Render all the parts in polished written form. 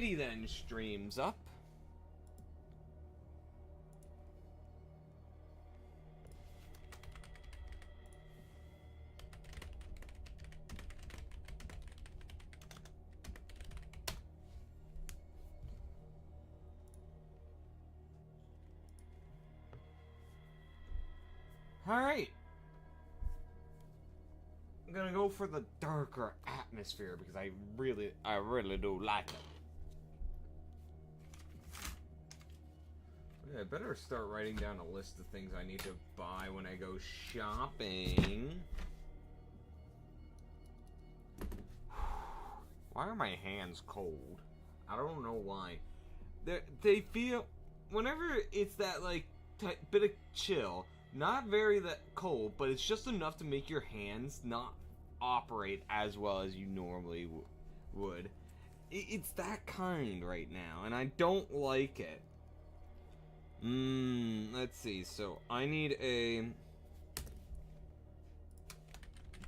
Alrighty then, streams up. Alright. I'm gonna go for the darker atmosphere because I really do like it. Okay, I better start writing down a list of things I need to buy when I go shopping. Why are my hands cold? I don't know why. They feel, whenever it's that like bit of chill, not very that cold, but it's just enough to make your hands not operate as well as you normally would. It's that kind right now, and I don't like it. Let's see. So I need a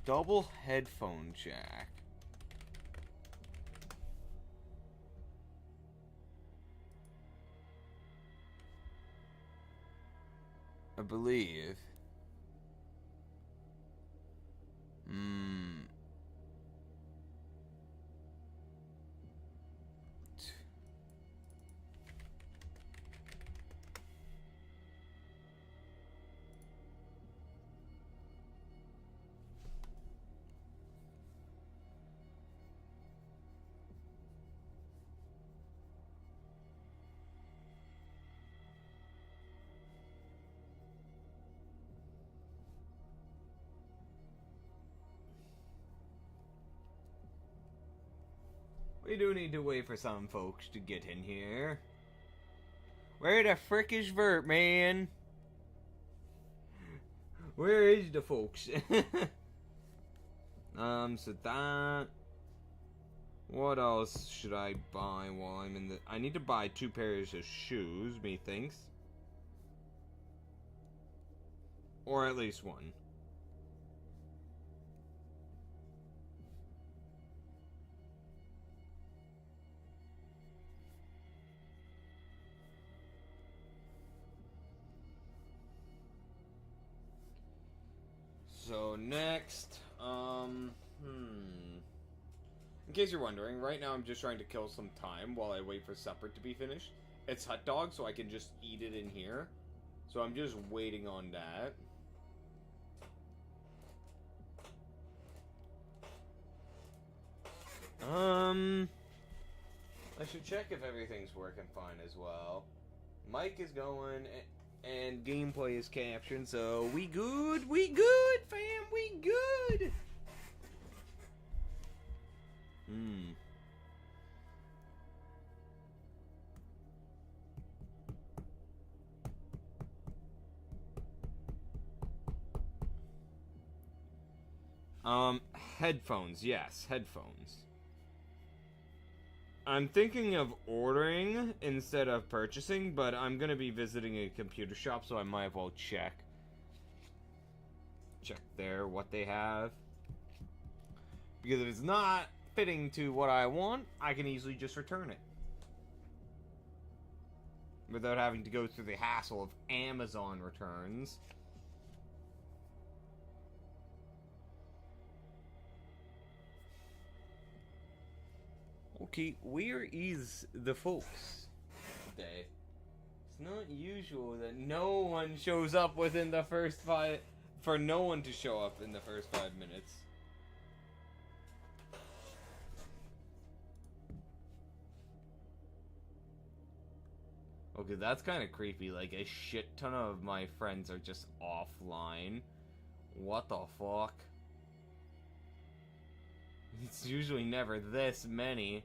double headphone jack. I believe. We do need to wait for some folks to get in here. Where the frick is Vert, man? Where is the folks? So that... What else should I buy while I'm in the... I need to buy 2 pairs of shoes, methinks. Or at least 1. So next, in case you're wondering, right now I'm just trying to kill some time while I wait for supper to be finished. It's hot dog, so I can just eat it in here. So I'm just waiting on that. I should check if everything's working fine as well. Mic is going, and gameplay is captioned, so we good, fam, we good! Headphones, yes, headphones. I'm thinking of ordering instead of purchasing, but I'm gonna be visiting a computer shop, so I might as well check there what they have. Because if it's not fitting to what I want, I can easily just return it. Without having to go through the hassle of Amazon returns. Okay, where is the folks today? It's not usual that no one shows up within the first 5... For no one to show up in the first 5 minutes. Okay, that's kind of creepy. Like, a shit ton of my friends are just offline. What the fuck? It's usually never this many.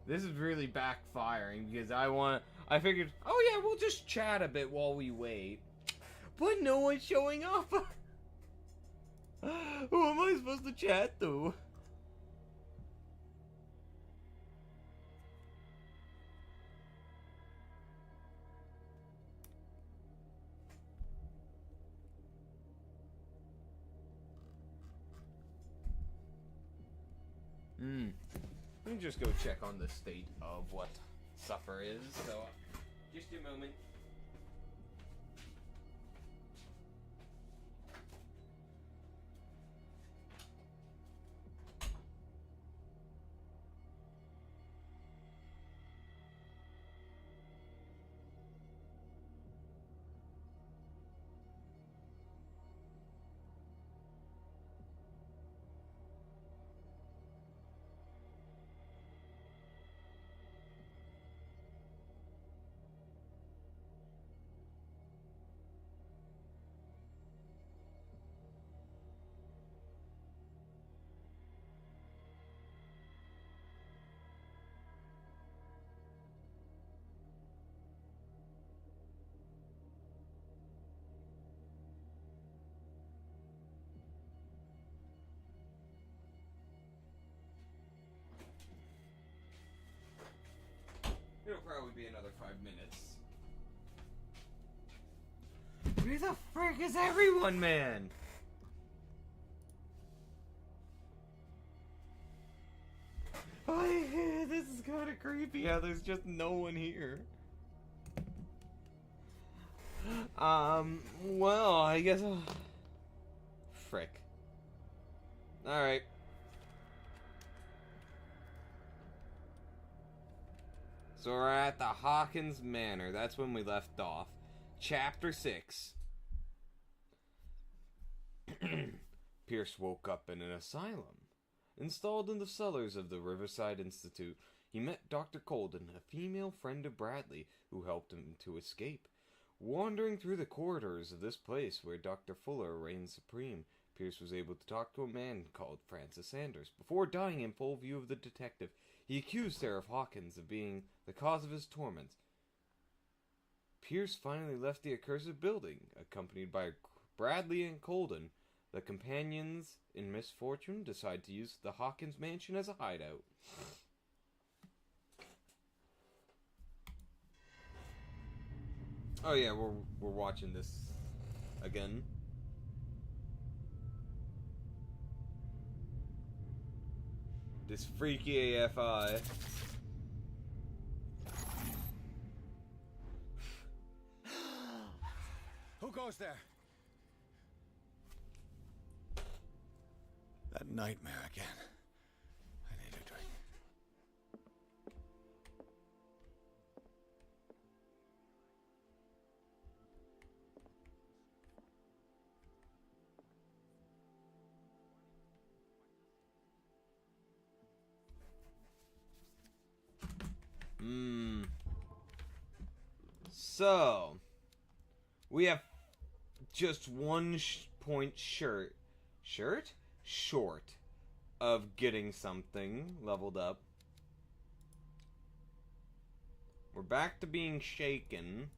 This is really backfiring because I figured, oh yeah, we'll just chat a bit while we wait. But no one's showing up. Who am I supposed to chat to? Let me just go check on the state of what Suffer is. So, just a moment. It'll probably be another 5 minutes. Where the frick is everyone, man? This is kind of creepy how there's just no one here. Well, I guess... frick. Alright. So we're at the Hawkins Manor. That's when we left off. Chapter 6. Pierce woke up in an asylum. Installed in the cellars of the Riverside Institute, he met Dr. Colden, a female friend of Bradley, who helped him to escape. Wandering through the corridors of this place where Dr. Fuller reigns supreme, Pierce was able to talk to a man called Francis Sanders. Before dying in full view of the detective, he accused Sheriff Hawkins of being the cause of his torments. Pierce finally left the accursed building, accompanied by Bradley and Colden. The companions in misfortune decide to use the Hawkins mansion as a hideout. Oh yeah, we're watching this again. This freaky AFI. Who goes there? That nightmare again. I need a drink. So, we have just one point short of getting something leveled up. We're back to being shaken.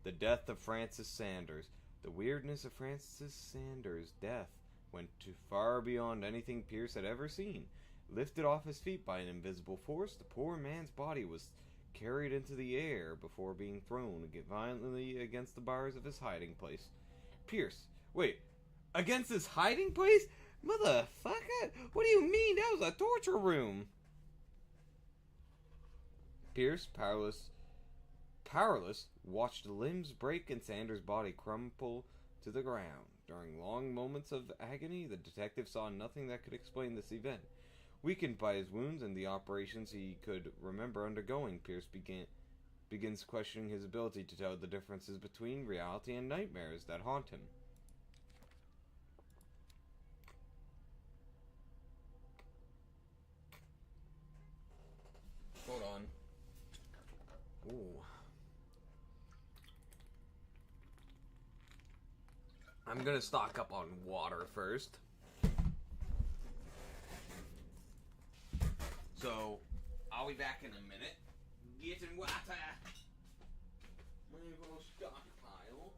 The death of Francis Sanders. The weirdness of Francis Sanders' death went too far beyond anything Pierce had ever seen. Lifted off his feet by an invisible force, the poor man's body was carried into the air before being thrown violently against the bars of his hiding place. Pierce, wait, against his hiding place? Motherfucker, what do you mean? That was a torture room. Pierce, powerless, watched limbs break and Sanders' body crumple to the ground. During long moments of agony, the detective saw nothing that could explain this event. Weakened by his wounds and the operations he could remember undergoing, Pierce begins questioning his ability to tell the differences between reality and nightmares that haunt him. Hold on. Ooh. I'm gonna stock up on water first. So, I'll be back in a minute. Getting water. My little stockpile.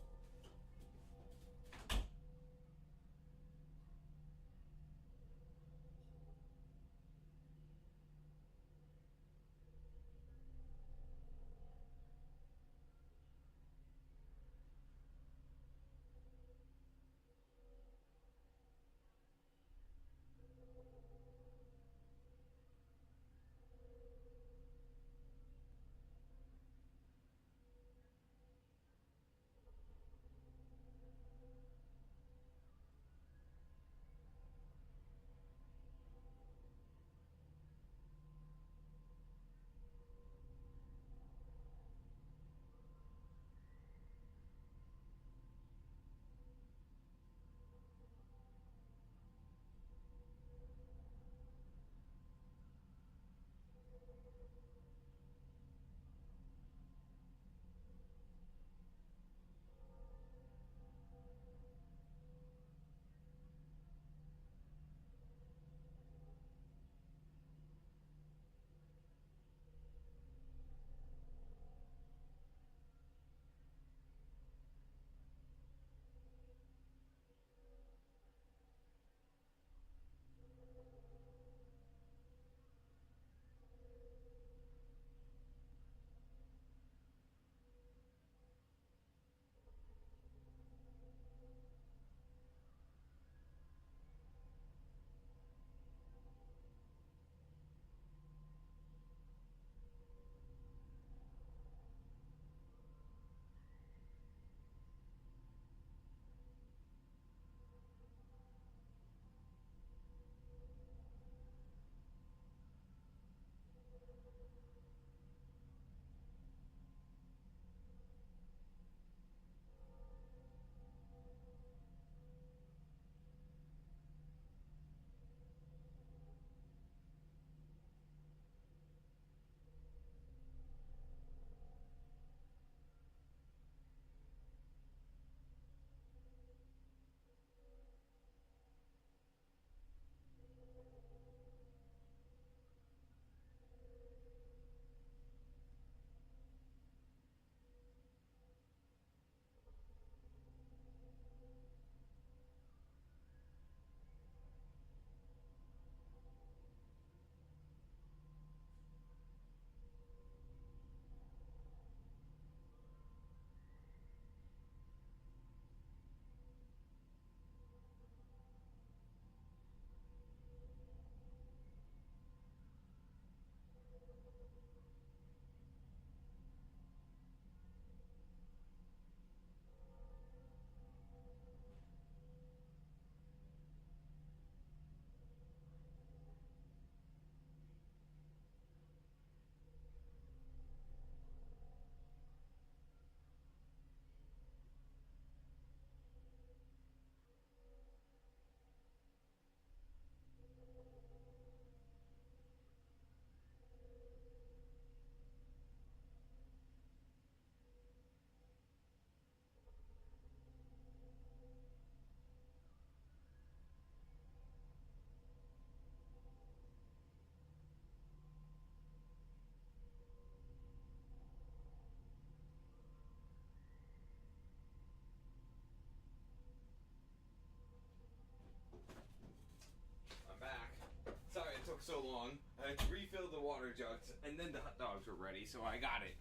so long. I had to refill the water jugs, and then the hot dogs were ready, so I got it.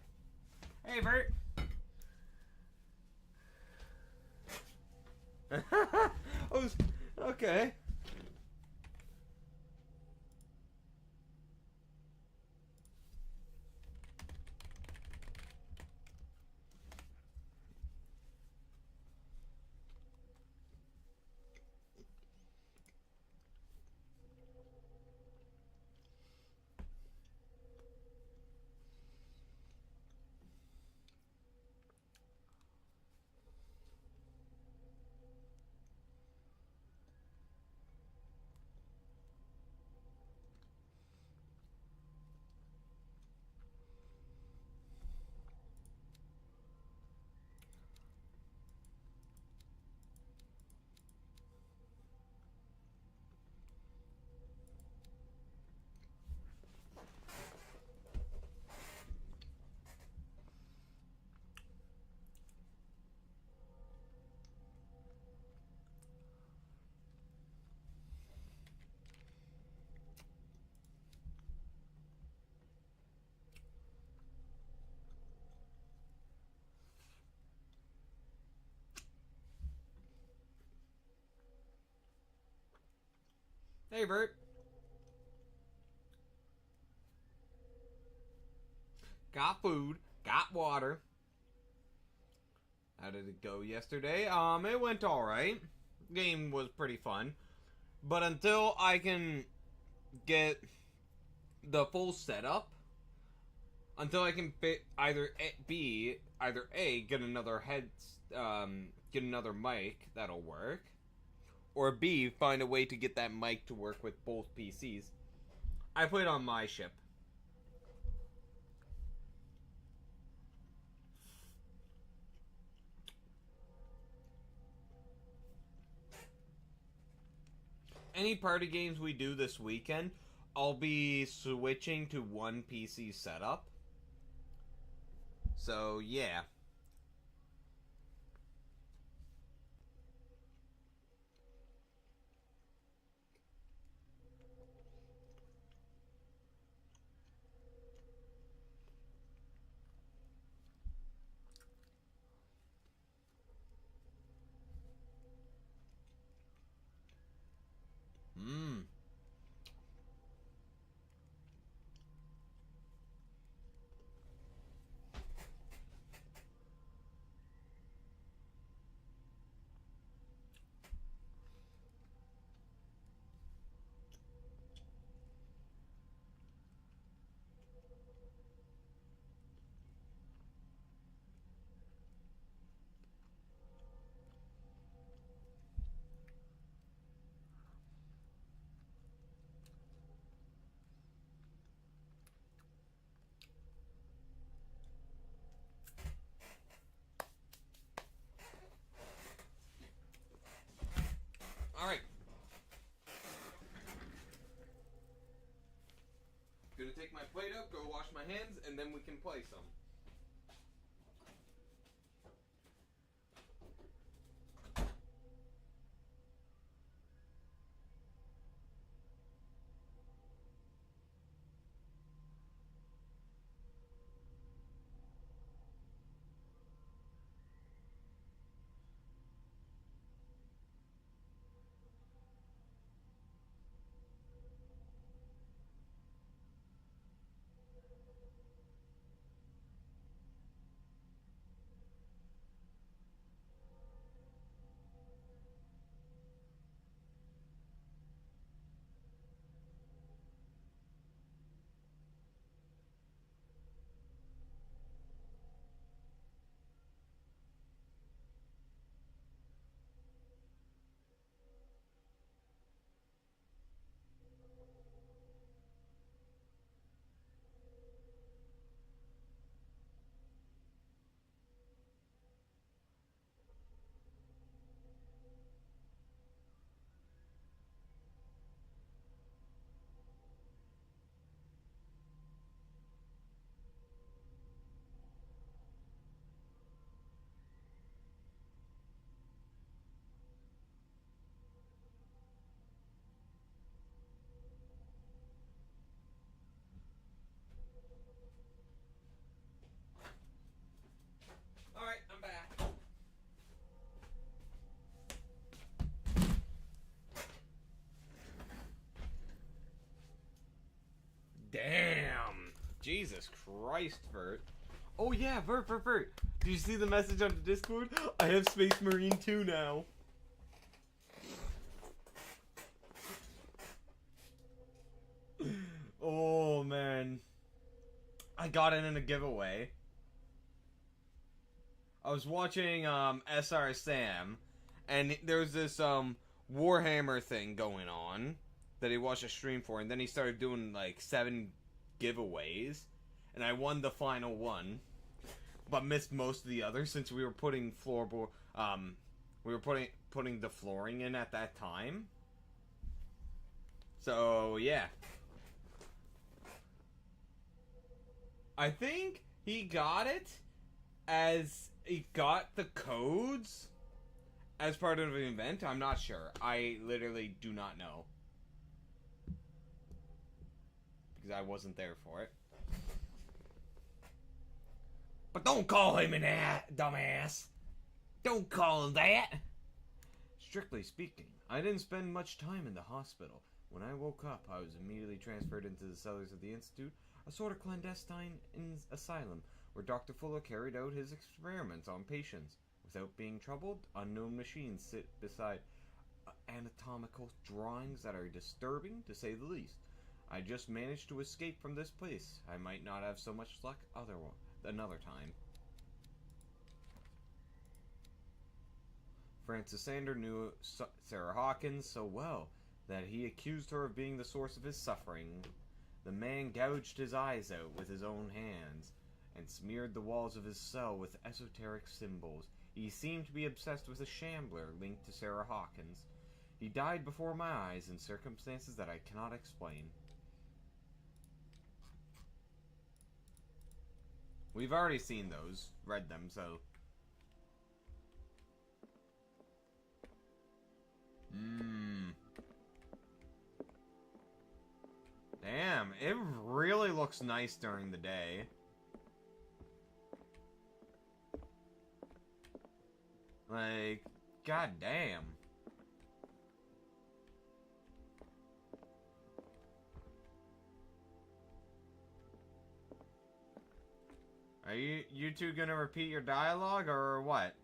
Hey, Bert. Okay. Hey, Bert. Got food. Got water. How did it go yesterday? It went alright. Game was pretty fun. But until I can get the full setup, until I can fit either A, get another get another mic that'll work, or B, find a way to get that mic to work with both PCs. I play it on my ship. Any party games we do this weekend, I'll be switching to one PC setup. So, yeah. Alright. Gonna take my plate up, go wash my hands, and then we can play some. Jesus Christ, Vert. Oh yeah, Vert. Did you see the message on the Discord? I have Space Marine 2 now. Oh man. I got it in a giveaway. I was watching SR Sam, and there's this Warhammer thing going on that he watched a stream for, and then he started doing like 7 giveaways, and I won the final one, but missed most of the others since we were putting floorboard we were putting the flooring in at that time. So yeah. I think he got it as he got the codes as part of an event. I'm not sure. I literally do not know. Because I wasn't there for it. But don't call him an dumbass. Don't call him that. Strictly speaking, I didn't spend much time in the hospital. When I woke up, I was immediately transferred into the cellars of the Institute, a sort of clandestine asylum where Dr. Fuller carried out his experiments on patients. Without being troubled, unknown machines sit beside anatomical drawings that are disturbing, to say the least. I just managed to escape from this place. I might not have so much luck another time. Francis Sander knew Sarah Hawkins so well that he accused her of being the source of his suffering. The man gouged his eyes out with his own hands and smeared the walls of his cell with esoteric symbols. He seemed to be obsessed with a shambler linked to Sarah Hawkins. He died before my eyes in circumstances that I cannot explain. We've already seen those, read them, so... Damn, it really looks nice during the day. Like, goddamn. Are you two gonna repeat your dialogue or what?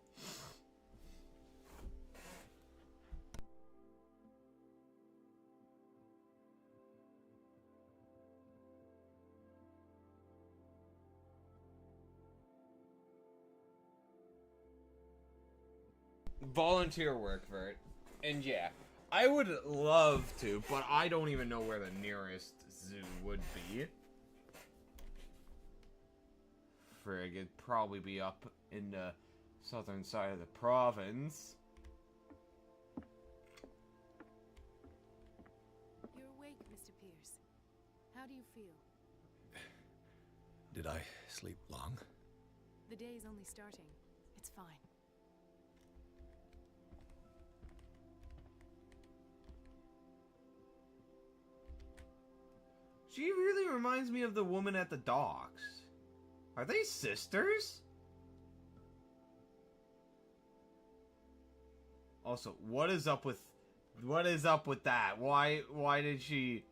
Volunteer work, Vert. And yeah, I would love to, but I don't even know where the nearest zoo would be. Frig, it'd probably be up in the southern side of the province. You're awake, Mr. Pierce. How do you feel? Did I sleep long? The day is only starting. It's fine. She really reminds me of the woman at the docks. Are they sisters? Also, what is up with that? Why did she...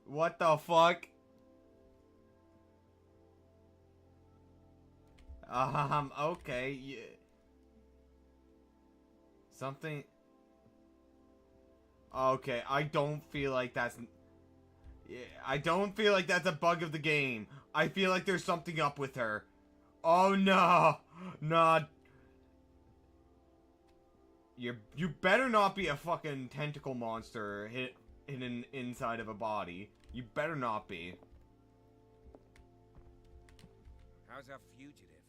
What the fuck? Okay. Yeah. Something... Okay, I don't feel like that's... Yeah, I don't feel like that's a bug of the game. I feel like there's something up with her. Oh no! Not. You better not be a fucking tentacle monster hidden inside of a body. You better not be. How's our fugitive?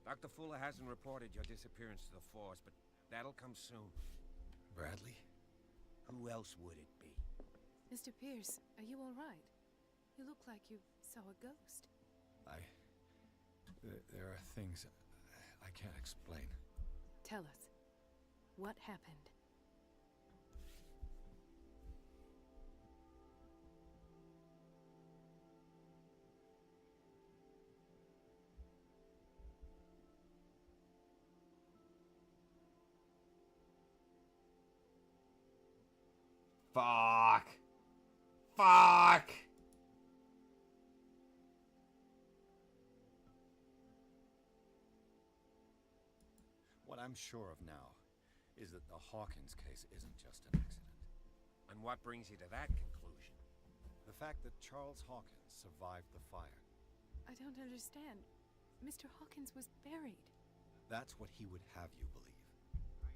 Dr. Fuller hasn't reported your disappearance to the force, but that'll come soon. Bradley? Who else would it be? Mr. Pierce, are you all right? You look like you saw a ghost. There are things I can't explain. Tell us, what happened? Fuck. Fuck. I'm sure of now is that the Hawkins case isn't just an accident. And what brings you to that conclusion? The fact that Charles Hawkins survived the fire. I don't understand. Mr. Hawkins was buried. That's what he would have you believe.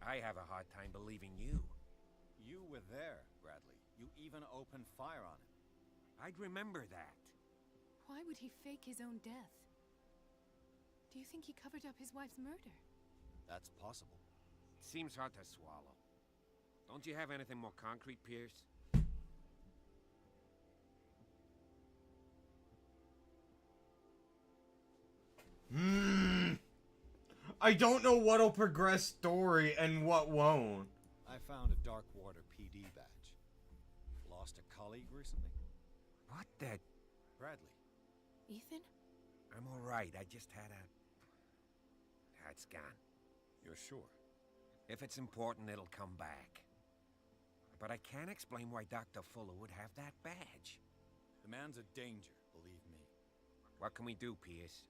I have a hard time believing you. You were there, Bradley. You even opened fire on him. I'd remember that. Why would he fake his own death? Do you think he covered up his wife's murder? That's possible. Seems hard to swallow. Don't you have anything more concrete, Pierce? I don't know what'll progress story and what won't. I found a Darkwater PD badge. Lost a colleague recently? What the... Bradley. Ethan? I'm alright, I just had a... It's gone. You're sure? If it's important, it'll come back. But I can't explain why Dr. Fuller would have that badge. The man's a danger, believe me. What can we do, Pierce?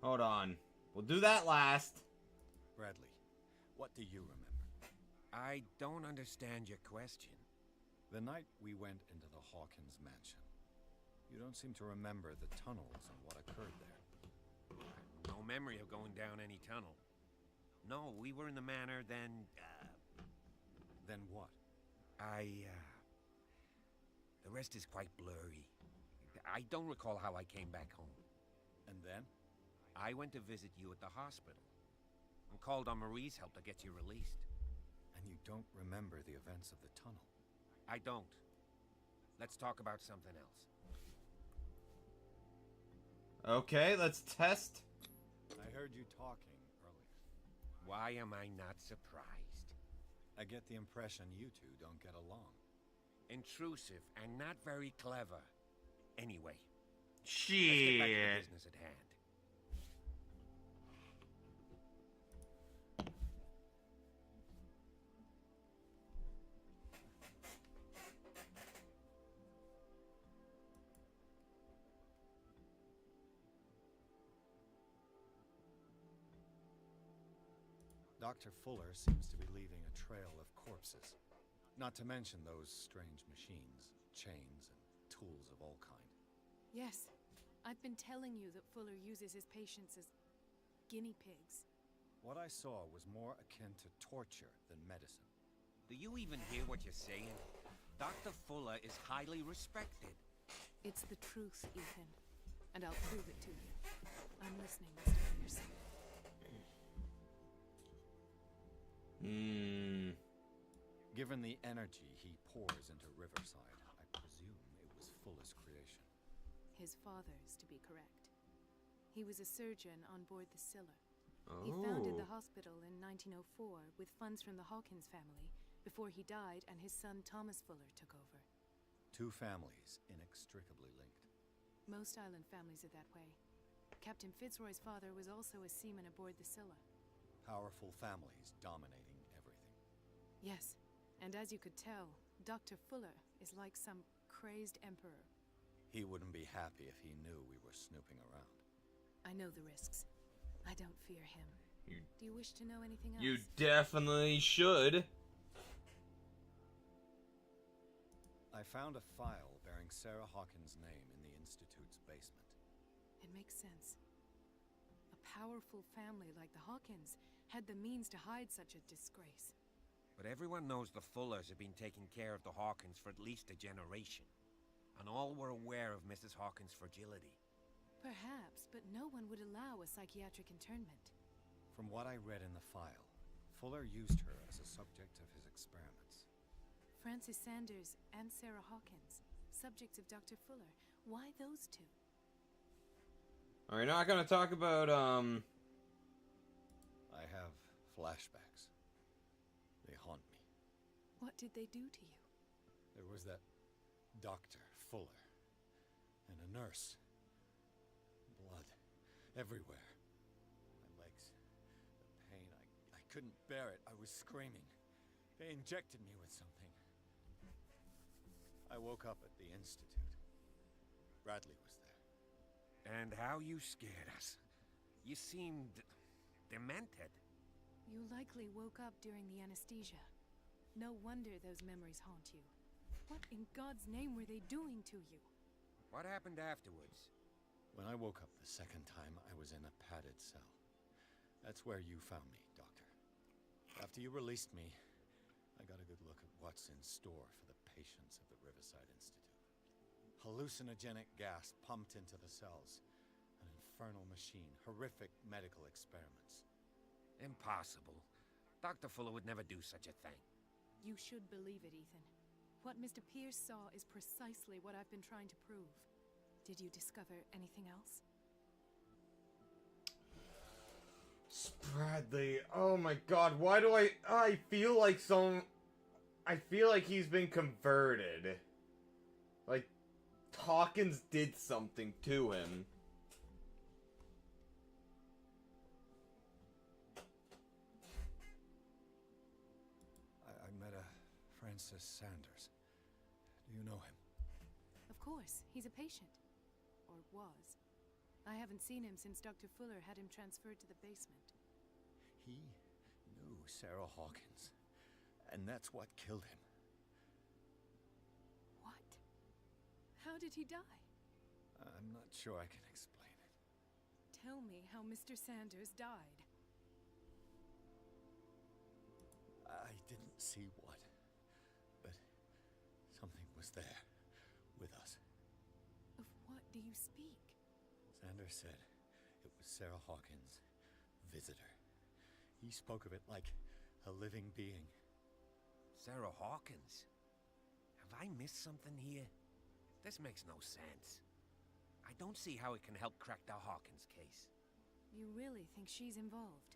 Hold on. We'll do that last. Bradley, what do you remember? I don't understand your question. The night we went into the Hawkins mansion. You don't seem to remember the tunnels and what occurred there. No memory of going down any tunnel. No, we were in the manor, then, Then what? The rest is quite blurry. I don't recall how I came back home. And then? I went to visit you at the hospital. And called on Marie's help to get you released. And you don't remember the events of the tunnel? I don't. Let's talk about something else. Okay, let's test. I heard you talking earlier. Why am I not surprised? I get the impression you two don't get along. Intrusive and not very clever. Anyway, let's get Shit. back to the business at hand. Dr. Fuller seems to be leaving a trail of corpses. Not to mention those strange machines, chains, and tools of all kind. Yes. I've been telling you that Fuller uses his patients as guinea pigs. What I saw was more akin to torture than medicine. Do you even hear what you're saying? Dr. Fuller is highly respected. It's the truth, Ethan. And I'll prove it to you. I'm listening, Mr. Pierce. Given the energy he pours into Riverside, I presume it was Fuller's creation. His father's, to be correct. He was a surgeon on board the Scylla. Oh. He founded the hospital in 1904 with funds from the Hawkins family before he died and his son Thomas Fuller took over. Two families inextricably linked. Most island families are that way. Captain Fitzroy's father was also a seaman aboard the Scylla. Powerful families dominating everything. Yes, and as you could tell, Dr. Fuller is like some crazed emperor. He wouldn't be happy if he knew we were snooping around. I know the risks. I don't fear him. You- Do you wish to know anything else? You definitely should. I found a file bearing Sarah Hawkins' name in the Institute's basement. It makes sense. A powerful family like the Hawkins had the means to hide such a disgrace. But everyone knows the Fullers have been taking care of the Hawkins for at least a generation. And all were aware of Mrs. Hawkins' fragility. Perhaps, but no one would allow a psychiatric internment. From what I read in the file, Fuller used her as a subject of his experiments. Francis Sanders and Sarah Hawkins, subjects of Dr. Fuller. Why those two? Are you not gonna talk about I have flashbacks. They haunt me. What did they do to you? There was that Dr. Fuller and a nurse. Blood everywhere. My legs, the pain, I couldn't bear it. I was screaming. They injected me with something. I woke up at the Institute. Bradley was there. And how you scared us. You seemed demented. You likely woke up during the anesthesia. No wonder those memories haunt you. What in God's name were they doing to you? What happened afterwards? When I woke up the second time, I was in a padded cell. That's where you found me, Doctor. After you released me, I got a good look at what's in store for the patients of the Riverside Institute. Hallucinogenic gas pumped into the cells. An infernal machine. Horrific medical experiments. Impossible. Dr. Fuller would never do such a thing. You should believe it, Ethan. What Mr. Pierce saw is precisely what I've been trying to prove. Did you discover anything else? Bradley, oh my god, why do I feel like he's been converted. Like, Hawkins did something to him. I met a Francis Sanders. Do you know him? Of course, he's a patient. Or was. I haven't seen him since Dr. Fuller had him transferred to the basement. He knew Sarah Hawkins, and that's what killed him. What? How did he die? I'm not sure I can explain it. Tell me how Mr. Sanders died. I didn't see what, but something was there, with us. Of what do you speak? Sanders said it was Sarah Hawkins' visitor. He spoke of it like a living being. Sarah Hawkins? Have I missed something here? This makes no sense. I don't see how it can help crack the Hawkins case. You really think she's involved?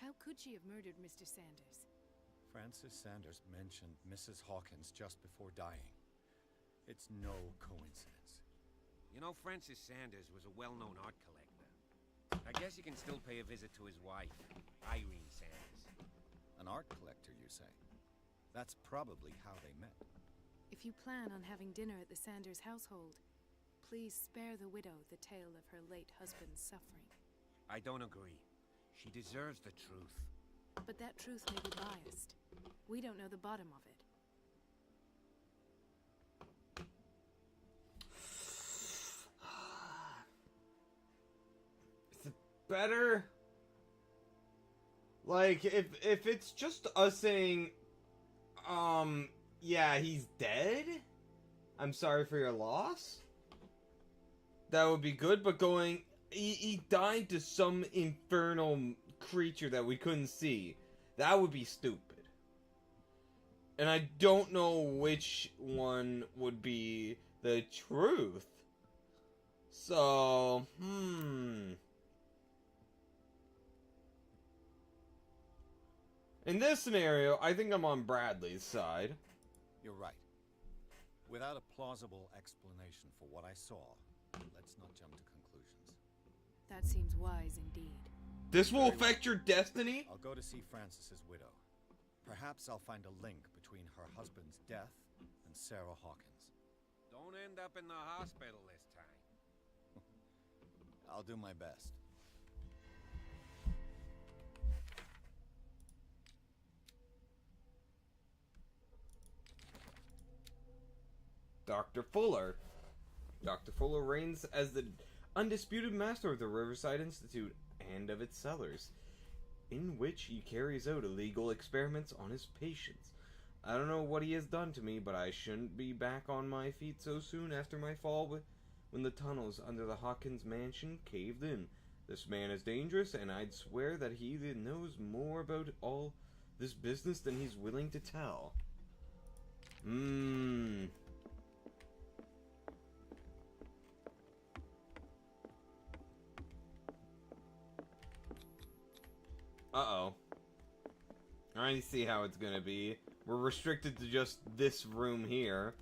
How could she have murdered Mr. Sanders? Francis Sanders mentioned Mrs. Hawkins just before dying. It's no coincidence. You know, Francis Sanders was a well-known art collector. I guess you can still pay a visit to his wife, Irene Sanders. An art collector, you say? That's probably how they met. If you plan on having dinner at the Sanders household, please spare the widow the tale of her late husband's suffering. I don't agree. She deserves the truth. But that truth may be biased. We don't know the bottom of it. Is it better? Like, if it's just us saying, yeah, he's dead? I'm sorry for your loss? That would be good, but going, he died to some infernal creature that we couldn't see. That would be stupid. And I don't know which one would be the truth. So, In this scenario, I think I'm on Bradley's side. You're right. Without a plausible explanation for what I saw, let's not jump to conclusions. That seems wise indeed. This will affect your destiny? I'll go to see Francis's widow. Perhaps I'll find a link between her husband's death and Sarah Hawkins. Don't end up in the hospital this time. I'll do my best. Dr. Fuller. Dr. Fuller reigns as the undisputed master of the Riverside Institute and of its cellars, in which he carries out illegal experiments on his patients. I don't know what he has done to me, but I shouldn't be back on my feet so soon after my fall when the tunnels under the Hawkins mansion caved in. This man is dangerous, and I'd swear that he knows more about all this business than he's willing to tell. Uh-oh. I already see how it's gonna be. We're restricted to just this room here.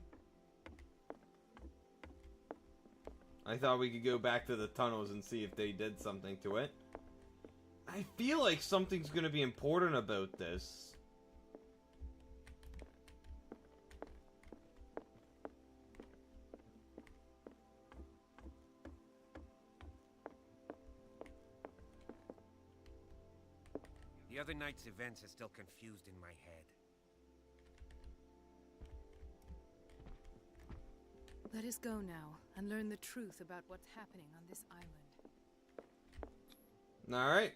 I thought we could go back to the tunnels and see if they did something to it. I feel like something's gonna be important about this. The other night's events are still confused in my head. Let us go now and learn the truth about what's happening on this island. Alright.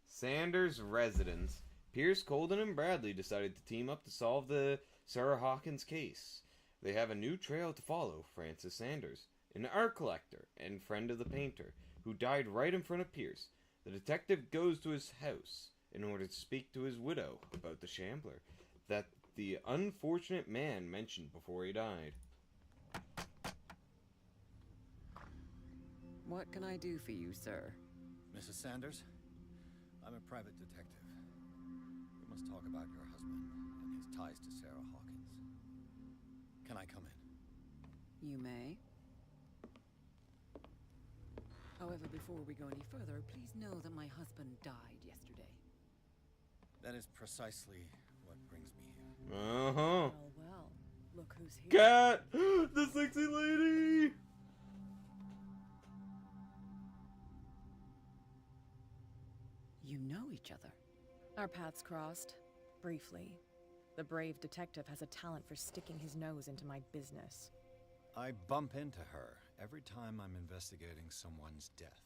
Sanders' residence. Pierce, Colden, and Bradley decided to team up to solve the Sarah Hawkins case. They have a new trail to follow: Francis Sanders, an art collector and friend of the painter, who died right in front of Pierce. The detective goes to his house in order to speak to his widow about the shambler that the unfortunate man mentioned before he died. What can I do for you, sir? Mrs. Sanders, I'm a private detective. We must talk about your husband and his ties to Sarah Hawkins. Can I come in? You may. However, before we go any further, please know that my husband died yesterday. That is precisely what brings me here. Uh-huh. Well, look who's here. Cat! The sexy lady! You know each other. Our paths crossed, briefly. The brave detective has a talent for sticking his nose into my business. I bump into her every time I'm investigating someone's death.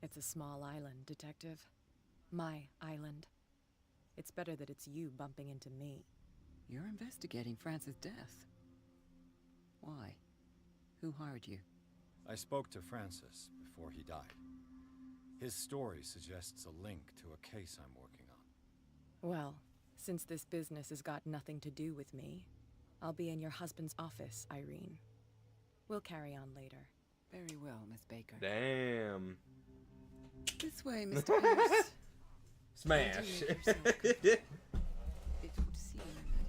It's a small island, detective. My island. It's better that it's you bumping into me. You're investigating Francis' death. Why? Who hired you? I spoke to Francis before he died. His story suggests a link to a case I'm working on. Well, since this business has got nothing to do with me, I'll be in your husband's office, Irene. We'll carry on later. Very well, Miss Baker. Damn. This way, Mr. Pierce. Smash. It would seem that you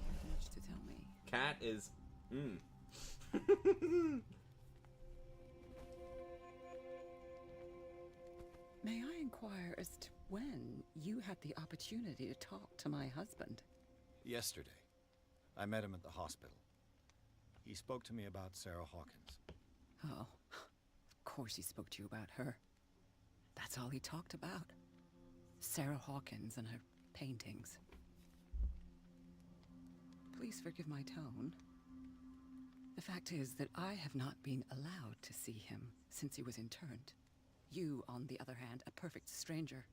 have much to tell me. Cat is... May I inquire as to when you had the opportunity to talk to my husband? Yesterday, I met him at the hospital. He spoke to me about Sarah Hawkins. Oh, of course he spoke to you about her. That's all he talked about. Sarah Hawkins and her paintings. Please forgive my tone. The fact is that I have not been allowed to see him since he was interned. You, on the other hand, a perfect stranger,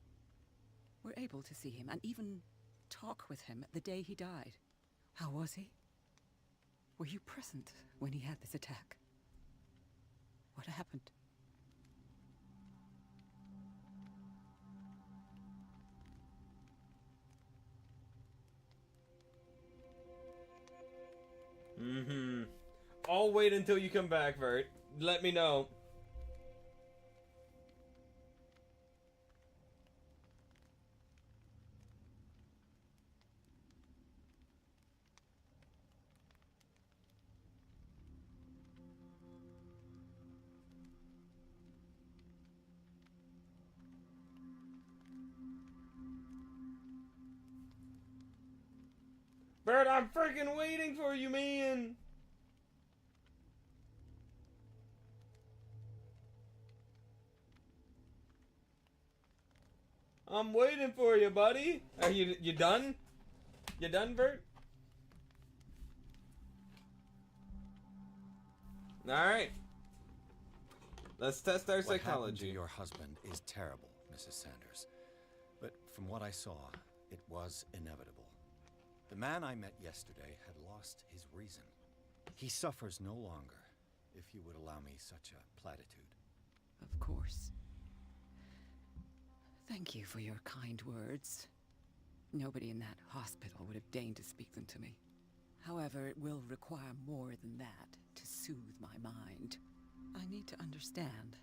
were able to see him and even talk with him the day he died. How was he? Were you present when he had this attack? What happened? I'll wait until you come back, Vert. Let me know. Bert, I'm freaking waiting for you, man! I'm waiting for you, buddy. Are you done? You done, Bert? Alright. Let's test our What happened to psychology. your husband is terrible, Mrs. Sanders. But from what I saw, it was inevitable. The man I met yesterday had lost his reason. He suffers no longer, if you would allow me such a platitude. Of course. Thank you for your kind words. Nobody in that hospital would have deigned to speak them to me. However, it will require more than that to soothe my mind. I need to understand.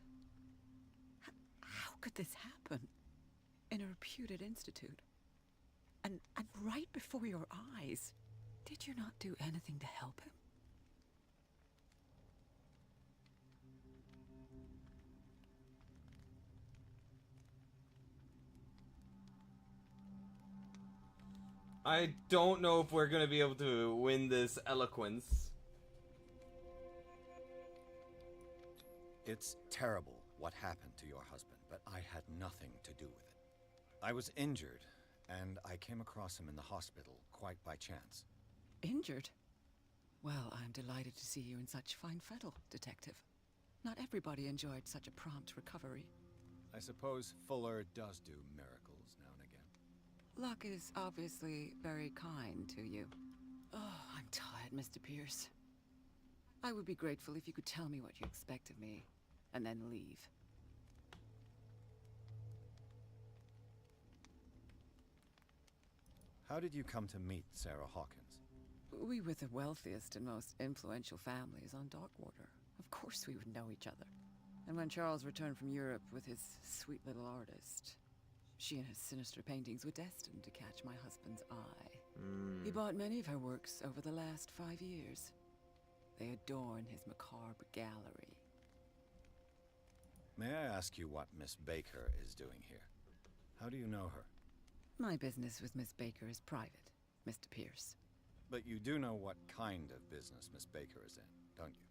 How could this happen? In a reputed institute? And right before your eyes. Did you not do anything to help him? I don't know if we're gonna be able to win this eloquence. It's terrible what happened to your husband, but I had nothing to do with it. I was injured, and I came across him in the hospital quite by chance. Injured? Well, I'm delighted to see you in such fine fettle, Detective. Not everybody enjoyed such a prompt recovery. I suppose Fuller does do miracles now and again. Luck is obviously very kind to you. Oh, I'm tired, Mr. Pierce. I would be grateful if you could tell me what you expect of me, and then leave. How did you come to meet Sarah Hawkins? We were the wealthiest and most influential families on Darkwater. Of course we would know each other. And when Charles returned from Europe with his sweet little artist, she and his sinister paintings were destined to catch my husband's eye. He bought many of her works over the last 5 years. They adorn his macabre gallery. May I ask you what Miss Baker is doing here? How do you know her? My business with Miss Baker is private, Mr. Pierce. But you do know what kind of business Miss Baker is in, don't you?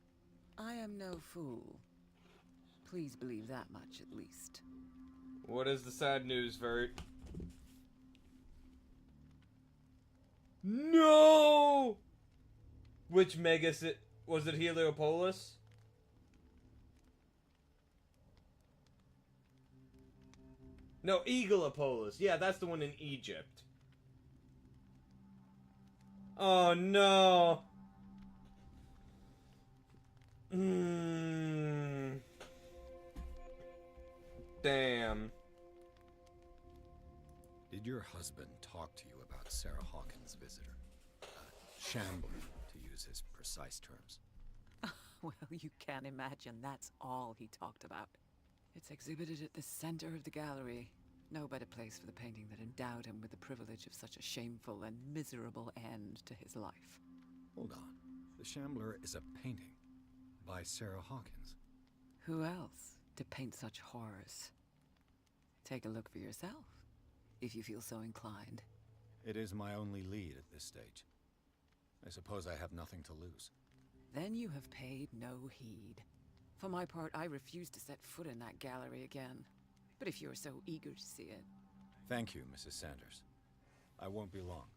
I am no fool. Please believe that much, at least. What is the sad news, Vert? No! Which Megas it was it Heliopolis? No, Egalopolis. Yeah, that's the one in Egypt. Oh no. Damn. Did your husband talk to you about Sarah Hawkins' visitor? Shambler, to use his precise terms. Well, you can't imagine that's all he talked about. It's exhibited at the center of the gallery. No better place for the painting that endowed him with the privilege of such a shameful and miserable end to his life. Hold on. The Shambler is a painting by Sarah Hawkins. Who else to paint such horrors? Take a look for yourself, if you feel so inclined. It is my only lead at this stage. I suppose I have nothing to lose. Then you have paid no heed. For my part, I refuse to set foot in that gallery again. But if you're so eager to see it... Thank you, Mrs. Sanders. I won't be long.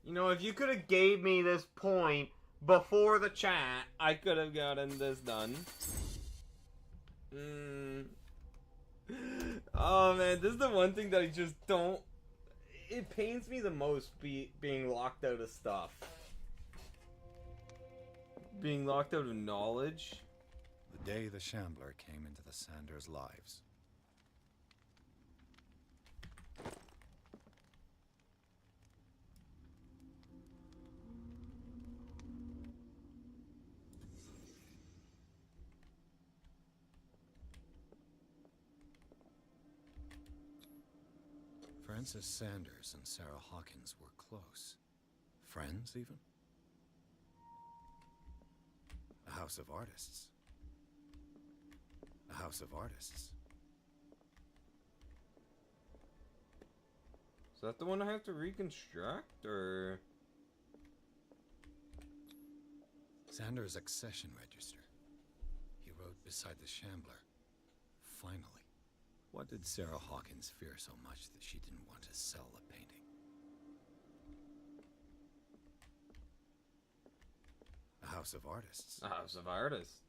You know, if you could have gave me this point before the chat, I could have gotten this done. Oh man, this is the one thing that I just don't... It pains me the most being locked out of stuff. Being locked out of knowledge. The day the Shambler came into the Sanders' lives. Francis Sanders and Sarah Hawkins were close. Friends, even? A house of artists. A house of artists. Is that the one I have to reconstruct, or...? Sanders' accession register. He wrote beside the Shambler. Finally. What did Sarah Hawkins fear so much that she didn't want to sell the painting? A house of artists. A house of artists.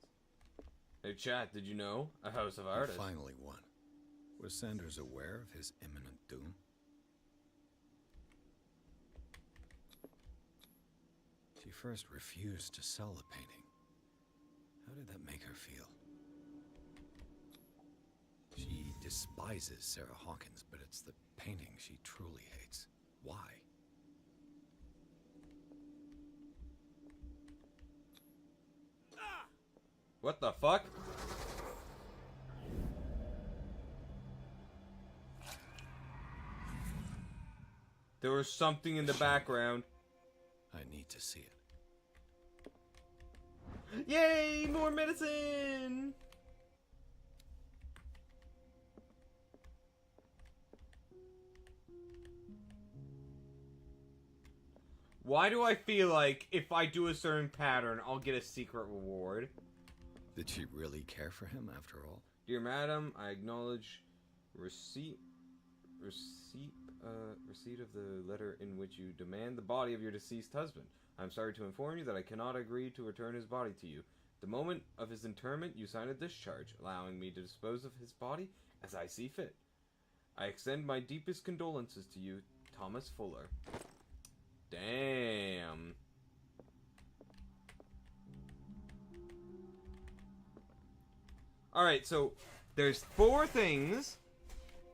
Hey chat, did you know? A house of He artists. finally won. Was Sanders aware of his imminent doom? She first refused to sell the painting. How did that make her feel? She despises Sarah Hawkins, but it's the painting she truly hates. Why? What the fuck? There was something in the background. I need to see it. Yay! More medicine! Why do I feel like if I do a certain pattern, I'll get a secret reward? Did she really care for him after all? Dear madam, I acknowledge receipt of the letter in which you demand the body of your deceased husband. I'm sorry to inform you that I cannot agree to return his body to you. The moment of his interment, you sign a discharge, allowing me to dispose of his body as I see fit. I extend my deepest condolences to you, Thomas Fuller. Damn. Alright, so there's 4 things,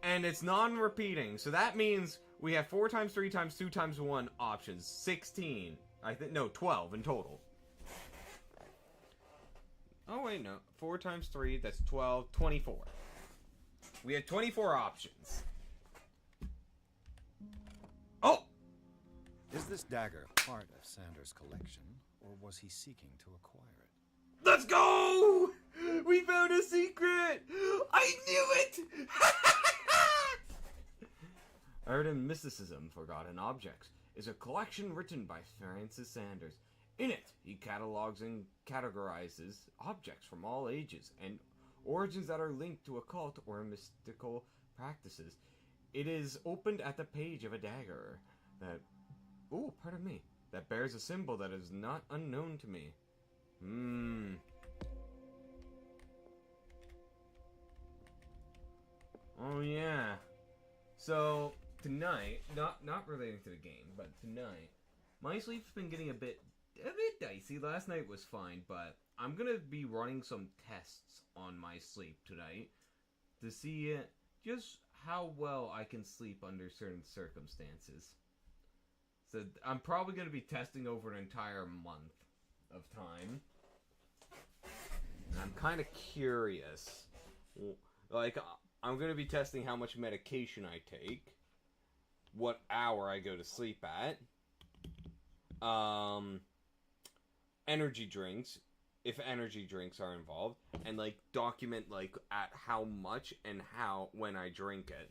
and it's non-repeating. So that means we have 4 times 3 times 2 times 1 options. 16. I think, no, 12 in total. Oh, wait, no. 4 times 3, that's 12, 24. We had 24 options. Oh! Is this dagger part of Sanders' collection, or was he seeking to acquire it? Let's go! We found a secret! I knew it! Art and Mysticism, Forgotten Objects, is a collection written by Francis Sanders. In it, he catalogs and categorizes objects from all ages and origins that are linked to occult or mystical practices. It is opened at the page of a dagger that, that bears a symbol that is not unknown to me. Oh yeah. So tonight, not relating to the game, but tonight, my sleep's been getting a bit dicey. Last night was fine, but I'm gonna be running some tests on my sleep tonight to see just how well I can sleep under certain circumstances. So I'm probably gonna be testing over an entire month of time. And I'm kind of curious. Like, I'm gonna be testing how much medication I take, what hour I go to sleep at, energy drinks, if energy drinks are involved, and like document like at how much and when I drink it.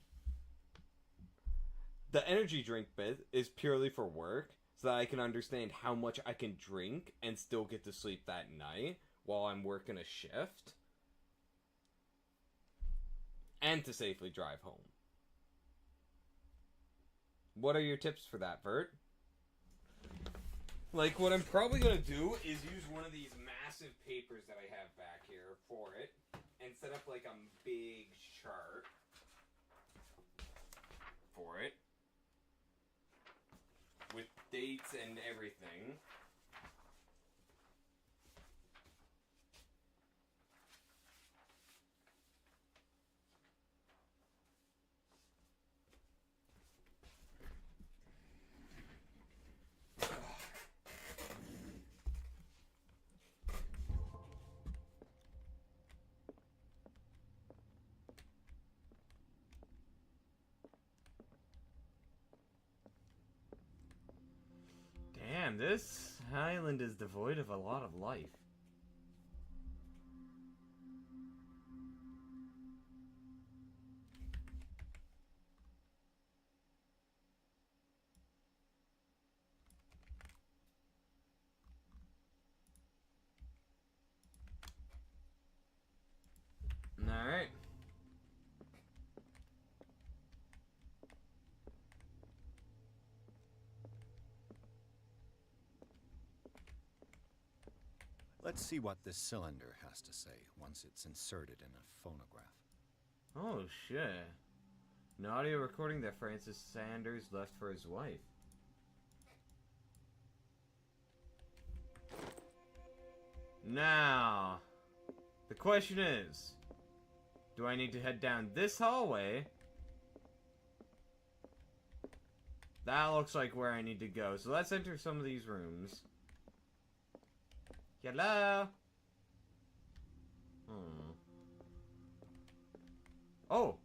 The energy drink bit is purely for work, so that I can understand how much I can drink and still get to sleep that night while I'm working a shift. And to safely drive home. What are your tips for that, Vert? Like, what I'm probably going to do is use one of these massive papers that I have back here for it, and set up, like, a big chart for it, with dates and everything. Damn, this island is devoid of a lot of life. Alright. Let's see what this cylinder has to say once it's inserted in a phonograph. Oh shit. An audio recording that Francis Sanders left for his wife. Now, the question is, do I need to head down this hallway? That looks like where I need to go. So let's enter some of these rooms. Hello? Oh!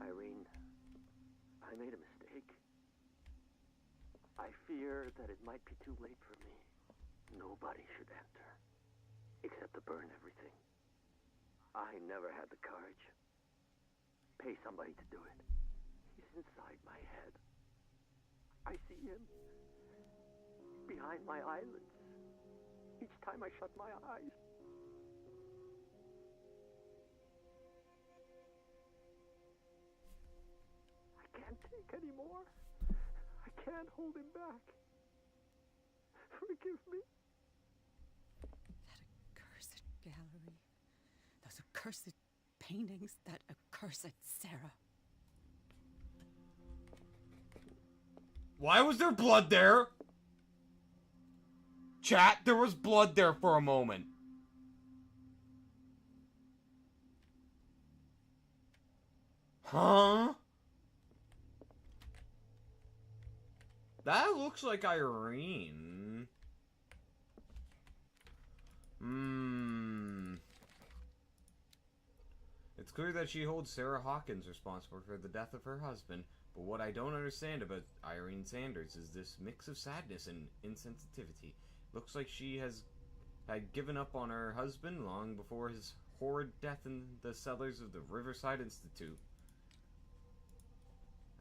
Irene, I made a mistake. I fear that it might be too late for me. Nobody should enter, except to burn everything. I never had the courage. Pay somebody to do it. You inside my head. I see him behind my eyelids each time I shut my eyes. I can't take any more. I can't hold him back. Forgive me. That accursed gallery. Those accursed paintings. That accursed Sarah. Why was there blood there? Chat, there was blood there for a moment. Huh? That looks like Irene. It's clear that she holds Sarah Hawkins responsible for the death of her husband, but what I don't understand about Irene Sanders is this mix of sadness and insensitivity. Looks like she had given up on her husband long before his horrid death in the cellars of the Riverside Institute.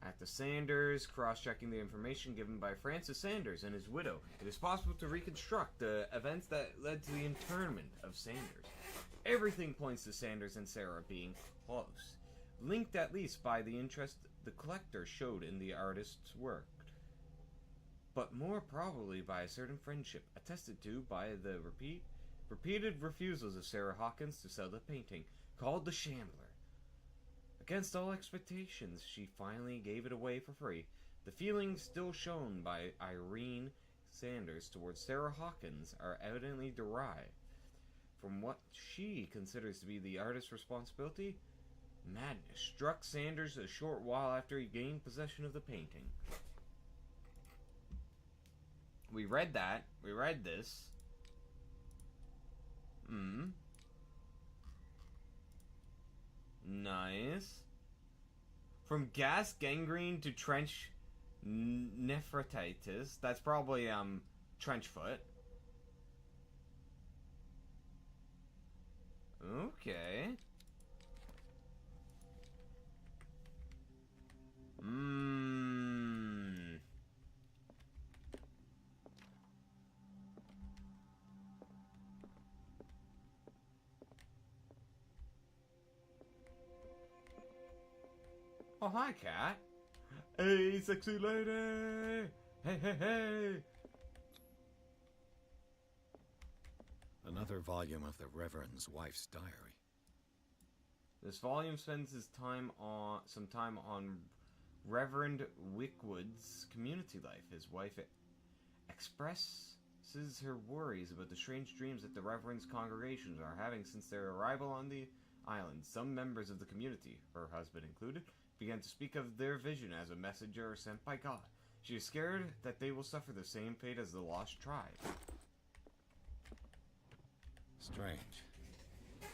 At the Sanders, cross-checking the information given by Francis Sanders and his widow, it is possible to reconstruct the events that led to the internment of Sanders. Everything points to Sanders and Sarah being close, linked at least by the interest the collector showed in the artist's work, but more probably by a certain friendship, attested to by the repeated refusals of Sarah Hawkins to sell the painting, called the Shambler. Against all expectations, she finally gave it away for free. The feelings still shown by Irene Sanders towards Sarah Hawkins are evidently derived from what she considers to be the artist's responsibility. Madness struck Sanders a short while after he gained possession of the painting. We read that. We read this. Nice. From gas gangrene to trench nephritis. That's probably trench foot. Okay. Oh, hi, cat. Hey, sexy lady. Hey, hey, hey. Another volume of the Reverend's wife's diary. This volume spends some time on Reverend Wickwood's community life. His wife expresses her worries about the strange dreams that the Reverend's congregations are having since their arrival on the island. Some members of the community, her husband included, began to speak of their vision as a messenger sent by God. She is scared that they will suffer the same fate as the lost tribe. Strange.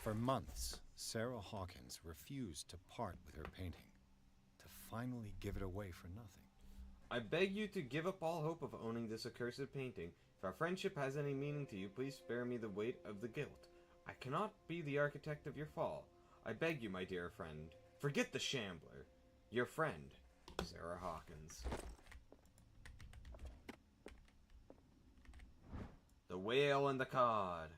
For months, Sarah Hawkins refused to part with her painting, to finally give it away for nothing. I beg you to give up all hope of owning this accursed painting. If our friendship has any meaning to you, please spare me the weight of the guilt. I cannot be the architect of your fall. I beg you, my dear friend, forget the Shambler. Your friend, Sarah Hawkins. The Whale and the Cod.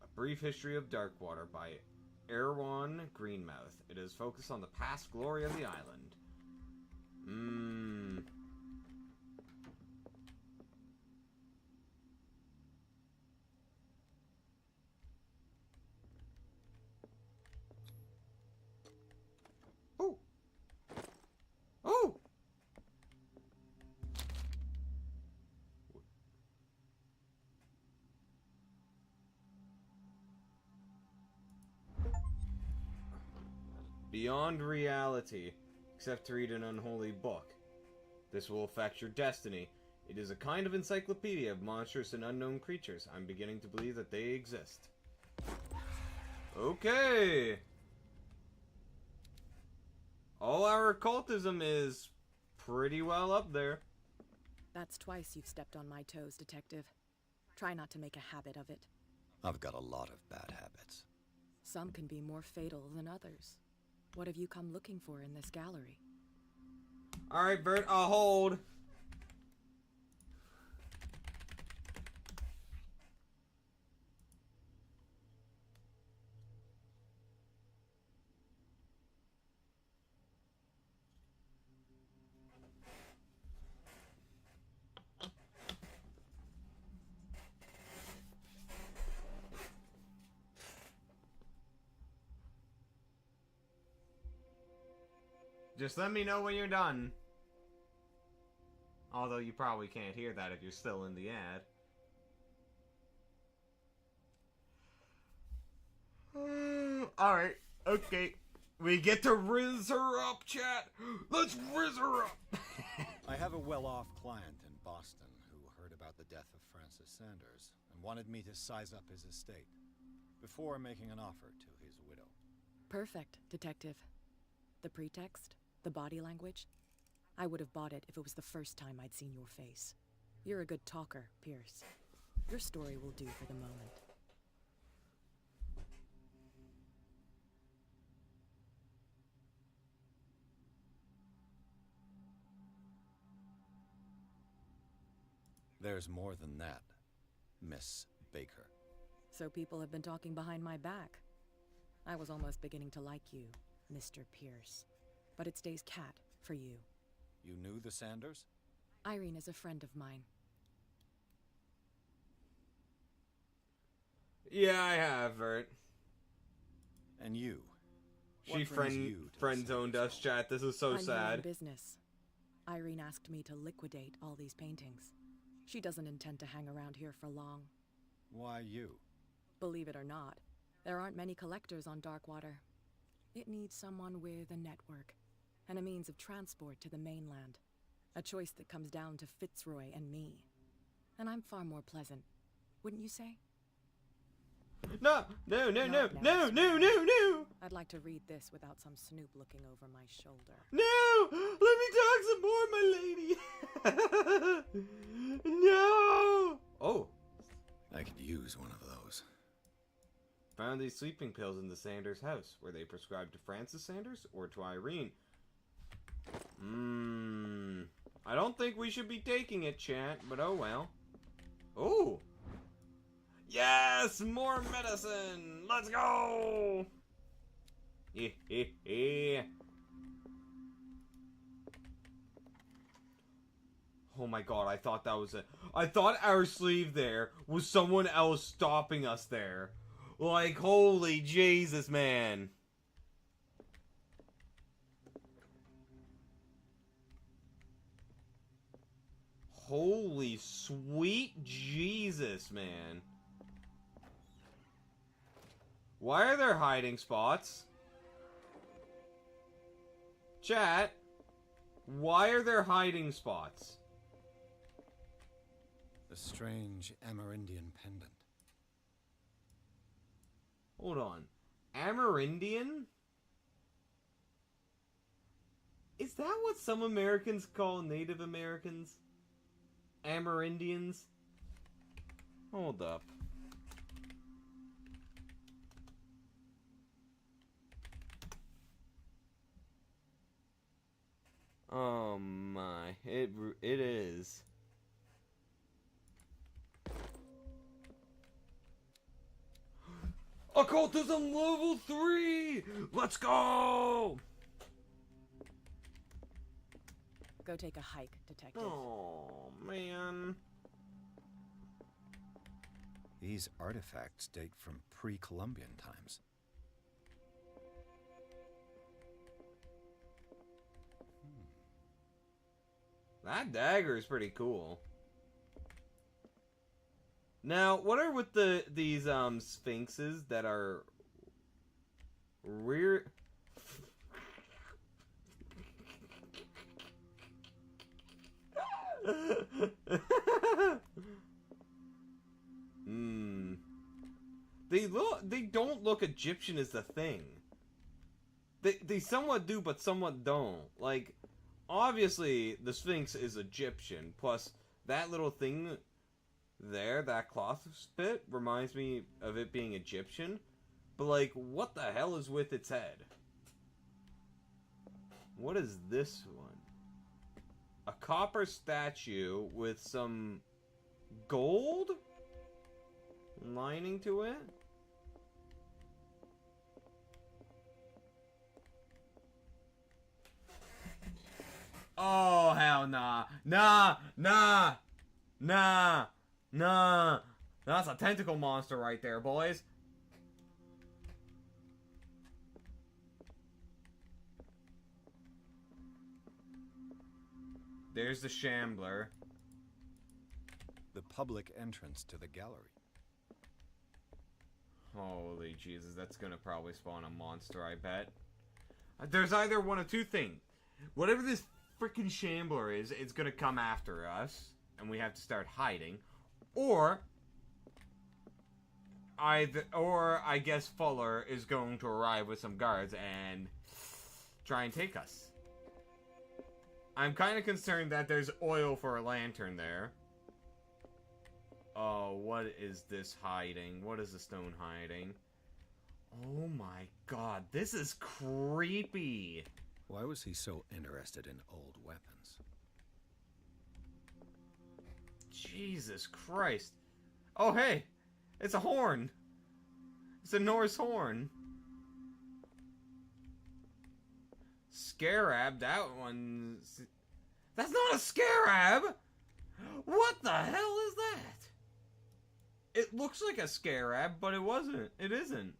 A Brief History of Darkwater by Erwan Greenmouth. It is focused on the past glory of the island. Oh! Oh! Beyond reality, except to read an unholy book. This will affect your destiny. It is a kind of encyclopedia of monstrous and unknown creatures. I'm beginning to believe that they exist. Okay! All our occultism is pretty well up there. That's twice you've stepped on my toes, Detective. Try not to make a habit of it. I've got a lot of bad habits. Some can be more fatal than others. What have you come looking for in this gallery? Alright, Bert, I'll hold. Just let me know when you're done. Although you probably can't hear that if you're still in the ad. Alright, okay. We get to rizz her up, chat. Let's rizz her up. I have a well-off client in Boston who heard about the death of Francis Sanders and wanted me to size up his estate before making an offer to his widow. Perfect, Detective. The pretext? The body language? I would have bought it if it was the first time I'd seen your face. You're a good talker, Pierce. Your story will do for the moment. There's more than that, Miss Baker. So people have been talking behind my back. I was almost beginning to like you, Mr. Pierce. But it stays cat for you. You knew the Sanders? Irene is a friend of mine. Yeah, I have, Bert. And you? She friend-zoned us, chat. This is so I'm your own sad. business. Irene asked me to liquidate all these paintings. She doesn't intend to hang around here for long. Why you? Believe it or not, there aren't many collectors on Darkwater. It needs someone with a network and a means of transport to the mainland. A choice that comes down to Fitzroy and me. And I'm far more pleasant, wouldn't you say? No! I'd like to read this without some snoop looking over my shoulder. No! Let me talk some more, my lady! No! Oh. I could use one of those. Found these sleeping pills in the Sanders house. Were they prescribed to Francis Sanders or to Irene? I don't think we should be taking it, chat, but oh well. Oh! Yes! More medicine! Let's go! Oh my god, I thought that was it. I thought our sleeve there was someone else stopping us there. Like, holy Jesus, man. Holy sweet Jesus, man. Why are there hiding spots? Chat, why are there hiding spots? A strange Amerindian pendant. Hold on. Amerindian? Is that what some Americans call Native Americans? Amerindians? Hold up. Oh my, it is. Occultism level 3! Let's go! Go take a hike, Detective. Oh man. These artifacts date from pre-Columbian times. That dagger is pretty cool. Now, what are with these sphinxes that are rear? They don't look Egyptian is the thing. They somewhat do, but somewhat don't. Like, obviously, the Sphinx is Egyptian. Plus, that little thing there, that cloth bit, reminds me of it being Egyptian. But, like, what the hell is with its head? What is this one? a copper statue with some gold lining to it. Oh, hell nah. Nah, nah, nah, nah. That's a tentacle monster right there, boys. There's the Shambler. The public entrance to the gallery. Holy Jesus, that's gonna probably spawn a monster, I bet. There's either one of two things. Whatever this freaking Shambler is, it's gonna come after us, and we have to start hiding. Or I guess Fuller is going to arrive with some guards and try and take us. I'm kind of concerned that there's oil for a lantern there. Oh, what is this hiding? What is the stone hiding? Oh my god, this is creepy. Why was he so interested in old weapons? Jesus Christ. Oh, hey. It's a horn. It's a Norse horn. Scarab, that one's... That's not a scarab! What the hell is that? It looks like a scarab, but it wasn't. It isn't.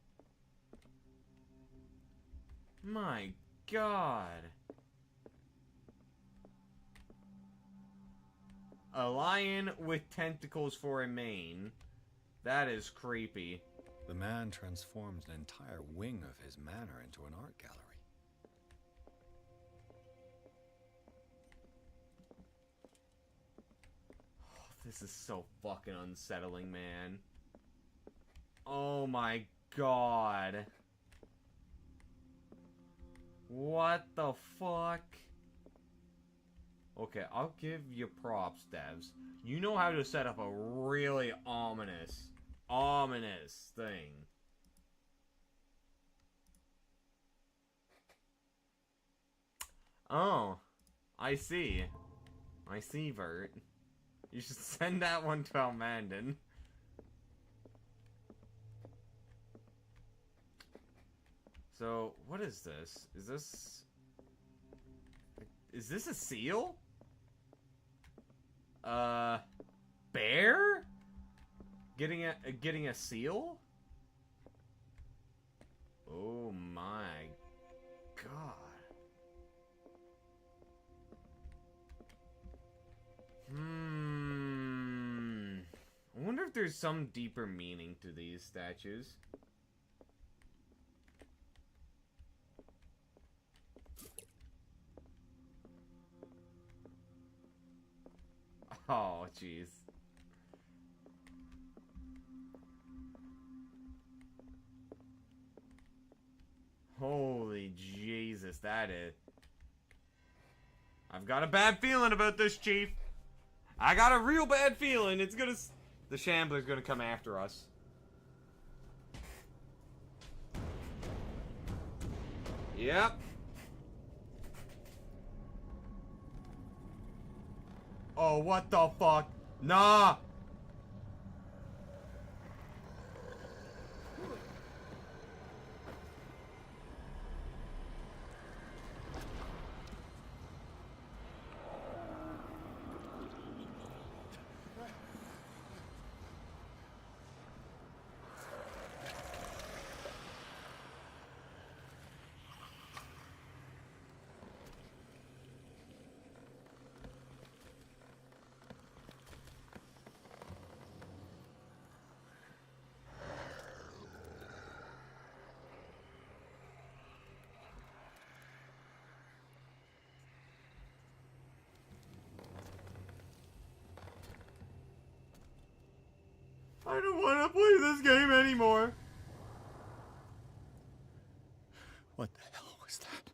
My god. A lion with tentacles for a mane. That is creepy. The man transformed an entire wing of his manor into an art gallery. Oh, this is so fucking unsettling, man. Oh my god. What the fuck? Okay, I'll give you props, devs. You know how to set up a really ominous thing. Oh, I see. I see, Vert. You should send that one to Almandon. So, what is this? Is this a seal? Bear? Getting a seal? Oh my god. I wonder if there's some deeper meaning to these statues. Oh, jeez. Holy Jesus, that is... I've got a bad feeling about this, Chief. I got a real bad feeling. It's gonna... The Shambler's gonna come after us. Yep. Oh, what the fuck? Nah! I don't want to play this game anymore. What the hell was that?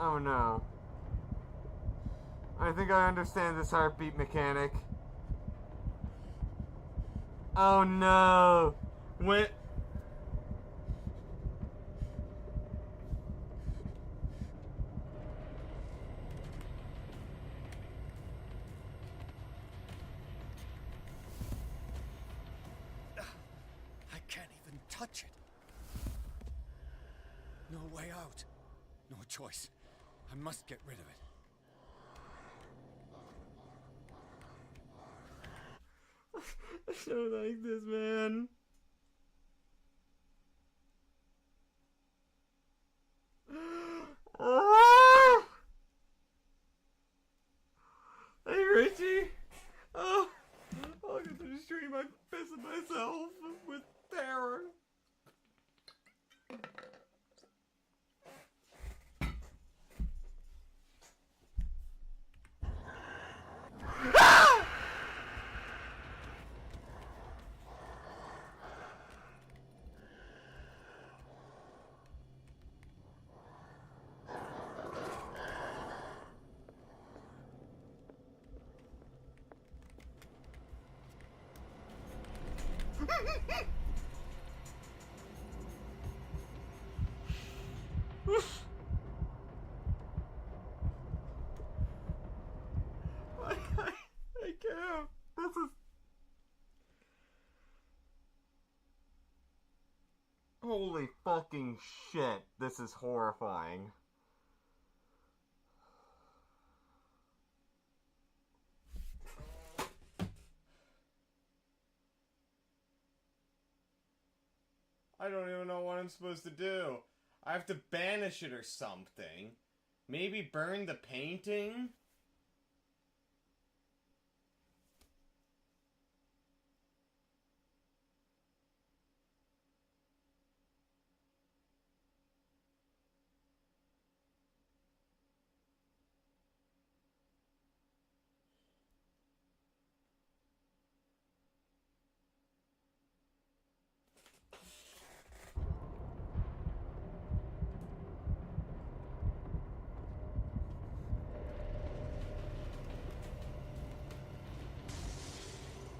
Oh no. I think I understand this heartbeat mechanic. Oh no! When... I can't even touch it. No way out. No choice. I must get rid of it. I don't like this, man. Ah! Hey, Richie. Oh, I'll get to the stream. I'm pissing myself with terror. Ah! I can't. This is... Holy fucking shit. This is horrifying. I don't even know what I'm supposed to do. I have to banish it or something. Maybe burn the painting?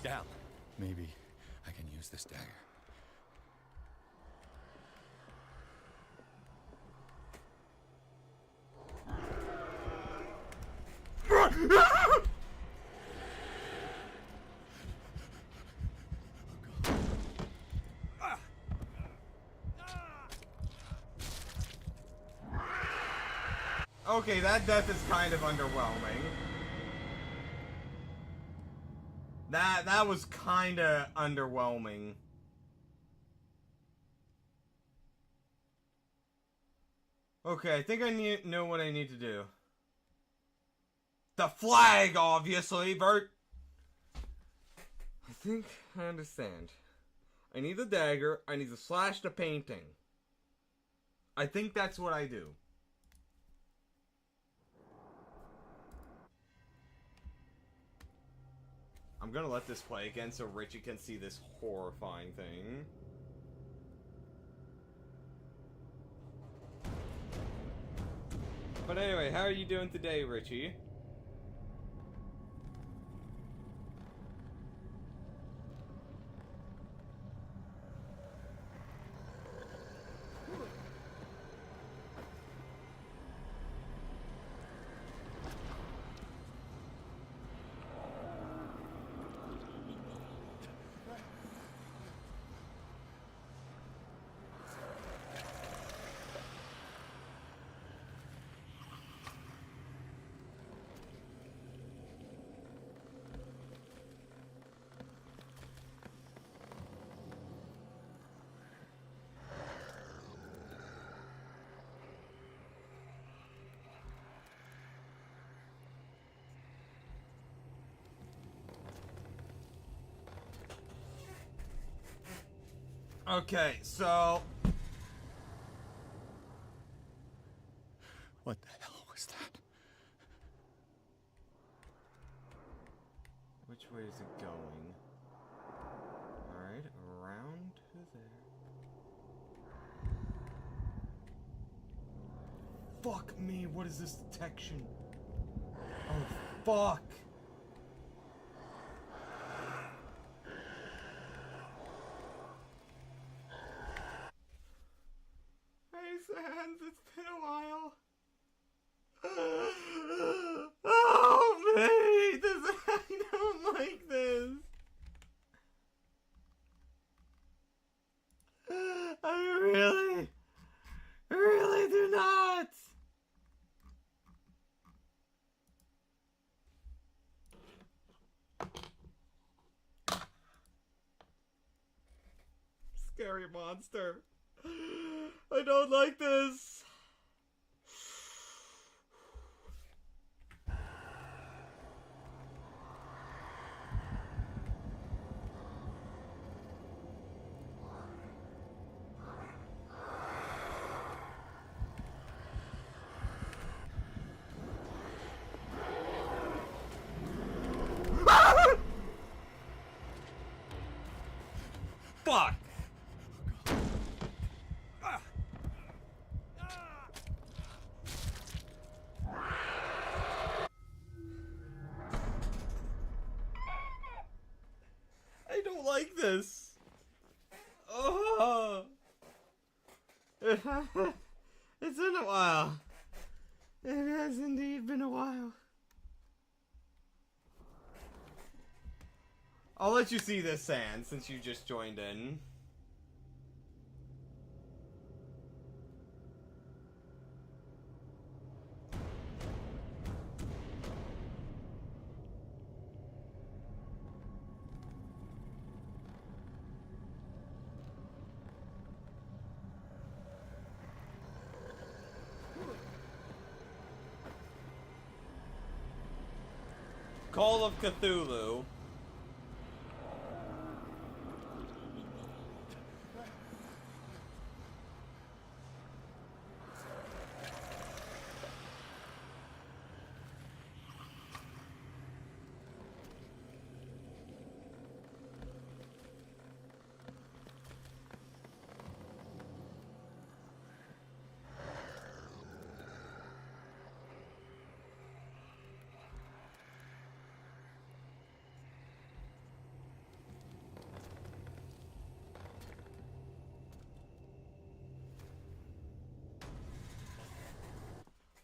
Down. Maybe I can use this dagger. Okay, that death is kind of underwhelming. That was kind of underwhelming. Okay, I think I know what I need to do. The flag, obviously, Bert. I think I understand. I need the dagger. I need to slash the painting. I think that's what I do. I'm gonna let this play again so Richie can see this horrifying thing. But anyway, how are you doing today, Richie? Okay, so... What the hell was that? Which way is it going? Alright, around to there. Fuck me, what is this detection? Oh, fuck. Hey, Sans, it's been a while. Oh, mate, I don't like this. I really do not. Scary monster. I don't like this. Fuck! I don't like this. Oh. It's been a while. It has indeed been a while. I'll let you see this, Sans, since you just joined in. Call of Cthulhu.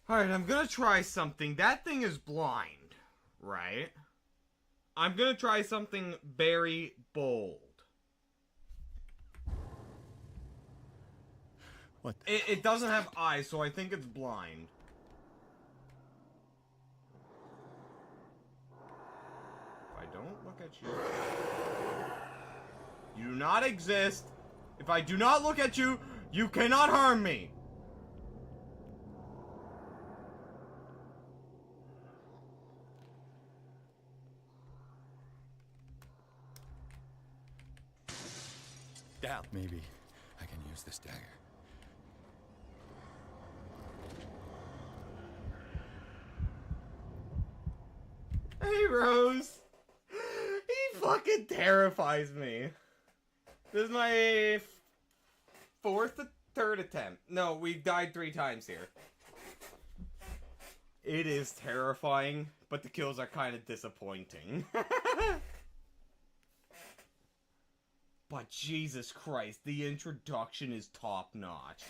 Alright, I'm gonna try something. That thing is blind, right? I'm gonna try something very bold. What? It doesn't have eyes, so I think it's blind. If I don't look at you... You do not exist. If I do not look at you, you cannot harm me. Down. Maybe I can use this dagger. Hey, Rose. He fucking terrifies me. This is my third attempt. No, we've died 3 times here. It is terrifying, but the kills are kind of disappointing. But Jesus Christ, the introduction is top-notch.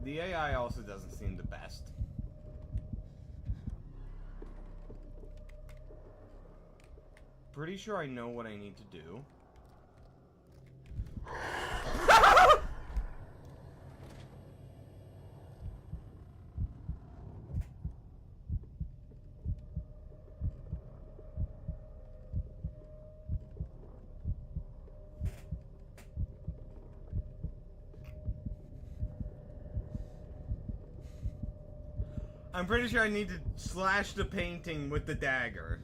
The AI also doesn't seem the best. Pretty sure I know what I need to do. I'm pretty sure I need to slash the painting with the dagger.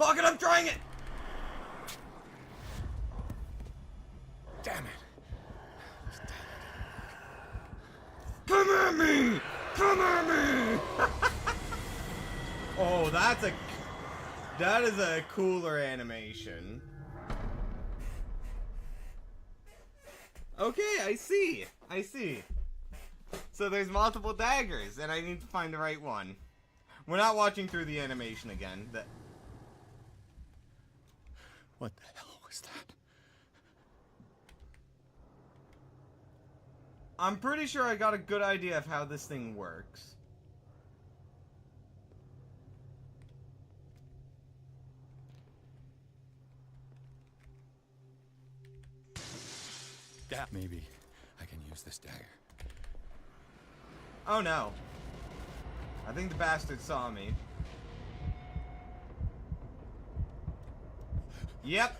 Fuck it, I'm trying it! Damn it! Come at me! Come at me! Oh, that is a cooler animation. Okay, I see. So there's multiple daggers, and I need to find the right one. We're not watching through the animation again. What the hell was that? I'm pretty sure I got a good idea of how this thing works. Maybe I can use this dagger. Oh no. I think the bastard saw me. Yep.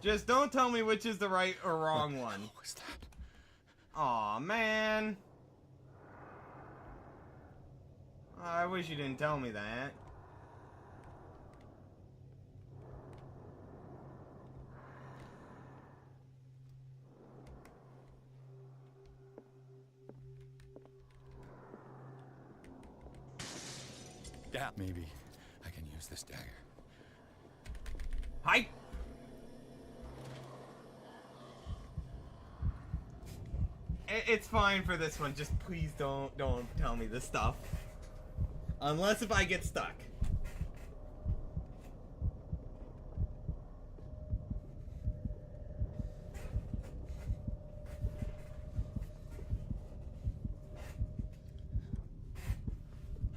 Just don't tell me which is the right or wrong one. What was that? Aw, man. I wish you didn't tell me that. Maybe I can use this dagger. Hi. It's fine for this one. Just please don't tell me this stuff. Unless if I get stuck.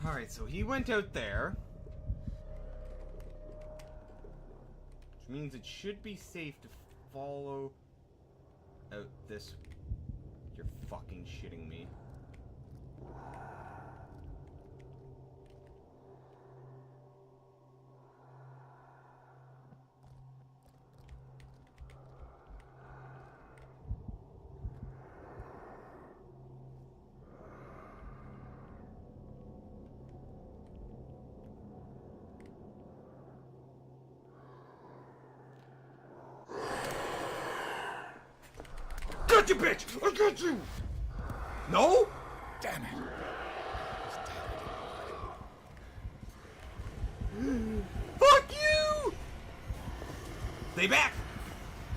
Alright, so he went out there. Which means it should be safe to follow out this. You're fucking shitting me. Got you, bitch! I got you! No? Damn it! Fuck you! Stay back!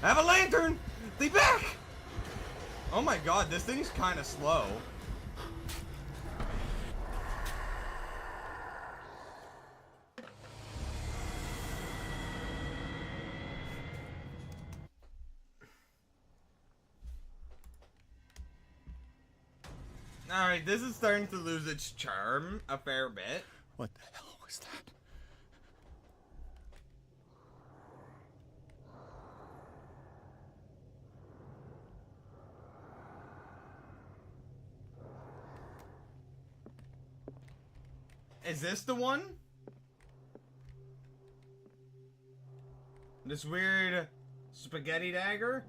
I have a lantern! Stay back! Oh my god, this thing's kind of slow. Alright, this is starting to lose its charm a fair bit. What the hell was that? Is this the one? This weird spaghetti dagger?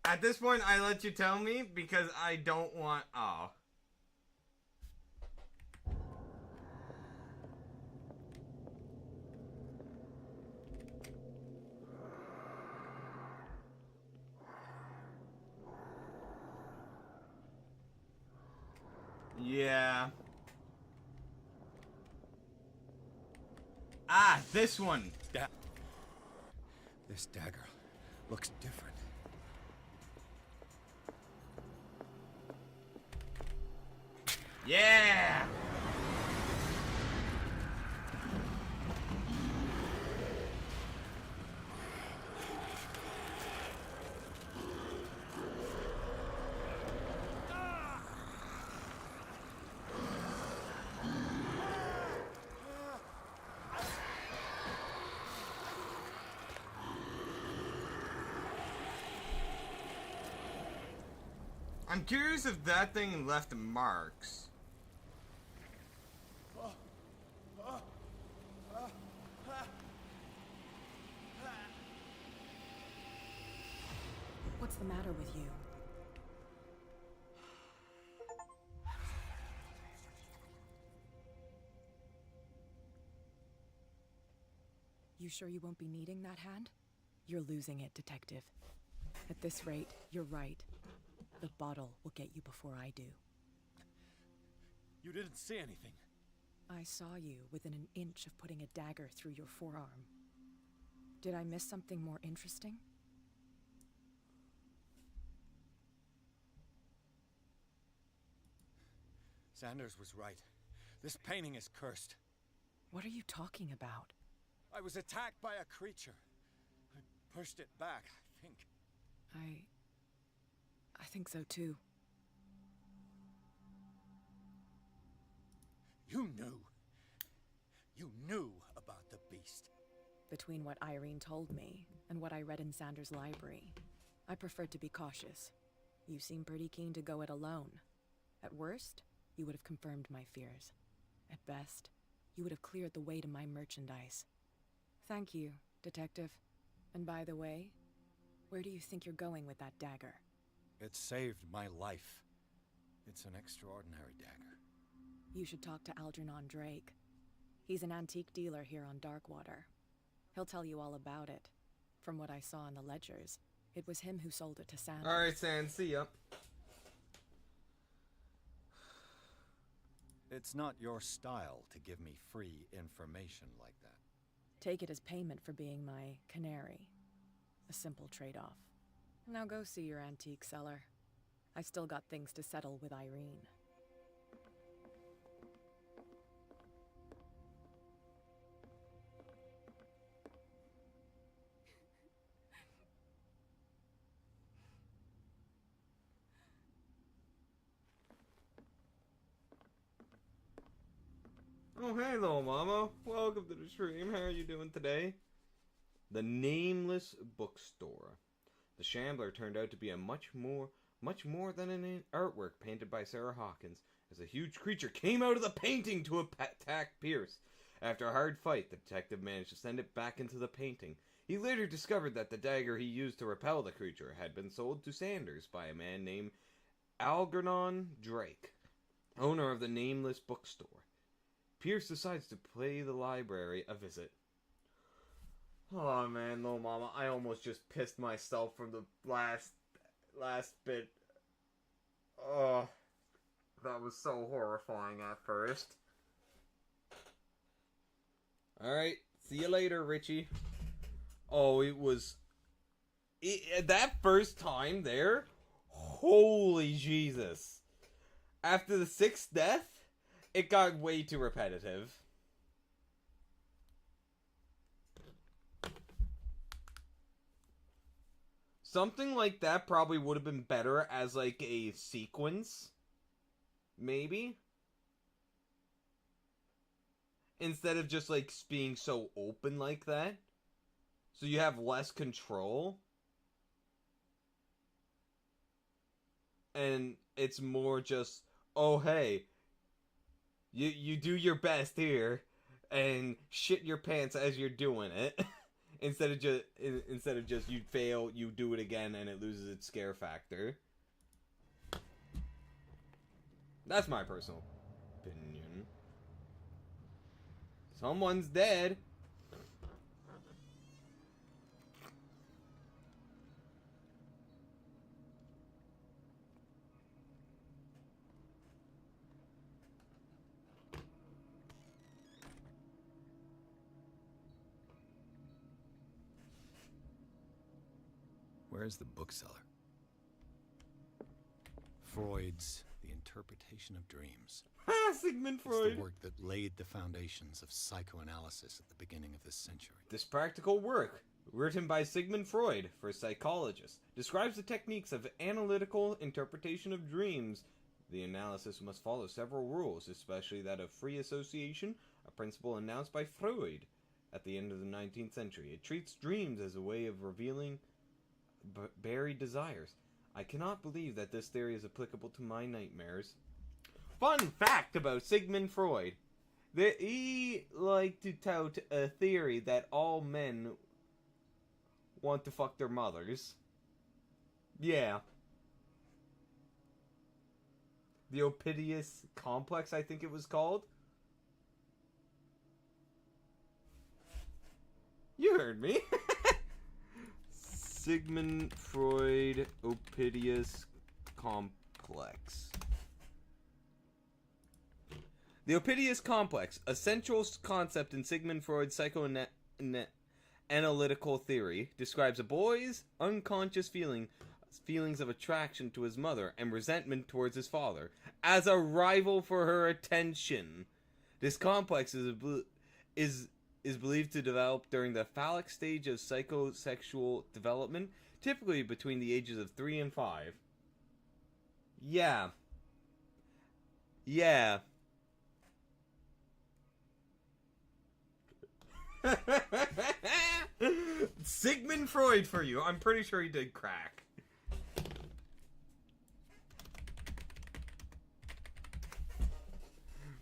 At this point, I let you tell me because I don't want... Oh. Yeah. Ah, this one. This dagger looks different. Yeah! I'm curious if that thing left marks. What's the matter with you? You sure you won't be needing that hand? You're losing it, Detective. At this rate, you're right. The bottle will get you before I do. You didn't see anything. I saw you within an inch of putting a dagger through your forearm. Did I miss something more interesting? Sanders was right. This painting is cursed. What are you talking about? I was attacked by a creature. I pushed it back, I think. I think so too. You knew. You knew about the beast. Between what Irene told me and what I read in Sanders' library, I preferred to be cautious. You seem pretty keen to go it alone. At worst, you would have confirmed my fears. At best, you would have cleared the way to my merchandise. Thank you, Detective. And by the way, where do you think you're going with that dagger? It saved my life. It's an extraordinary dagger. You should talk to Algernon Drake. He's an antique dealer here on Darkwater. He'll tell you all about it. From what I saw in the ledgers, it was him who sold it to Sanders. Alright, Sand, see ya. It's not your style to give me free information like that. Take it as payment for being my canary. A simple trade-off. Now go see your antique seller. I've still got things to settle with Irene. Oh, hey, little mama. Welcome to the stream. How are you doing today? The Nameless Bookstore. The Shambler turned out to be a much more than an artwork painted by Sarah Hawkins, as a huge creature came out of the painting to attack Pierce. After a hard fight, the detective managed to send it back into the painting. He later discovered that the dagger he used to repel the creature had been sold to Sanders by a man named Algernon Drake, owner of the Nameless Bookstore. Pierce decides to pay the library a visit. Oh man, little mama, I almost just pissed myself from the last bit. Oh, that was so horrifying at first. Alright, see you later, Richie. Oh, that first time there, holy Jesus. After the sixth death, it got way too repetitive. Something like that probably would have been better as like a sequence. Maybe. Instead of just like being so open like that. So you have less control. And it's more just, oh hey, you do your best here and shit your pants as you're doing it. Instead of just you fail, you do it again and it loses its scare factor. That's my personal opinion. Someone's dead. Where's the bookseller? Freud's The Interpretation of Dreams. Sigmund It's Freud. the work that laid the foundations of psychoanalysis at the beginning of this century. This practical work, written by Sigmund Freud for psychologists, describes the techniques of analytical interpretation of dreams. The analysis must follow several rules, especially that of free association, a principle announced by Freud at the end of the 19th century. It treats dreams as a way of revealing buried desires. I cannot believe that this theory is applicable to my nightmares. Fun fact about Sigmund Freud. He liked to tout a theory that all men want to fuck their mothers. Yeah. The Opidius Complex, I think it was called. You heard me. Sigmund Freud Opidius Complex. The Opidius Complex, a central concept in Sigmund Freud's psychoanalytical theory, describes a boy's unconscious feelings of attraction to his mother and resentment towards his father as a rival for her attention. This complex is believed to develop during the phallic stage of psychosexual development, typically between the ages of 3 and 5. Yeah. Yeah. Sigmund Freud for you. I'm pretty sure he did crack.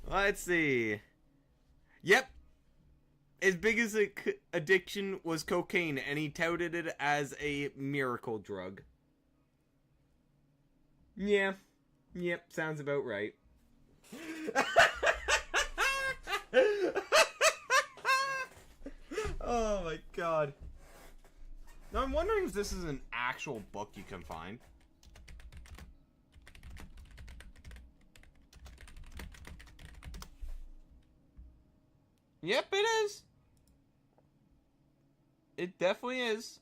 Let's see. Yep. His biggest addiction was cocaine, and he touted it as a miracle drug. Yeah. Yep, sounds about right. Oh my god. Now I'm wondering if this is an actual book you can find. Yep, it is. It definitely is.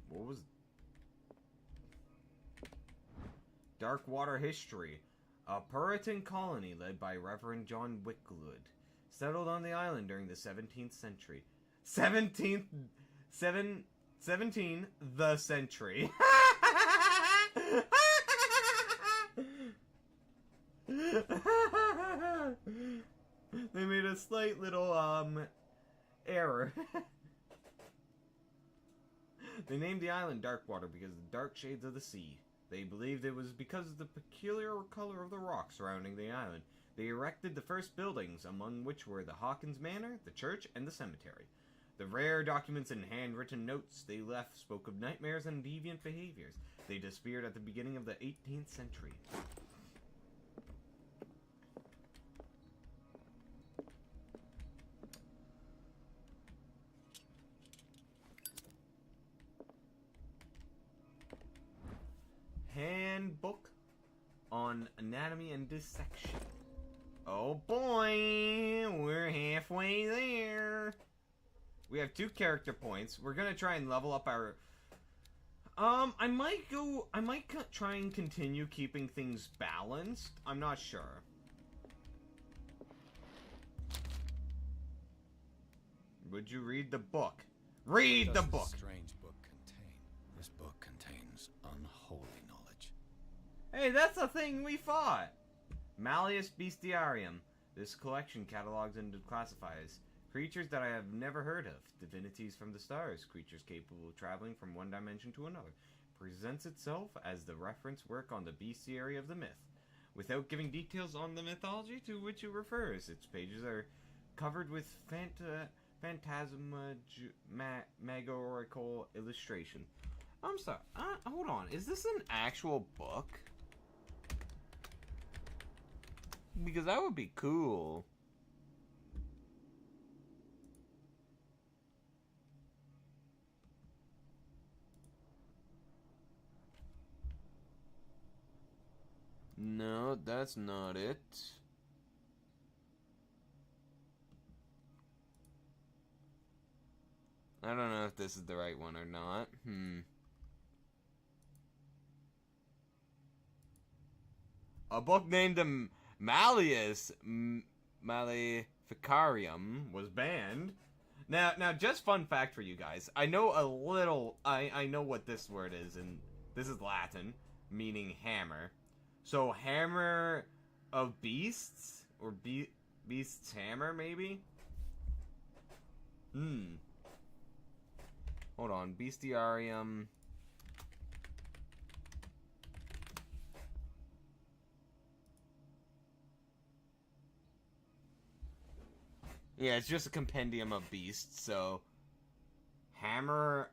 What was Darkwater history? A Puritan colony led by Reverend John Wycliffe settled on the island during the 17th century. 17th the century. They made a slight little error. They named the island Darkwater because of the dark shades of the sea. They believed it was because of the peculiar color of the rocks surrounding the island. They erected the first buildings, among which were the Hawkins Manor, the church, and the cemetery. The rare documents and handwritten notes they left spoke of nightmares and deviant behaviors. They disappeared at the beginning of the 18th century. Handbook on anatomy and dissection. Oh boy, we're halfway there. We have 2 character points. We're gonna try and level up our... I might try and continue keeping things balanced. I'm not sure. Would you read the book? Read the book! Strange book contain? This book contains unholy knowledge. Hey, that's a thing we fought! Malleus Bestiarium. This collection catalogs and classifies creatures that I have never heard of, divinities from the stars, creatures capable of traveling from one dimension to another. Presents itself as the reference work on the bestiary of the myth, without giving details on the mythology to which it refers. Its pages are covered with phantasmagorical illustration. I'm sorry, hold on, is this an actual book? Because that would be cool. No, that's not it. I don't know if this is the right one or not. A book named Malleus Maleficarium was banned. Now, just fun fact for you guys. I know a little. I know what this word is, and this is Latin, meaning hammer. So, hammer of beasts? Or beast's hammer, maybe? Hold on. Bestiarium. Yeah, it's just a compendium of beasts, so... Hammer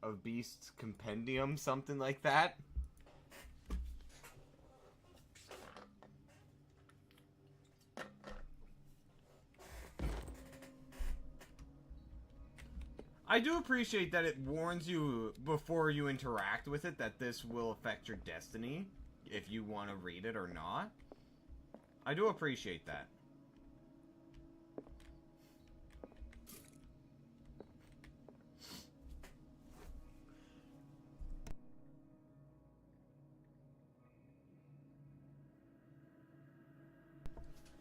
of Beasts Compendium, something like that. I do appreciate that it warns you before you interact with it that this will affect your destiny, if you want to read it or not. I do appreciate that.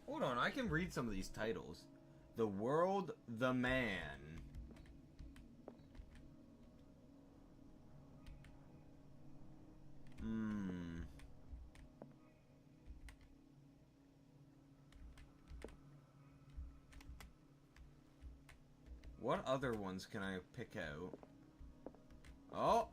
Hold on, I can read some of these titles. The World, the Man. What other ones can I pick out? Oh!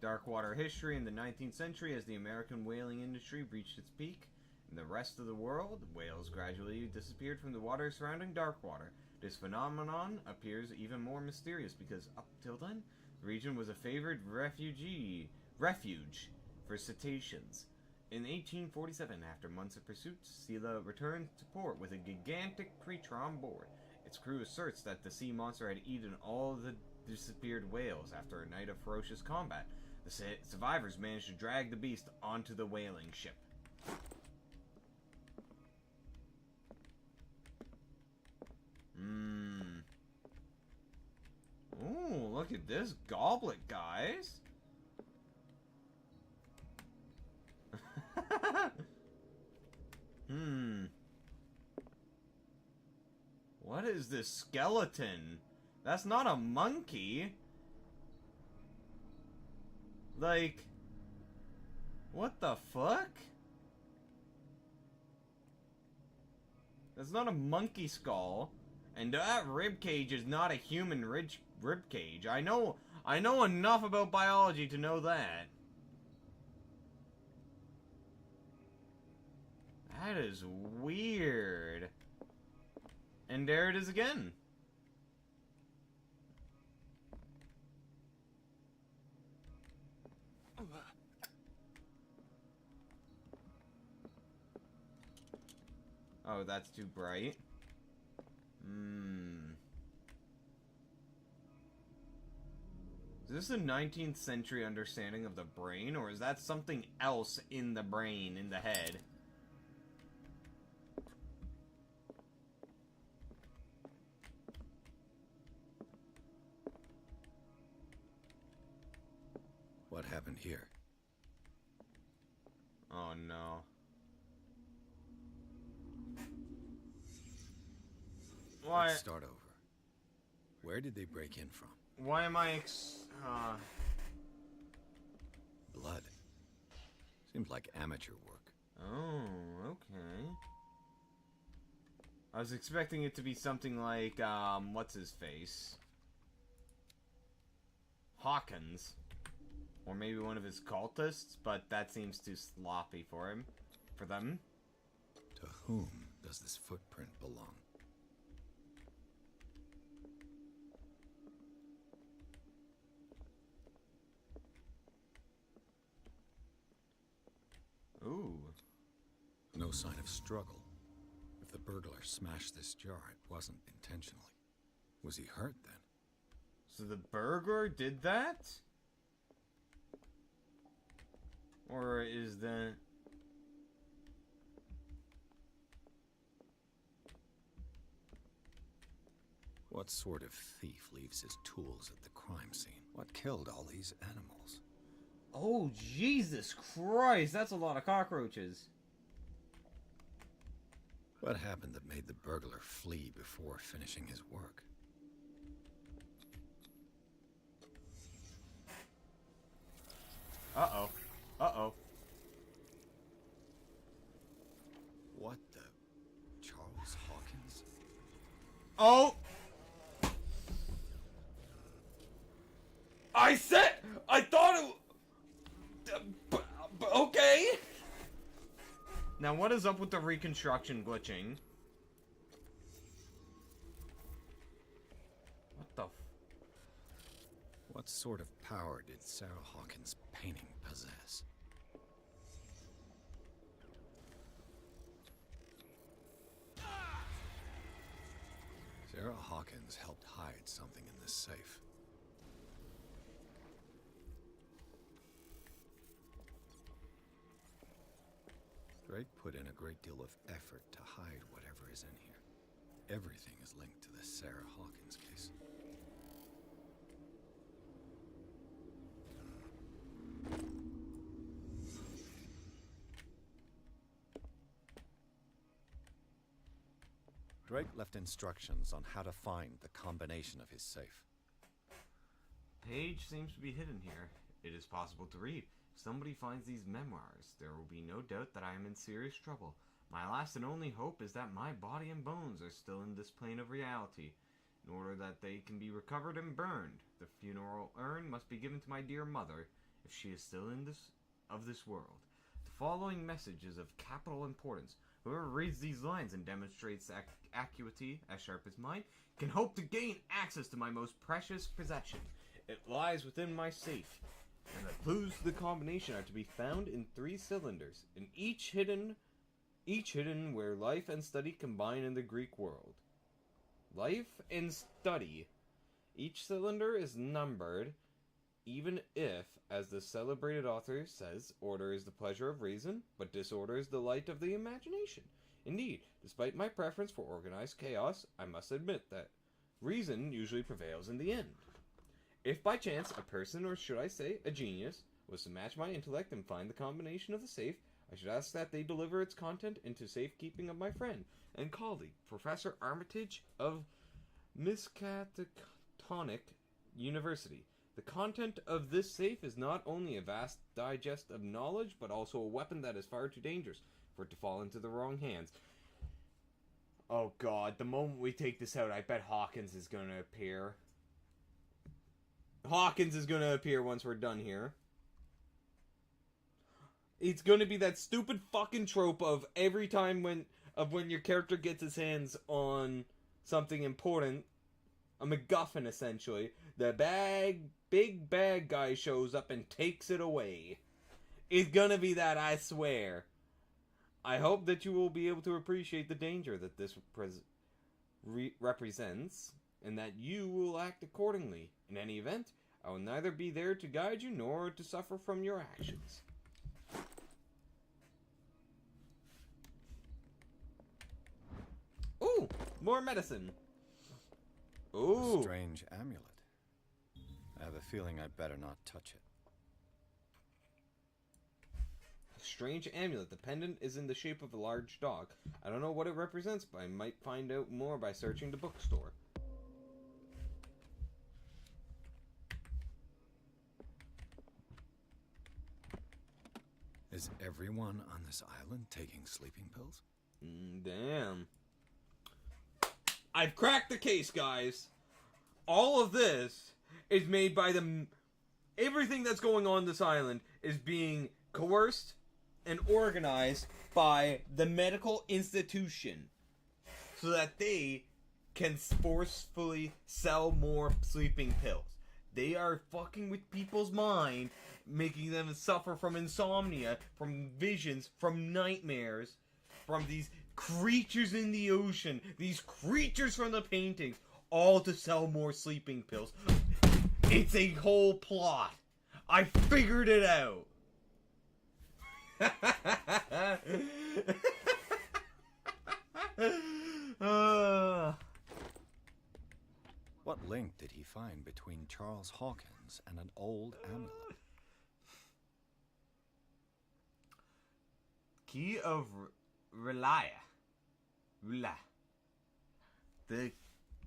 Darkwater history in the 19th century as the American whaling industry reached its peak. In the rest of the world, whales gradually disappeared from the waters surrounding Darkwater. This phenomenon appears even more mysterious because up till then, the region was a favored refuge for cetaceans. In 1847, after months of pursuit, Sela returned to port with a gigantic creature on board. Its crew asserts that the sea monster had eaten all the disappeared whales after a night of ferocious combat. The survivors managed to drag the beast onto the whaling ship. Ooh, look at this goblet, guys. What is this skeleton? That's not a monkey. Like, what the fuck? That's not a monkey skull. And that ribcage is not a human ribcage. I know enough about biology to know that. That is weird. And there it is again. Oh, that's too bright. Is this a 19th century understanding of the brain, or is that something else in the brain, in the head? What happened here? Oh no. Why? Let's start over. Where did they break in from? Why am I Blood. Seems like amateur work. Oh, okay. I was expecting it to be something like, what's his face? Hawkins. Or maybe one of his cultists, but that seems too sloppy for him. For them. To whom does this footprint belong? Ooh. No sign of struggle. If the burglar smashed this jar, it wasn't intentionally. Was he hurt then? So the burglar did that? Or is that... What sort of thief leaves his tools at the crime scene? What killed all these animals? Oh, Jesus Christ! That's a lot of cockroaches. What happened that made the burglar flee before finishing his work? Uh-oh. Uh-oh. What the... Charles Hawkins? Oh! Now, what is up with the reconstruction glitching? What the f... What sort of power did Sarah Hawkins' painting possess? Sarah Hawkins helped hide something in this safe. Drake put in a great deal of effort to hide whatever is in here. Everything is linked to the Sarah Hawkins case. Drake left instructions on how to find the combination of his safe. Page seems to be hidden here. It is possible to read. If somebody finds these memoirs, there will be no doubt that I am in serious trouble. My last and only hope is that my body and bones are still in this plane of reality, in order that they can be recovered and burned. The funeral urn must be given to my dear mother, if she is still in this world. The following message is of capital importance. Whoever reads these lines and demonstrates acuity as sharp as mine can hope to gain access to my most precious possession. It lies within my safe, and the clues to the combination are to be found in 3 cylinders, and each hidden where life and study combine in the Greek world. Life and study. Each cylinder is numbered, even if, as the celebrated author says, order is the pleasure of reason, but disorder is the light of the imagination. Indeed, despite my preference for organized chaos, I must admit that reason usually prevails in the end. If by chance a person, or should I say a genius, was to match my intellect and find the combination of the safe, I should ask that they deliver its content into safekeeping of my friend and colleague, Professor Armitage of Miskatonic University. The content of this safe is not only a vast digest of knowledge, but also a weapon that is far too dangerous for it to fall into the wrong hands. Oh god, the moment we take this out, I bet Hawkins is going to appear. Hawkins is going to appear once we're done here. It's going to be that stupid fucking trope of every time when your character gets his hands on something important, a MacGuffin essentially, the big bad guy shows up and takes it away. It's going to be that, I swear. I hope that you will be able to appreciate the danger that this represents, and that you will act accordingly. In any event, I will neither be there to guide you nor to suffer from your actions. Ooh, more medicine. Ooh. A strange amulet. I have a feeling I'd better not touch it. Strange amulet. The pendant is in the shape of a large dog. I don't know what it represents, but I might find out more by searching the bookstore. Is everyone on this island taking sleeping pills? Damn. I've cracked the case, guys. All of this is made by everything that's going on this island is being coerced and organized by the medical institution so that they can forcefully sell more sleeping pills. They are fucking with people's mind, making them suffer from insomnia, from visions, from nightmares, from these creatures in the ocean, these creatures from the paintings, all to sell more sleeping pills. It's a whole plot. I figured it out. What link did he find between Charles Hawkins and an old amulet? Key of Relia. The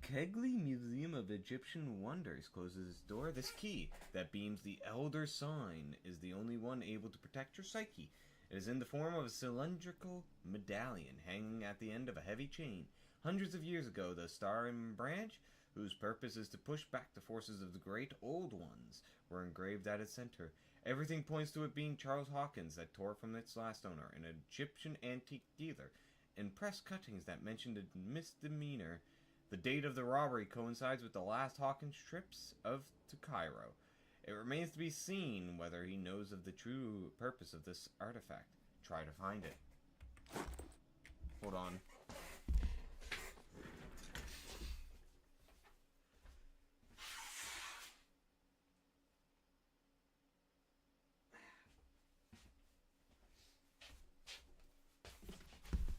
Kegley Museum of Egyptian Wonders closes its door. This key that beams the Elder Sign is the only one able to protect your psyche. It is in the form of a cylindrical medallion hanging at the end of a heavy chain. Hundreds of years ago, the Star and Branch, whose purpose is to push back the forces of the Great Old Ones, were engraved at its center. Everything points to it being Charles Hawkins that tore from its last owner, an Egyptian antique dealer. In press cuttings that mentioned a misdemeanor, the date of the robbery coincides with the last Hawkins trips to Cairo. It remains to be seen whether he knows of the true purpose of this artifact. Try to find it. Hold on.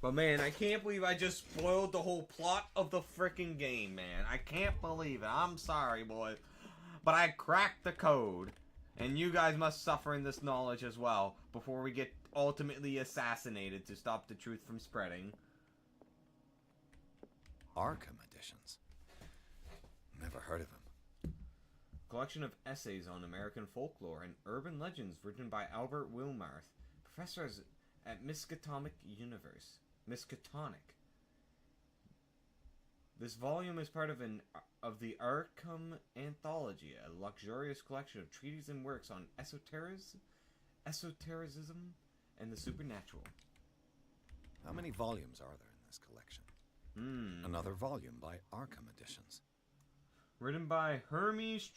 But man, I can't believe I just spoiled the whole plot of the frickin' game, man. I can't believe it. I'm sorry, boys. But I cracked the code. And you guys must suffer in this knowledge as well, before we get ultimately assassinated to stop the truth from spreading. Arkham editions. Never heard of him. Collection of essays on American folklore and urban legends written by Albert Wilmarth, professor at Miskatonic Universe. Miskatonic. This volume is part of the Arkham Anthology, a luxurious collection of treatises and works on esotericism, and the supernatural. How many volumes are there in this collection? Another volume by Arkham Editions. Written by Hermes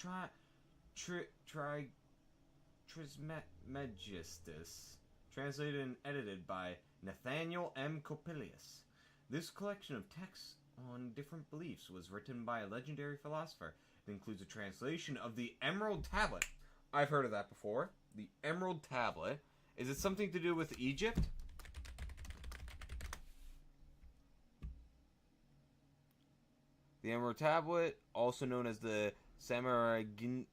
Trismegistus. Translated and edited by Nathaniel M. Coppelius. This collection of texts on different beliefs was written by a legendary philosopher. It includes a translation of the Emerald Tablet. I've heard of that before. The Emerald Tablet. Is it something to do with Egypt? The Emerald Tablet, also known as the Samaragdine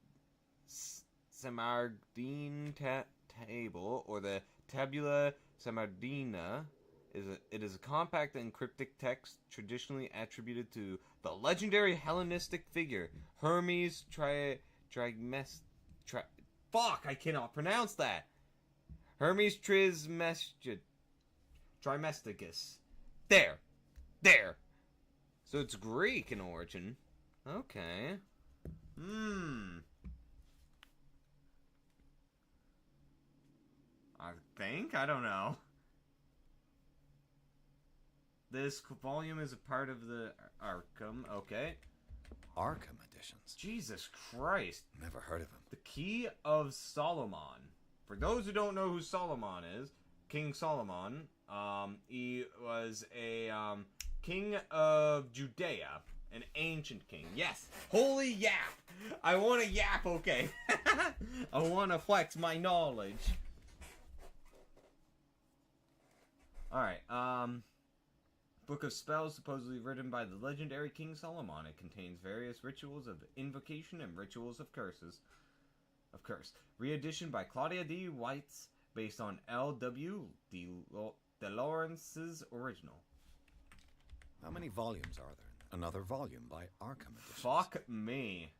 Table, or the Tabula Samardina, is a compact and cryptic text traditionally attributed to the legendary Hellenistic figure Hermes Trismegistus. Fuck, I cannot pronounce that. Hermes Trismegistus. There. So it's Greek in origin. Okay. I think? I don't know. This volume is a part of the Arkham. Okay. Arkham Editions. Jesus Christ. Never heard of him. The Key of Solomon. For those who don't know who Solomon is, King Solomon, he was a king of Judea. An ancient king. Yes. Holy yap. I want to yap, okay. I want to flex my knowledge. Alright, Book of Spells, supposedly written by the legendary King Solomon. It contains various rituals of invocation and rituals of curse. Reedition by Claudia D. Weitz, based on L.W. De Lawrence's original. How many volumes are there? Another volume by Arkham Editions. Fuck me.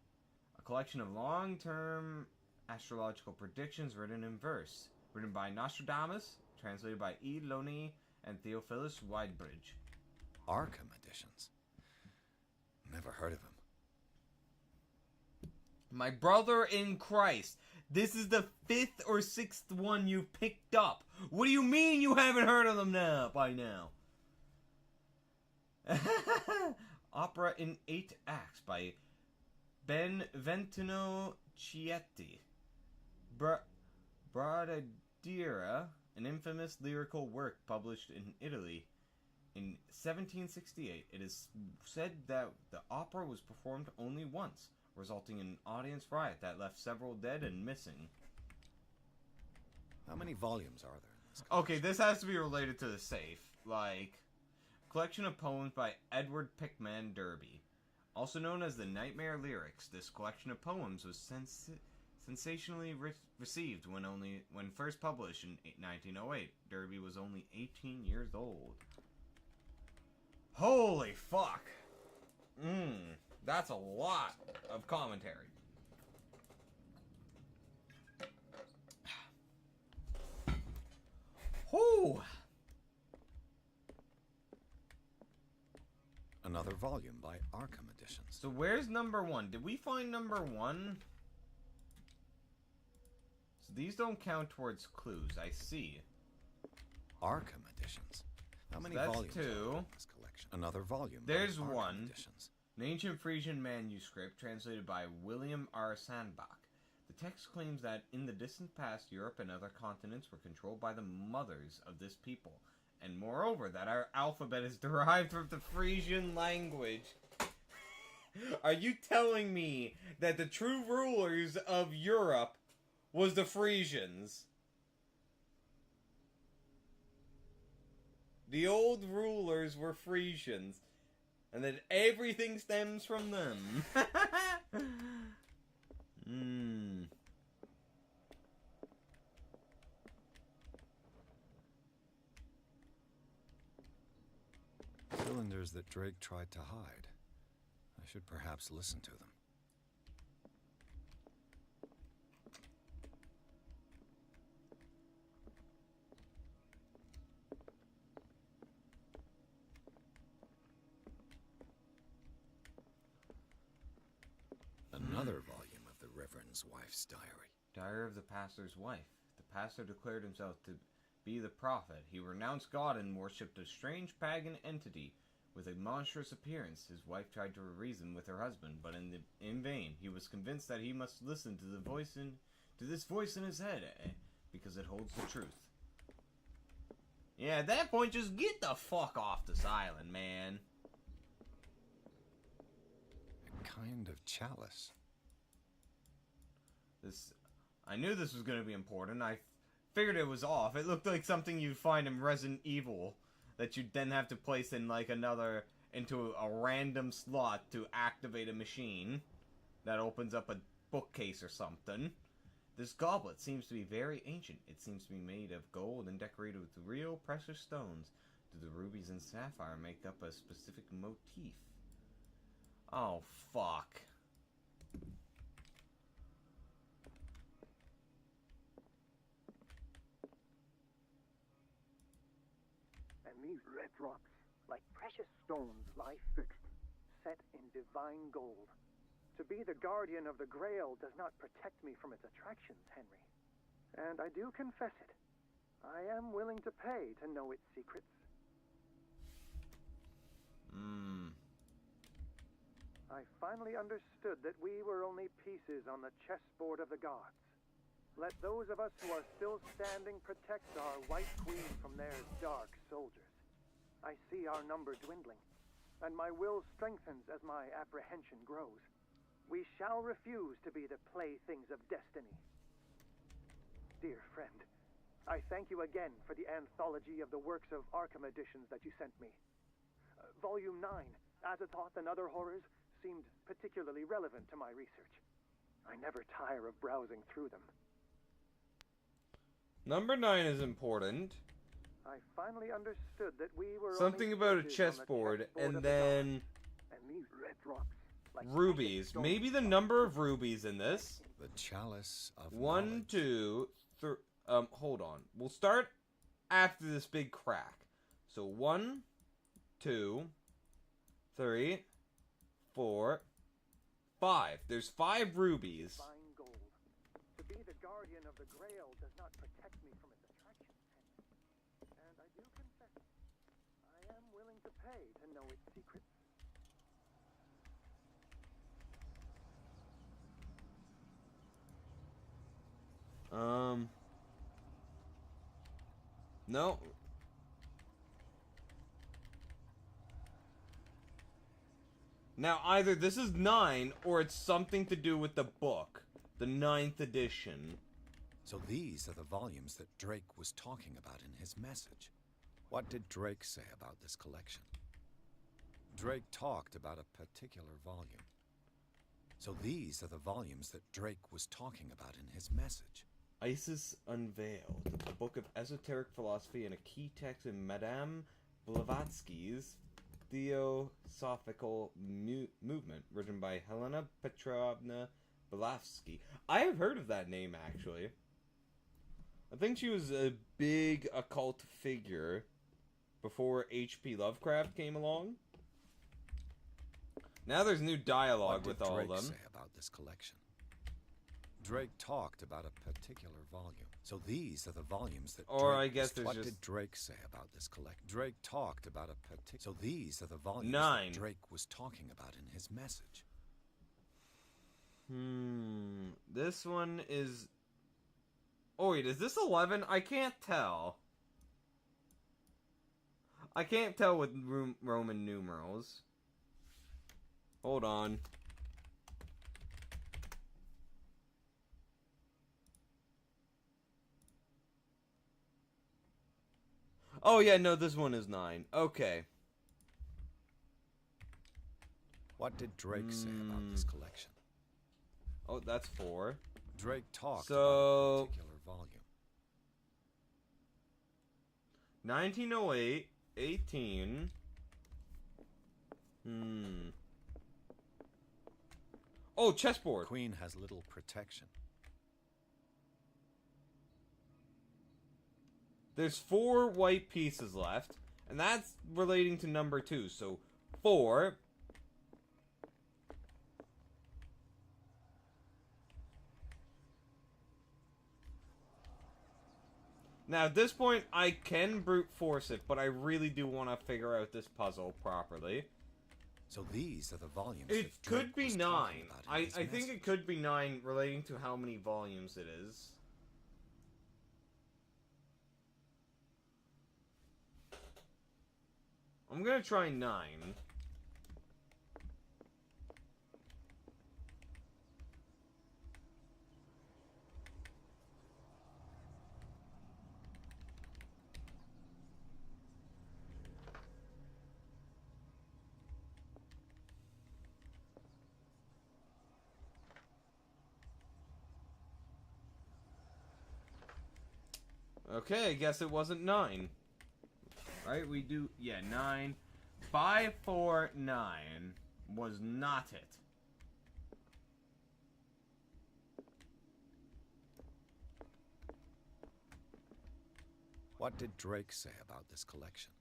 A collection of long-term astrological predictions written in verse. Written by Nostradamus, translated by E. Loney and Theophilus Widebridge. Arkham Editions. Never heard of him. My brother in Christ, this is the 5th or 6th one you've picked up. What do you mean you haven't heard of them by now? Opera in 8 acts by Benventino Chietti. Bradadira, an infamous lyrical work published in Italy in 1768. It is said that the opera was performed only once, resulting in an audience riot that left several dead and missing. How many volumes are there in this collection? Okay, this has to be related to the safe. Like, collection of poems by Edward Pickman Derby. Also known as the Nightmare Lyrics, this collection of poems was sensationally received when first published in 1908. Derby was only 18 years old. Holy fuck. That's a lot of commentary. Whew. Another volume by Arkham Editions. So where's number 1? Did we find number 1? So these don't count towards clues. I see. Arkham editions. How many that's volumes are two. in this collection? Another volume. of There's Arkham one. Editions. An ancient Frisian manuscript translated by William R. Sandbach. The text claims that in the distant past, Europe and other continents were controlled by the mothers of this people, and moreover, that our alphabet is derived from the Frisian language. Are you telling me that the true rulers of Europe was the Frisians? The old rulers were Frisians, and that everything stems from them. Cylinders that Drake tried to hide. I should perhaps listen to them. Another volume of the Reverend's wife's diary. Diary of the pastor's wife. The pastor declared himself to be the prophet. He renounced God and worshipped a strange pagan entity with a monstrous appearance. His wife tried to reason with her husband, but in vain. He was convinced that he must listen to this voice in his head, because it holds the truth. Yeah, at that point, just get the fuck off this island, man. A kind of chalice. I knew this was going to be important. I figured it was off. It looked like something you'd find in Resident Evil that you'd then have to place in like into a random slot to activate a machine that opens up a bookcase or something. This goblet seems to be very ancient. It seems to be made of gold and decorated with real precious stones. Do the rubies and sapphire make up a specific motif? Oh, fuck. And these red drops, like precious stones, lie fixed, set in divine gold. To be the guardian of the Grail does not protect me from its attractions, Henry. And I do confess it. I am willing to pay to know its secrets. I finally understood that we were only pieces on the chessboard of the gods. Let those of us who are still standing protect our White Queen from their dark soldiers. I see our number dwindling, and my will strengthens as my apprehension grows. We shall refuse to be the playthings of destiny. Dear friend, I thank you again for the anthology of the works of Arkham editions that you sent me. Volume 9, Azathoth and Other Horrors, seemed particularly relevant to my research. I never tire of browsing through them. Number 9 is important. I finally understood that we were something about a chessboard, and then and these red drops, like rubies. Maybe the number of rubies in this. The chalice of 1, knowledge. 2, 3. Hold on. We'll start after this big crack. So 1, 2, 3, 4, 5. There's 5 rubies. Fine gold. To be the guardian of the Grail does not protect me from its attractions, Henry. And I do confess, I am willing to pay to know its secrets. No. Now, either this is 9, or it's something to do with the book. The 9th edition. So these are the volumes that Drake was talking about in his message. What did Drake say about this collection? Drake talked about a particular volume. So these are the volumes that Drake was talking about in his message. Isis Unveiled, a book of esoteric philosophy and a key text in Madame Blavatsky's Theosophical Movement, written by Helena Petrovna Blavatsky. I have heard of that name, actually. I think she was a big occult figure before H.P. Lovecraft came along. Now there's new dialogue with all of them. What did Drake say about this collection? Drake talked about a particular volume. So these are the volumes that Or Drake I guess there's What just... did Drake say about this collect? Drake talked about a particular... So these are the volumes 9. that Drake was talking about in his message. This one is... Oh wait, is this 11? I can't tell. I can't tell with Roman numerals. Hold on. Oh yeah, no, this one is 9. Okay. What did Drake say about this collection? Oh, that's 4. Drake talked So... about a particular volume. 1908, 18. Oh, chessboard. Queen has little protection. There's 4 white pieces left, and that's relating to number 2. So 4. Now, at this point, I can brute force it, but I really do want to figure out this puzzle properly. So these are the volumes. It that Drake could be was 9. talking about in his I think message. it could be 9 relating to how many volumes it is. I'm gonna try 9. Okay, I guess it wasn't 9. Right, we do... Yeah, 9. 549 was not it. What did Drake say about this collection?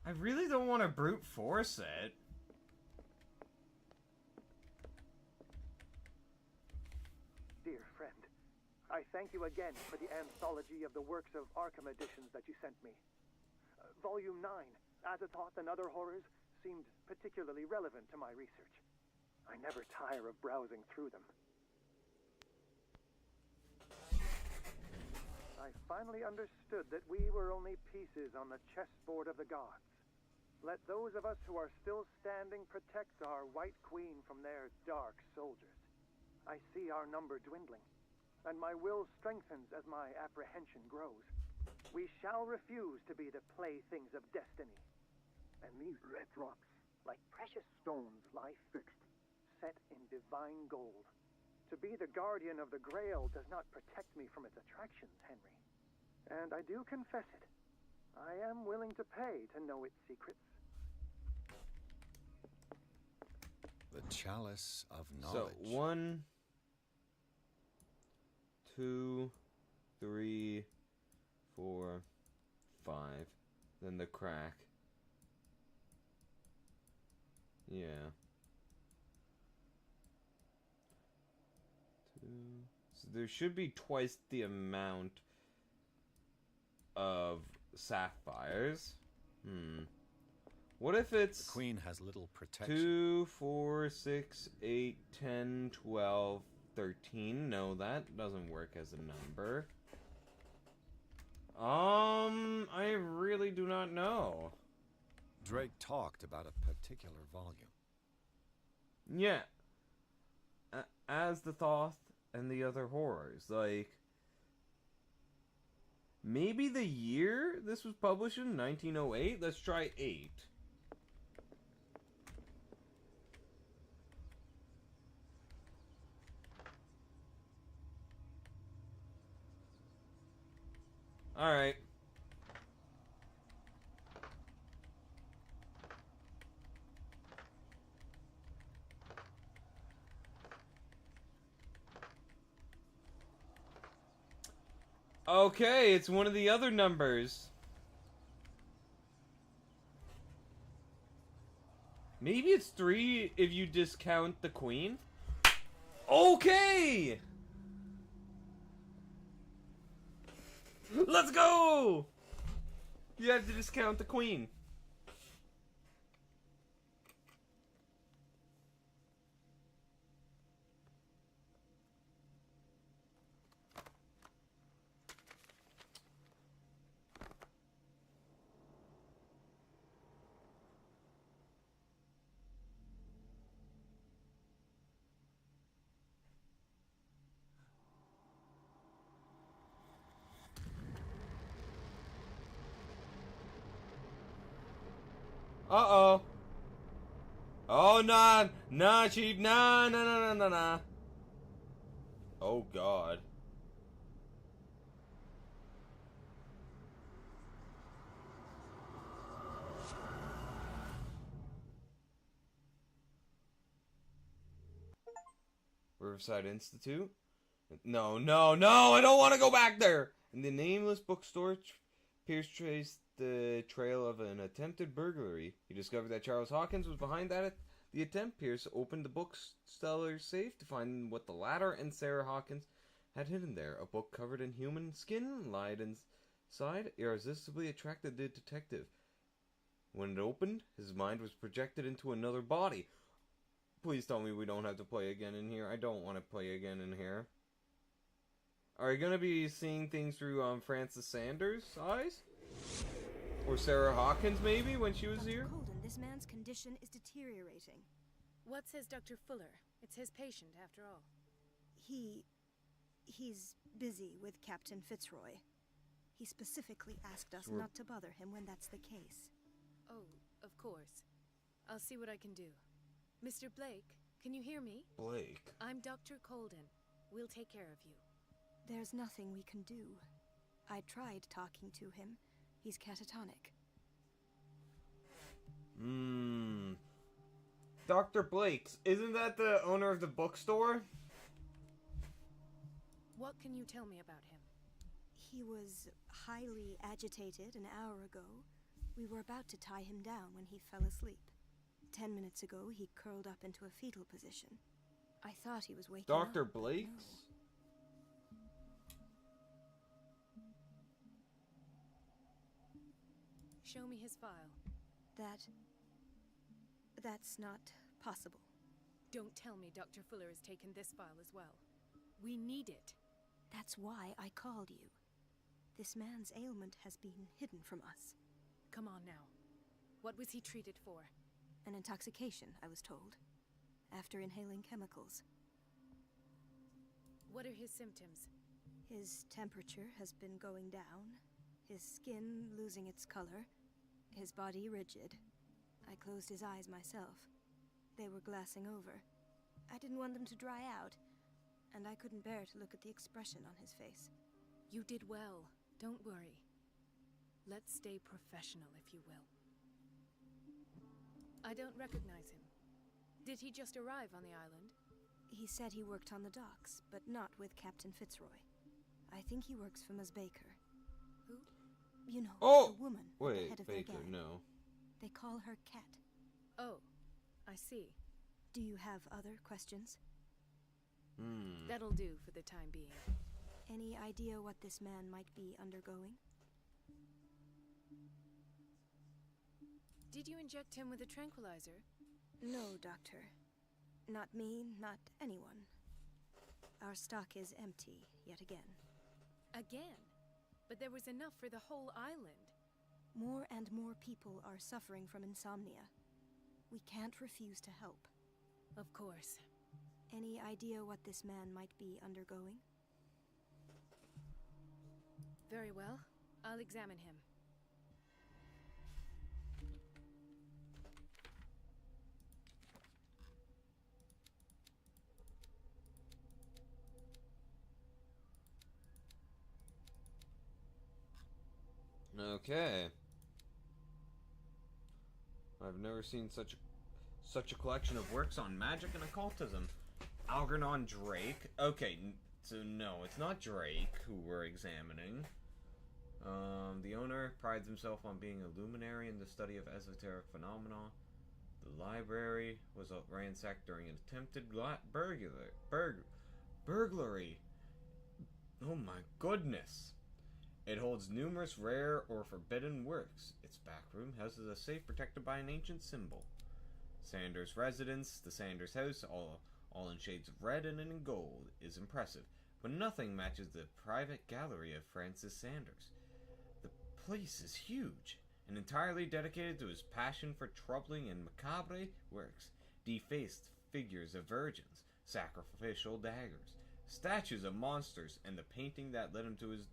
I really don't want to brute force it. Dear friend, I thank you again for the anthology of the works of Arkham editions that you sent me. Volume 9, Azathoth and Other Horrors, seemed particularly relevant to my research. I never tire of browsing through them. I finally understood that we were only pieces on the chessboard of the gods. Let those of us who are still standing protect our White Queen from their dark soldiers. I see our number dwindling, and my will strengthens as my apprehension grows. We shall refuse to be the playthings of destiny. And these red drops, like precious stones, lie fixed, set in divine gold. To be the guardian of the Grail does not protect me from its attractions, Henry. And I do confess it. I am willing to pay to know its secrets. The Chalice of So, Knowledge. 1, 2, 3, 4, 5. Then the crack. Yeah. 2. So there should be twice the amount of sapphires. What if it's... The Queen has little protection. 2, 4, 6, 8, 10, 12, 13. No, that doesn't work as a number. I really do not know. Drake talked about a particular volume. Yeah. As the Thoth and the Other Horrors. Like... Maybe the year this was published in 1908? Let's try 8. Alright. Okay, it's one of the other numbers. Maybe it's 3 if you discount the queen. Okay! Let's go! You have to discount the queen. Uh-oh. Oh, nah. Nah, cheap. Nah, nah, nah, nah, nah, nah. Oh, God. Riverside Institute? No, no, no! I don't want to go back there! In the nameless bookstore, Pierce traced the trail of an attempted burglary. He discovered that Charles Hawkins was behind the attempt. Pierce opened the bookseller's safe to find what the latter and Sarah Hawkins had hidden there. A book covered in human skin lied inside, irresistibly attracted the detective. When it opened, his mind was projected into another body. Please tell me we don't have to play again in here. I don't want to play again in here. Are you gonna be seeing things through Francis Sanders' eyes? Or Sarah Hawkins, maybe, when she was Dr. here? Colden, this man's condition is deteriorating. What says Dr. Fuller? It's his patient, after all. He's busy with Captain Fitzroy. He specifically asked us So not to bother him when that's the case. Oh, of course. I'll see what I can do. Mr. Blake, can you hear me? Blake. I'm Dr. Colden. We'll take care of you. There's nothing we can do. I tried talking to him. He's catatonic. Dr. Blake's. Isn't that the owner of the bookstore? What can you tell me about him? He was highly agitated an hour ago. We were about to tie him down when he fell asleep. 10 minutes ago, he curled up into a fetal position. I thought he was waking up. Dr. Blake's? No. Show me his file. That's not possible. Don't tell me Dr. Fuller has taken this file as well. We need it. That's why I called you. This man's ailment has been hidden from us. Come on now. What was he treated for? An intoxication, I was told. After inhaling chemicals. What are his symptoms? His temperature has been going down. His skin losing its color. His body rigid. I closed his eyes myself. They were glassing over. I didn't want them to dry out, and I couldn't bear to look at the expression on his face. You did well. Don't worry. Let's stay professional, if you will. I don't recognize him. Did he just arrive on the island? He said he worked on the docks, but not with Captain Fitzroy. I think he works for Ms. Baker. Who? You know, Oh! the woman at the Wait, head of their Baker, gang. no. They call her Cat. Oh, I see. Do you have other questions? That'll do for the time being. Any idea what this man might be undergoing? Did you inject him with a tranquilizer? No, Doctor. Not me, not anyone. Our stock is empty, yet again. Again? But there was enough for the whole island. More and more people are suffering from insomnia. We can't refuse to help. Of course. Any idea what this man might be undergoing? Very well. I'll examine him. Okay. I've never seen such a collection of works on magic and occultism. Algernon Drake. Okay, so no, it's not Drake who we're examining. The owner prides himself on being a luminary in the study of esoteric phenomena. The library was ransacked during an attempted burglary. Oh my goodness. It holds numerous rare or forbidden works. Its back room houses a safe protected by an ancient symbol. Sanders' residence, the Sanders house, all in shades of red and in gold, is impressive, but nothing matches the private gallery of Francis Sanders. The place is huge, and entirely dedicated to his passion for troubling and macabre works. Defaced figures of virgins, sacrificial daggers, statues of monsters, and the painting that led him to his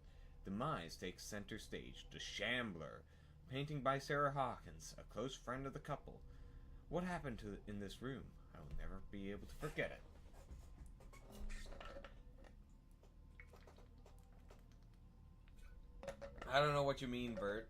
demise takes center stage. The Shambler, painting by Sarah Hawkins, a close friend of the couple. What happened in this room? I will never be able to forget it. I don't know what you mean, Bert.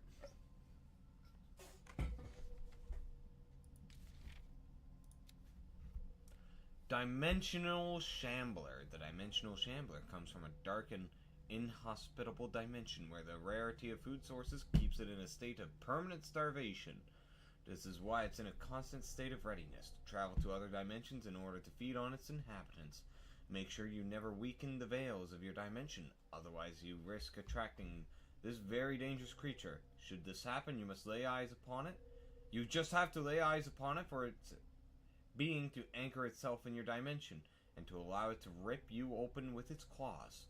Dimensional Shambler. The Dimensional Shambler comes from a dark and inhospitable dimension where the rarity of food sources keeps it in a state of permanent starvation. This is why it's in a constant state of readiness to travel to other dimensions in order to feed on its inhabitants. Make sure you never weaken the veils of your dimension, otherwise you risk attracting this very dangerous creature. Should this happen, you must lay eyes upon it. You just have to lay eyes upon it for its being to anchor itself in your dimension, and to allow it to rip you open with its claws.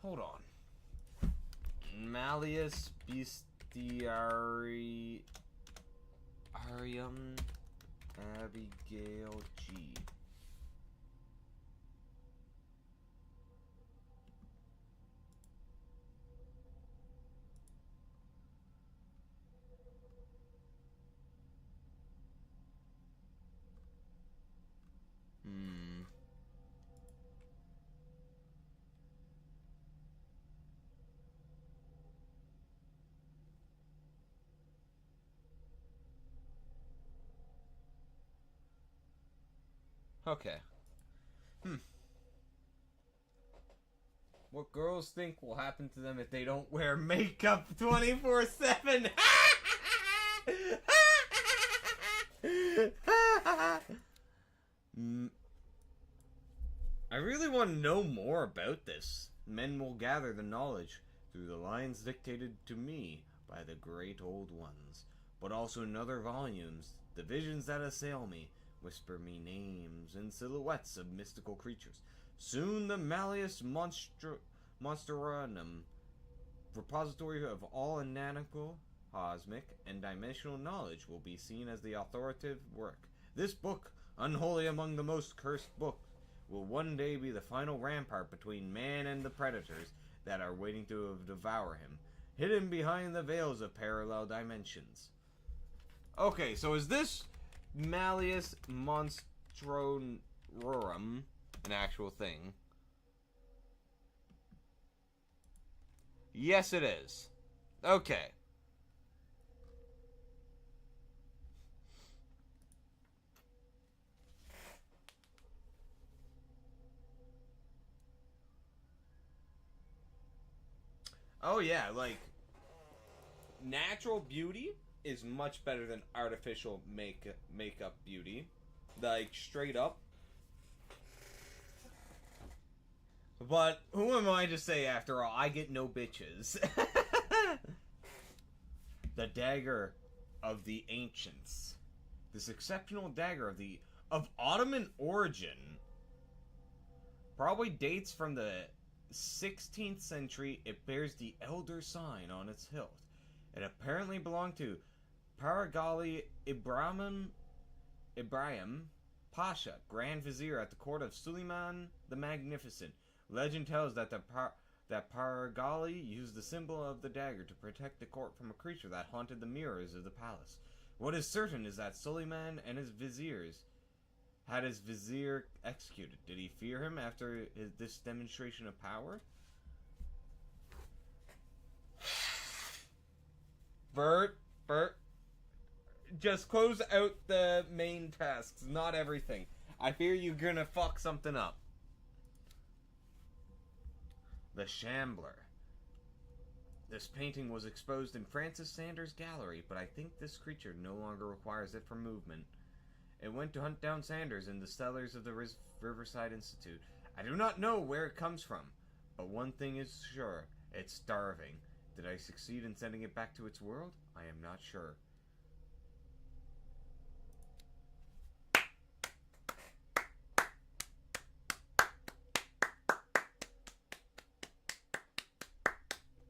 Hold on. Malleus Bestiarium Abigail G. Okay. What girls think will happen to them if they don't wear makeup 24/7? I really want to know more about this. Men will gather the knowledge through the lines dictated to me by the great old ones, but also in other volumes, the visions that assail me whisper me names and silhouettes of mystical creatures. Soon the Malleus Monstranum, repository of all inanical, cosmic, and dimensional knowledge, will be seen as the authoritative work. This book, unholy among the most cursed books, will one day be the final rampart between man and the predators that are waiting to devour him, hidden behind the veils of parallel dimensions. Okay, so is this Malleus Monstrorum an actual thing? Yes, it is. Okay. Oh yeah, like, natural beauty is much better than artificial makeup beauty. Like, straight up. But who am I to say, after all? I get no bitches. The dagger of the ancients. This exceptional dagger of Ottoman origin probably dates from the 16th century. It bears the elder sign on its hilt. It apparently belonged to Paragali Ibrahim Pasha, Grand Vizier at the court of Suleiman the Magnificent. Legend tells that that Paragali used the symbol of the dagger to protect the court from a creature that haunted the mirrors of the palace. What is certain is that Suleiman and his viziers had his vizier executed. Did he fear him after this demonstration of power? Bert, just close out the main tasks, not everything. I fear you're gonna fuck something up. The Shambler. This painting was exposed in Francis Sanders' gallery, but I think this creature no longer requires it for movement. It went to hunt down Sanders in the cellars of the Riverside Institute. I do not know where it comes from, but one thing is sure, it's starving. Did I succeed in sending it back to its world? I am not sure.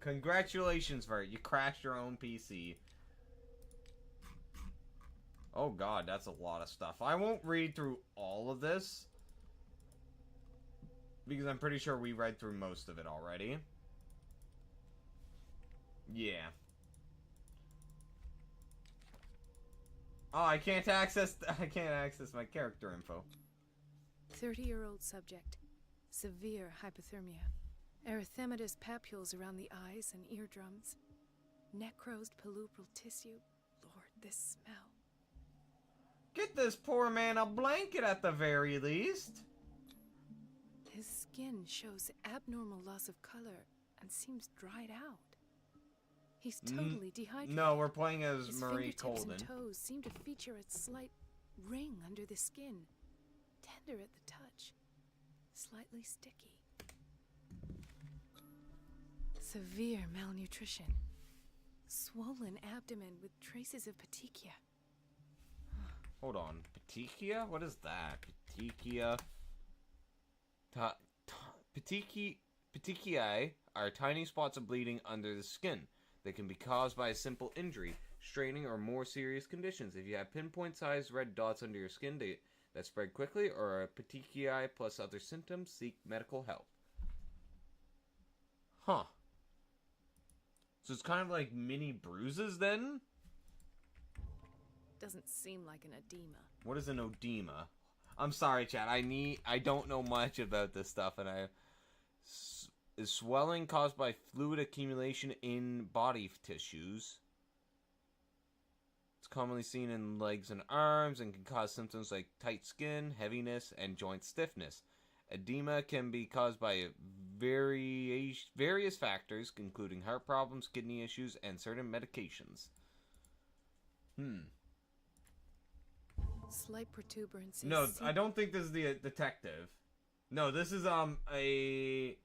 Congratulations, Vert. You crashed your own PC. Oh god, that's a lot of stuff. I won't read through all of this, because I'm pretty sure we read through most of it already. Yeah. Oh, I can't access my character info. 30-year-old subject. Severe hypothermia. Erythematous papules around the eyes and eardrums. Necrosed palpebral tissue. Lord, this smell. Get this poor man a blanket at the very least. His skin shows abnormal loss of color and seems dried out. He's totally dehydrated. No, we're playing as His Marie fingertips Colden. and toes seem to feature a slight ring under the skin. Tender at the touch. Slightly sticky. Severe malnutrition. Swollen abdomen with traces of petechia. Hold on. Petechia? What is that? Petechia. Petechiae are tiny spots of bleeding under the skin. They can be caused by a simple injury, straining, or more serious conditions. If you have pinpoint-sized red dots under your skin that spread quickly, or a petechiae plus other symptoms, seek medical help. Huh. So it's kind of like mini bruises then? Doesn't seem like an edema. What is an edema? I'm sorry, chat. I don't know much about this stuff, and is swelling caused by fluid accumulation in body tissues. It's commonly seen in legs and arms and can cause symptoms like tight skin, heaviness, and joint stiffness. Edema can be caused by various factors, including heart problems, kidney issues, and certain medications. Slight protuberance. No, I don't think this is the detective. No, this is a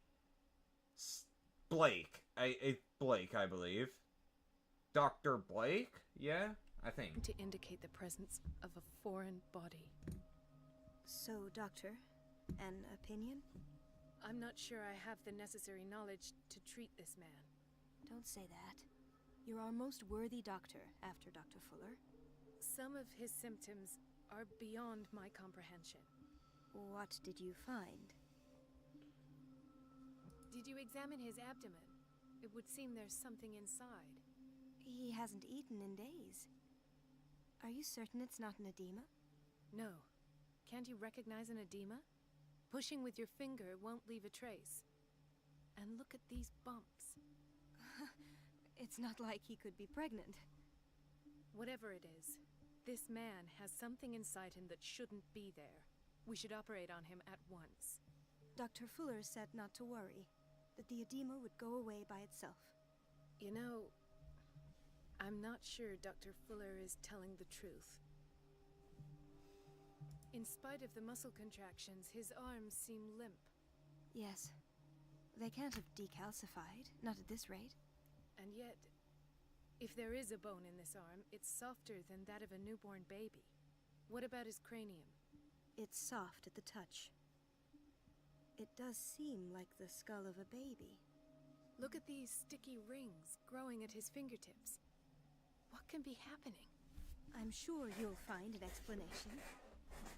Blake. A Blake, I believe. Dr. Blake? Yeah, I think. To indicate the presence of a foreign body. So, Doctor, an opinion? I'm not sure I have the necessary knowledge to treat this man. Don't say that. You're our most worthy doctor after Dr. Fuller. Some of his symptoms are beyond my comprehension. What did you find? Did you examine his abdomen? It would seem there's something inside. He hasn't eaten in days. Are you certain it's not an edema? No. Can't you recognize an edema? Pushing with your finger won't leave a trace. And look at these bumps. It's not like he could be pregnant. Whatever it is, this man has something inside him that shouldn't be there. We should operate on him at once. Dr. Fuller said not to worry, that the edema would go away by itself. You know, I'm not sure Dr. Fuller is telling the truth. In spite of the muscle contractions, his arms seem limp. Yes. They can't have decalcified, not at this rate. And yet, if there is a bone in this arm, it's softer than that of a newborn baby. What about his cranium? It's soft at the touch. It does seem like the skull of a baby. Look at these sticky rings growing at his fingertips. What can be happening? I'm sure you'll find an explanation.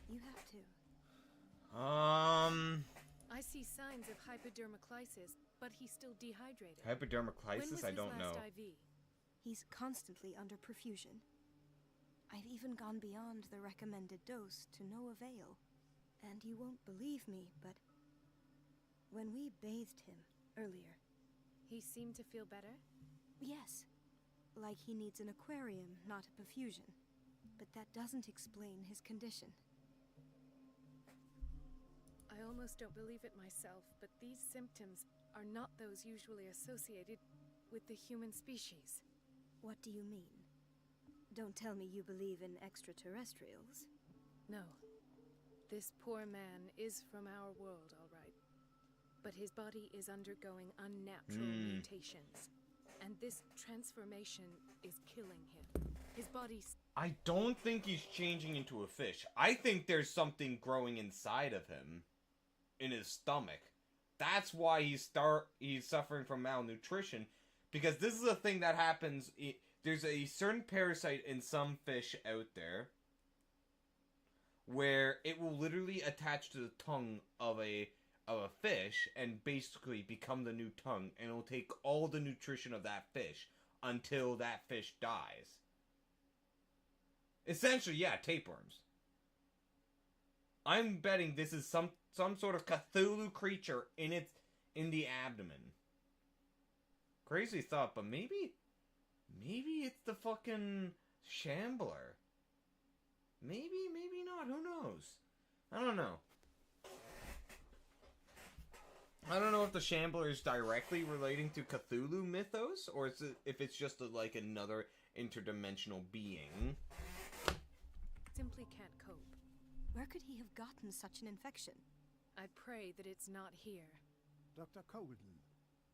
You have to. I see signs of hypodermoclysis, but he's still dehydrated. Hypodermoclysis? I don't know. When was his last IV? He's constantly under perfusion. I've even gone beyond the recommended dose to no avail. And you won't believe me, but when we bathed him earlier... He seemed to feel better? Yes. Like he needs an aquarium, not a perfusion. But that doesn't explain his condition. I almost don't believe it myself, but these symptoms are not those usually associated with the human species. What do you mean? Don't tell me you believe in extraterrestrials. No. This poor man is from our world, all right. But his body is undergoing unnatural mutations. And this transformation is killing him. His body's... I don't think he's changing into a fish. I think there's something growing inside of him. In his stomach. That's why he's suffering from malnutrition. Because this is a thing that happens... There's a certain parasite in some fish out there where it will literally attach to the tongue of a fish and basically become the new tongue, and it'll take all the nutrition of that fish until that fish dies. Essentially, yeah, tapeworms. I'm betting this is some sort of Cthulhu creature in the abdomen. Crazy thought, but maybe it's the fucking Shambler. Maybe not. Who knows? I don't know. I don't know if the Shambler is directly relating to Cthulhu mythos, or if it's just like another interdimensional being. Simply can't cope. Where could he have gotten such an infection? I pray that it's not here. Dr. Colden,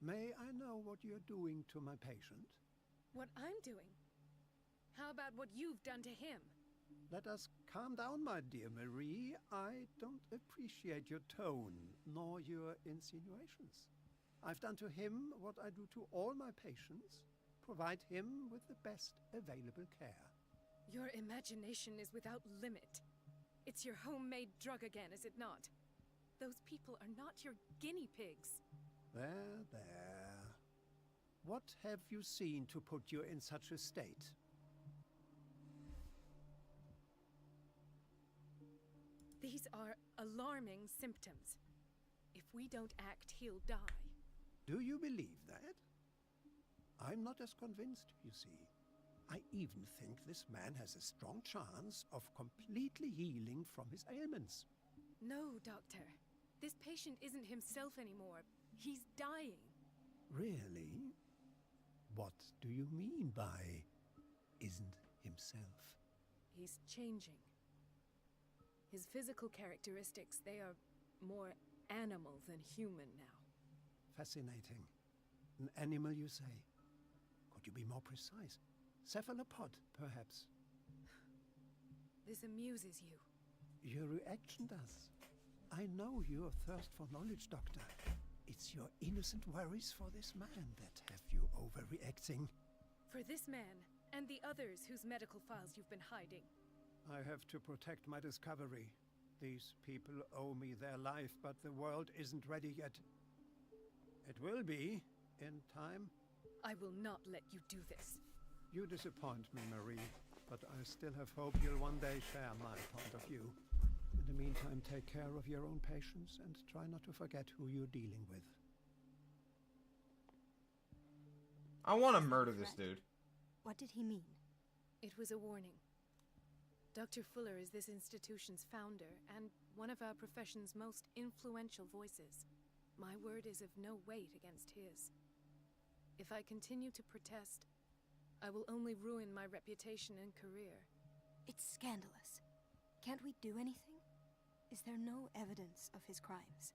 may I know what you're doing to my patient? What I'm doing? How about what you've done to him? Let us calm down, my dear Marie. I don't appreciate your tone, nor your insinuations. I've done to him what I do to all my patients. Provide him with the best available care. Your imagination is without limit. It's your homemade drug again, is it not? Those people are not your guinea pigs. There, there. What have you seen to put you in such a state? These are alarming symptoms. If we don't act, he'll die. Do you believe that? I'm not as convinced, you see. I even think this man has a strong chance of completely healing from his ailments. No, Doctor. This patient isn't himself anymore. He's dying. Really? What do you mean by isn't himself? He's changing. His physical characteristics, they are more animal than human now. Fascinating. An animal, you say? Could you be more precise? Cephalopod, perhaps? This amuses you. Your reaction does. I know your thirst for knowledge, Doctor. It's your innocent worries for this man that have you overreacting. For this man, and the others whose medical files you've been hiding. I have to protect my discovery. These people owe me their life, but the world isn't ready yet. It will be, in time. I will not let you do this. You disappoint me, Marie, but I still have hope you'll one day share my point of view. In the meantime, take care of your own patients and try not to forget who you're dealing with. I want to murder this dude. What did he mean? It was a warning. Dr. Fuller is this institution's founder and one of our profession's most influential voices. My word is of no weight against his. If I continue to protest, I will only ruin my reputation and career. It's scandalous. Can't we do anything? Is there no evidence of his crimes?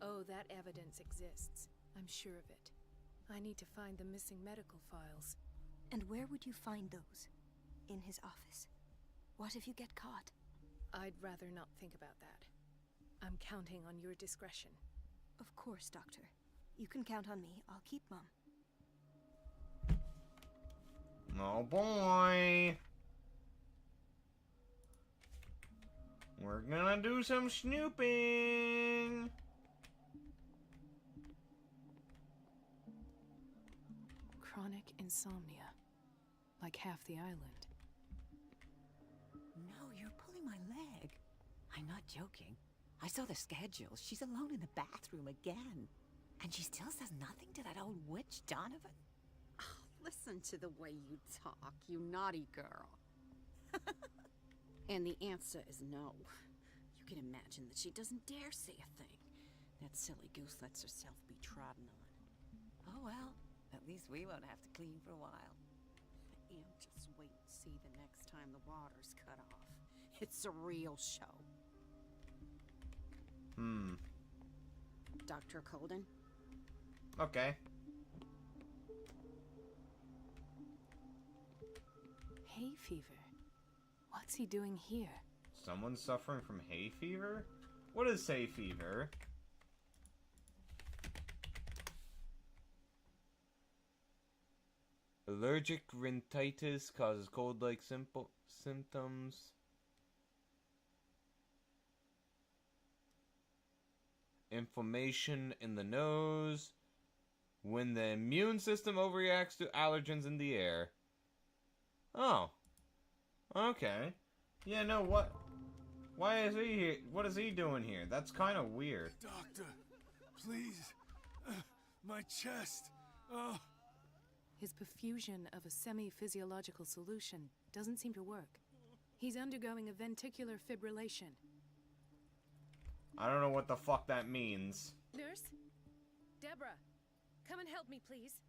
Oh, that evidence exists. I'm sure of it. I need to find the missing medical files. And where would you find those? In his office? What if you get caught? I'd rather not think about that. I'm counting on your discretion. Of course, Doctor. You can count on me. I'll keep Mum. Oh boy. We're gonna do some snooping. Chronic insomnia. Like half the island. No, you're pulling my leg. I'm not joking. I saw the schedule. She's alone in the bathroom again. And she still says nothing to that old witch, Donovan? Oh, listen to the way you talk, you naughty girl. And the answer is no. You can imagine that she doesn't dare say a thing. That silly goose lets herself be trodden on. Oh well, at least we won't have to clean for a while. And just wait and see the next time the water's cut off. It's a real show. Dr. Colden? Okay. Hay fever. What's he doing here? Someone suffering from hay fever? What is hay fever? Allergic rhinitis causes cold-like symptoms. Inflammation in the nose. When the immune system overreacts to allergens in the air. Oh. Okay. Yeah, no, what? Why is he here? What is he doing here? That's kind of weird. Doctor, please. My chest. Oh. His perfusion of a semi-physiological solution doesn't seem to work. He's undergoing a ventricular fibrillation. I don't know what the fuck that means. Nurse? Deborah, come and help me, please.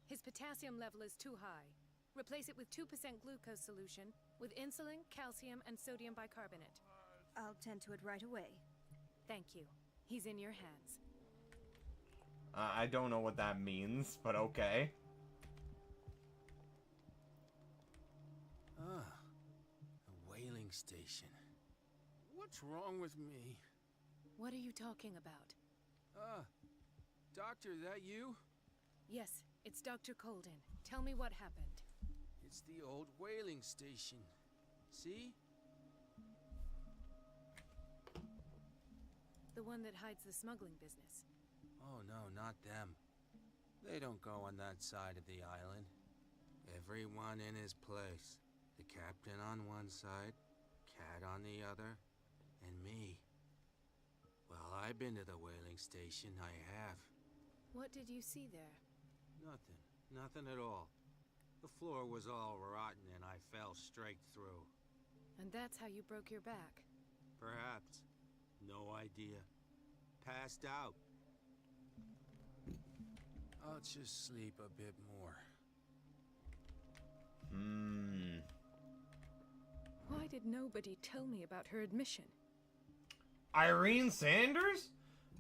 His potassium level is too high. Replace it with 2% glucose solution with insulin, calcium, and sodium bicarbonate. I'll tend to it right away. Thank you. He's in your hands. I don't know what that means, but okay. Ah, a whaling station. What's wrong with me? What are you talking about? Doctor, that you? Yes, it's Dr. Colden. Tell me what happened. It's the old whaling station. See? The one that hides the smuggling business. Oh no, not them. They don't go on that side of the island. Everyone in his place. The captain on one side, Cat on the other, and me. Well, I've been to the whaling station, I have. What did you see there? Nothing. Nothing at all. The floor was all rotten and I fell straight through. And that's how you broke your back. Perhaps. No idea. Passed out. I'll just sleep a bit more. Why did nobody tell me about her admission? Irene Sanders?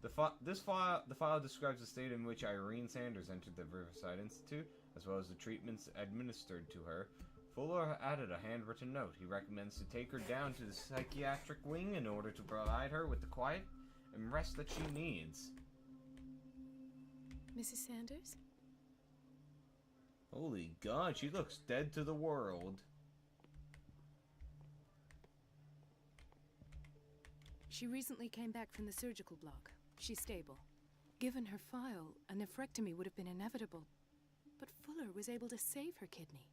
The file describes the state in which Irene Sanders entered the Riverside Institute, as well as the treatments administered to her. Fuller added a handwritten note. He recommends to take her down to the psychiatric wing in order to provide her with the quiet and rest that she needs. Mrs. Sanders? Holy God, she looks dead to the world. She recently came back from the surgical block. She's stable. Given her file, a nephrectomy would have been inevitable. But Fuller was able to save her kidney.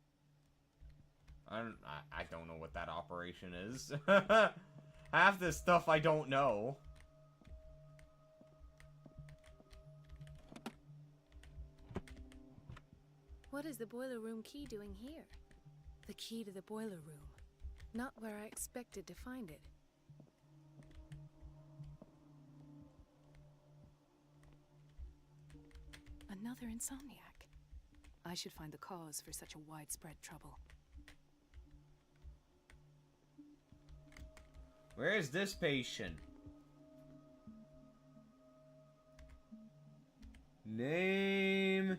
I don't know what that operation is. Half this stuff I don't know. What is the boiler room key doing here? The key to the boiler room. Not where I expected to find it. Another insomniac. I should find the cause for such a widespread trouble. Where is this patient? Name.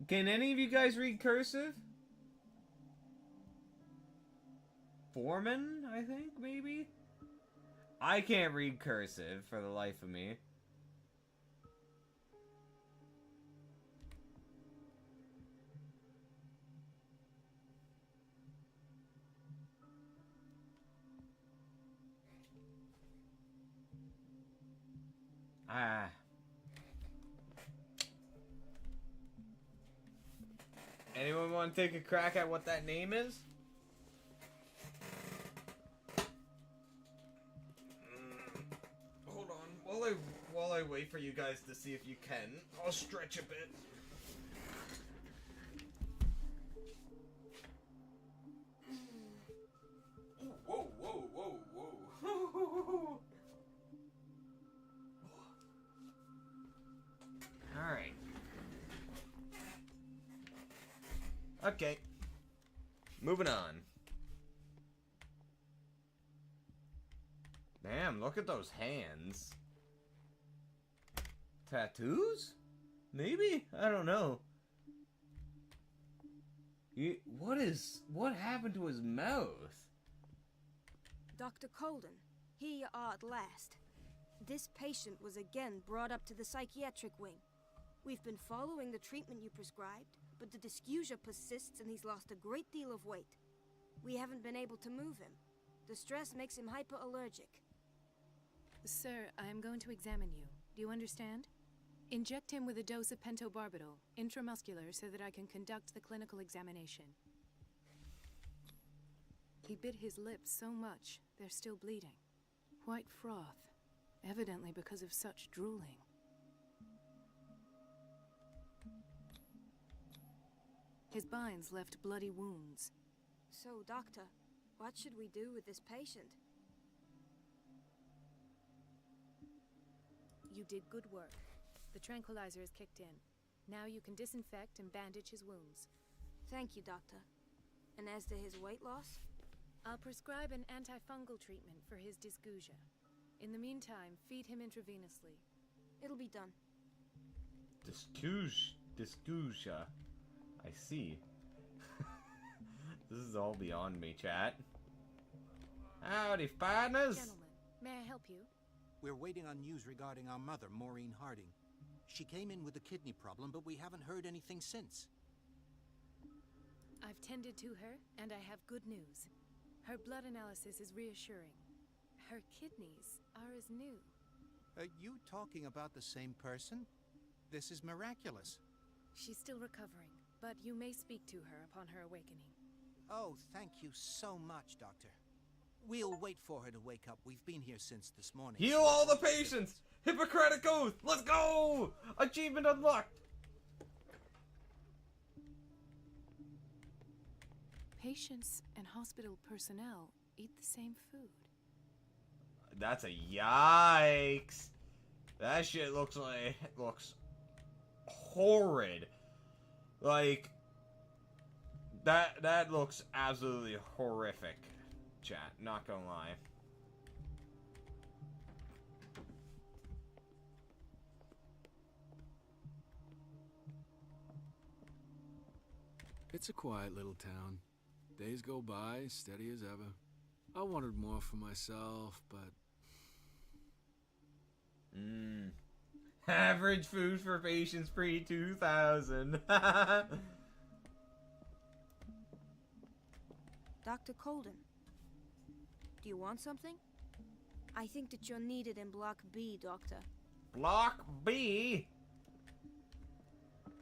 Can any of you guys read cursive? Foreman, I think, maybe? I can't read cursive for the life of me. Anyone want to take a crack at what that name is? Hold on, while I wait for you guys to see if you can, I'll stretch a bit. Whoa, whoa, whoa, whoa. Okay. Moving on. Damn, look at those hands. Tattoos? Maybe? I don't know. What happened to his mouth? Dr. Colden, here you are at last. This patient was again brought up to the psychiatric wing. We've been following the treatment you prescribed, but the dysgeusia persists and he's lost a great deal of weight. We haven't been able to move him. The stress makes him hyperallergic. Sir, I am going to examine you. Do you understand? Inject him with a dose of pentobarbital, intramuscular, so that I can conduct the clinical examination. He bit his lips so much, they're still bleeding. White froth, evidently because of such drooling. His binds left bloody wounds. So, Doctor, what should we do with this patient? You did good work. The tranquilizer is kicked in. Now you can disinfect and bandage his wounds. Thank you, Doctor. And as to his weight loss? I'll prescribe an antifungal treatment for his dysgeusia. In the meantime, feed him intravenously. It'll be done. Dysgeusia. I see. This is all beyond me, chat. Howdy, partners! Gentlemen, may I help you? We're waiting on news regarding our mother, Maureen Harding. She came in with a kidney problem, but we haven't heard anything since. I've tended to her, and I have good news. Her blood analysis is reassuring. Her kidneys are as new. Are you talking about the same person? This is miraculous. She's still recovering, but you may speak to her upon her awakening. Oh, thank you so much, Doctor. We'll wait for her to wake up. We've been here since this morning. Heal all the patients! Hippocratic Oath! Let's go! Achievement unlocked! Patients and hospital personnel eat the same food. That's a yikes. That shit looks horrid. Like that looks absolutely horrific. Chat, not gonna lie. It's a quiet little town. Days go by, steady as ever. I wanted more for myself, but... Average food for patients pre-2000. Dr. Colden, do you want something? I think that you're needed in Block B, Doctor. Block B?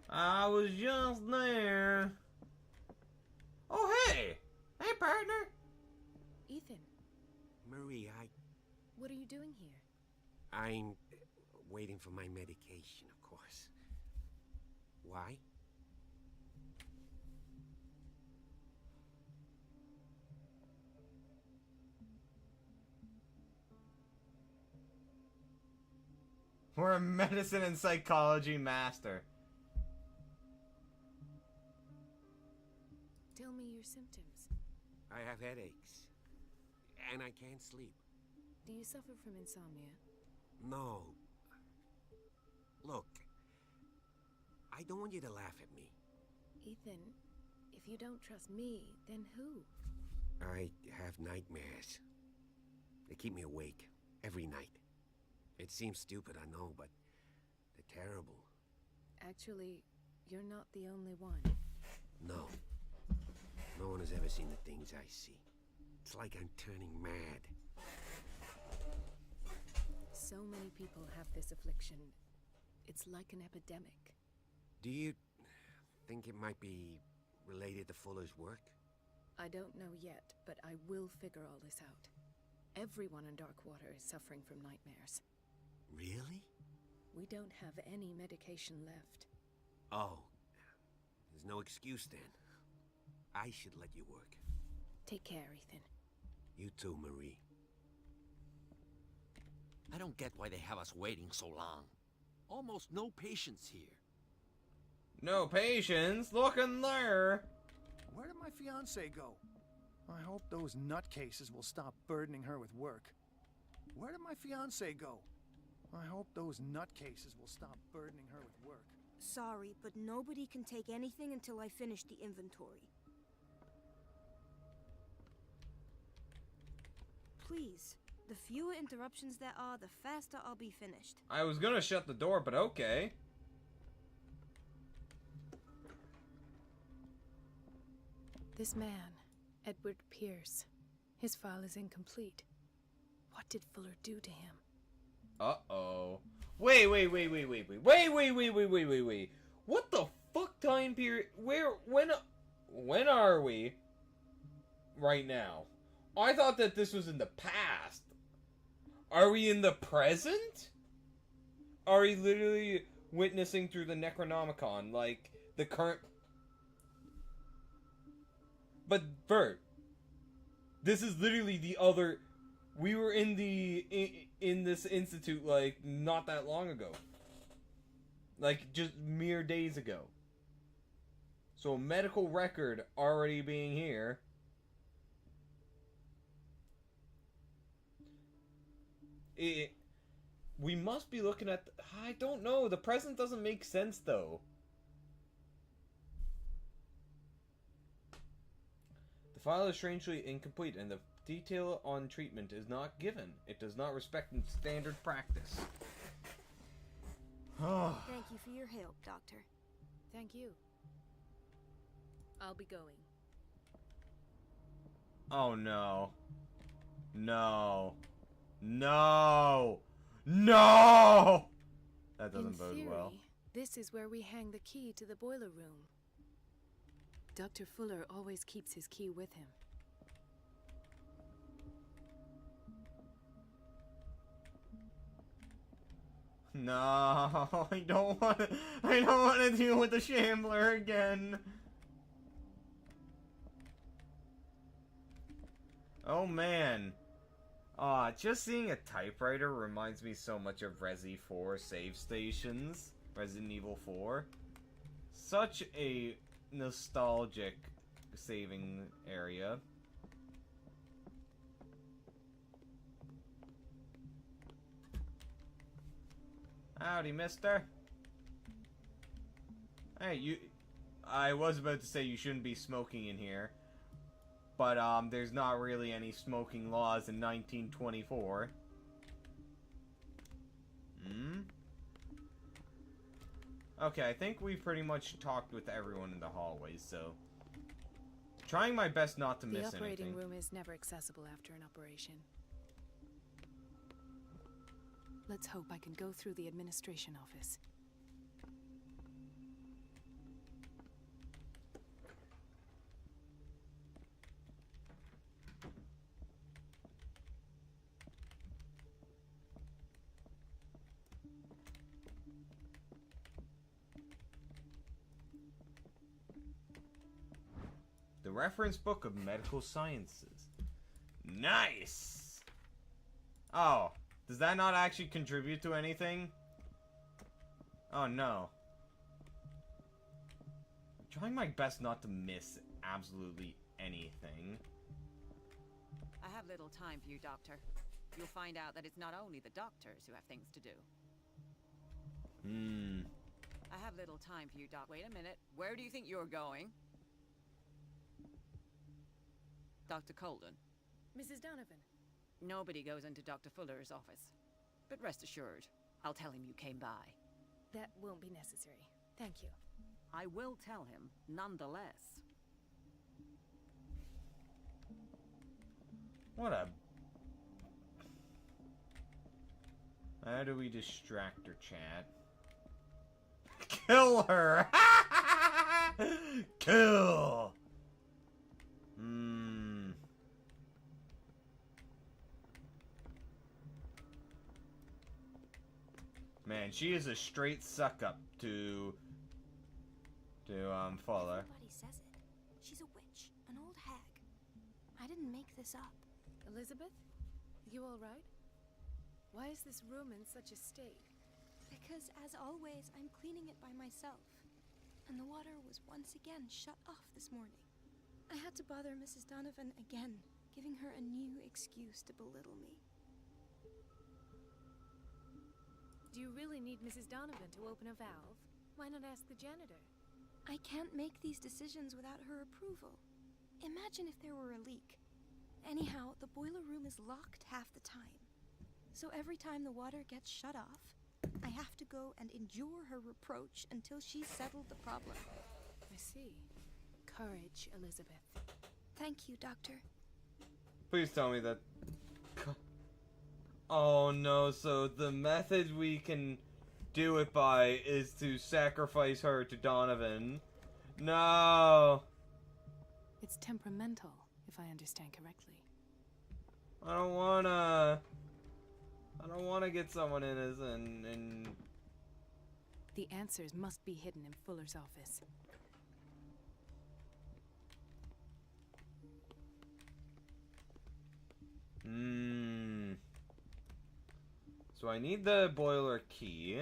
I was just there. Oh, hey! Hey, partner! Ethan, Marie, what are you doing here? I'm waiting for my medication, of course. Why? We're a medicine and psychology master. Tell me your symptoms. I have headaches. And I can't sleep. Do you suffer from insomnia? No. Look, I don't want you to laugh at me. Ethan, if you don't trust me, then who? I have nightmares. They keep me awake every night. It seems stupid, I know, but they're terrible. Actually, you're not the only one. No. No one has ever seen the things I see. It's like I'm turning mad. So many people have this affliction. It's like an epidemic. Do you think it might be related to Fuller's work? I don't know yet, but I will figure all this out. Everyone in Darkwater is suffering from nightmares. Really? We don't have any medication left. Oh. There's no excuse then. I should let you work. Take care, Ethan. You too, Marie. I don't get why they have us waiting so long. Almost no patients here. No patience? Look in there! Where did my fiancée go? I hope those nutcases will stop burdening her with work. Where did my fiancée go? I hope those nutcases will stop burdening her with work. Sorry, but nobody can take anything until I finish the inventory. Please, the fewer interruptions there are, the faster I'll be finished. I was gonna shut the door, but okay. This man, Edward Pierce, his file is incomplete. What did Fuller do to him? Uh-oh. Wait. What the fuck time period? When are we? Right now. I thought that this was in the past. Are we in the present? Are we literally witnessing through the Necronomicon, like, the current... But, Bert, this is literally the other... We were in this institute, like, not that long ago. Like, just mere days ago. So, a medical record already being here. We must be looking at... I don't know. The present doesn't make sense, though. The file is strangely incomplete, and the detail on treatment is not given. It does not respect standard practice. Thank you for your help, Doctor. Thank you. I'll be going. Oh, no. No. No! No! That doesn't bode well. This is where we hang the key to the boiler room. Dr. Fuller always keeps his key with him. No, I don't want to deal with the Shambler again. Oh man. Just seeing a typewriter reminds me so much of Resi 4 save stations. Resident Evil 4. Such a nostalgic saving area. Howdy, mister. Hey, I was about to say you shouldn't be smoking in here. But, there's not really any smoking laws in 1924. Okay, I think we've pretty much talked with everyone in the hallways, so... Trying my best not to miss anything. The operating room is never accessible after an operation. Let's hope I can go through the administration office. The Reference Book of Medical Sciences. Nice! Oh, does that not actually contribute to anything? Oh no. I'm trying my best not to miss absolutely anything. I have little time for you, Doctor. You'll find out that it's not only the doctors who have things to do. I have little time for you, Doc. Wait a minute. Where do you think you're going? Dr. Colden. Mrs. Donovan. Nobody goes into Dr. Fuller's office. But rest assured, I'll tell him you came by. That won't be necessary. Thank you. I will tell him, nonetheless. What a... How do we distract her, chat? Kill her! Kill! Man, she is a straight suck-up to Fuller. Everybody says it. She's a witch, an old hag. I didn't make this up. Elizabeth? You alright? Why is this room in such a state? Because, as always, I'm cleaning it by myself. And the water was once again shut off this morning. I had to bother Mrs. Donovan again, giving her a new excuse to belittle me. Do you really need Mrs. Donovan to open a valve? Why not ask the janitor? I can't make these decisions without her approval. Imagine if there were a leak. Anyhow, the boiler room is locked half the time. So every time the water gets shut off, I have to go and endure her reproach until she's settled the problem. I see. Courage, Elizabeth. Thank you, Doctor. Please tell me that... Oh no, so the method we can do it by is to sacrifice her to Donovan. No! It's temperamental, if I understand correctly. I don't wanna get someone innocent and... The answers must be hidden in Fuller's office. So I need the boiler key.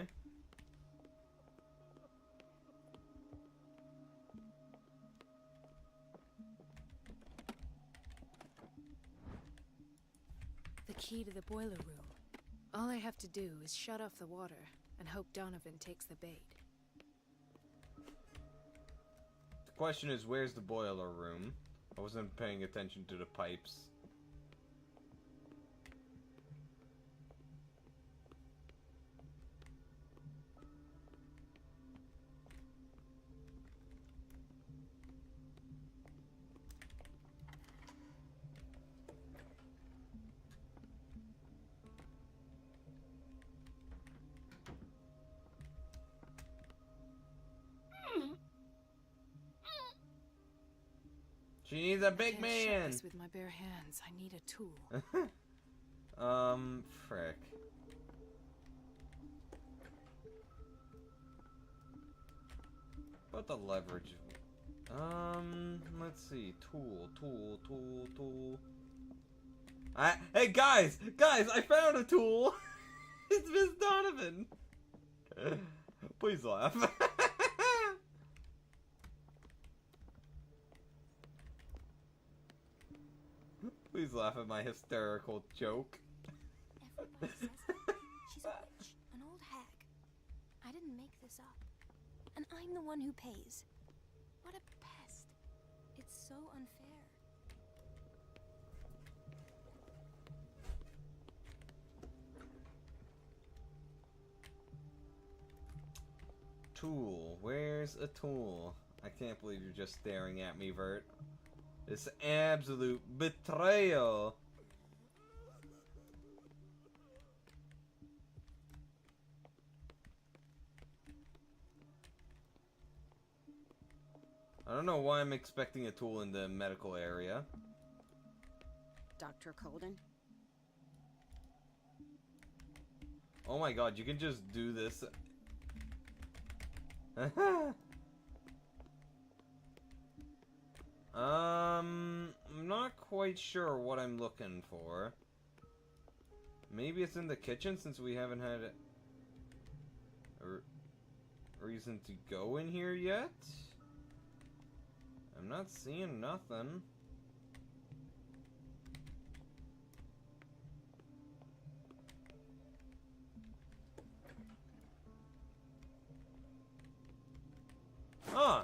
The key to the boiler room. All I have to do is shut off the water and hope Donovan takes the bait. The question is, where's the boiler room? I wasn't paying attention to the pipes. She needs a big I can't man! shut this with my bare hands. I need a tool. Frick. What the leverage? Let's see. Tool. Hey, guys! Guys, I found a tool! It's Miss Donovan! Please laugh. Please laugh at my hysterical joke. Everybody says it. She's a witch, an old hag. I didn't make this up. And I'm the one who pays. What a pest. It's so unfair. Tool. Where's a tool? I can't believe you're just staring at me, Vert. This absolute betrayal. I don't know why I'm expecting a tool in the medical area. Dr. Colden? Oh my god, you can just do this. I'm not quite sure what I'm looking for. Maybe it's in the kitchen since we haven't had a reason to go in here yet. I'm not seeing nothing. Huh.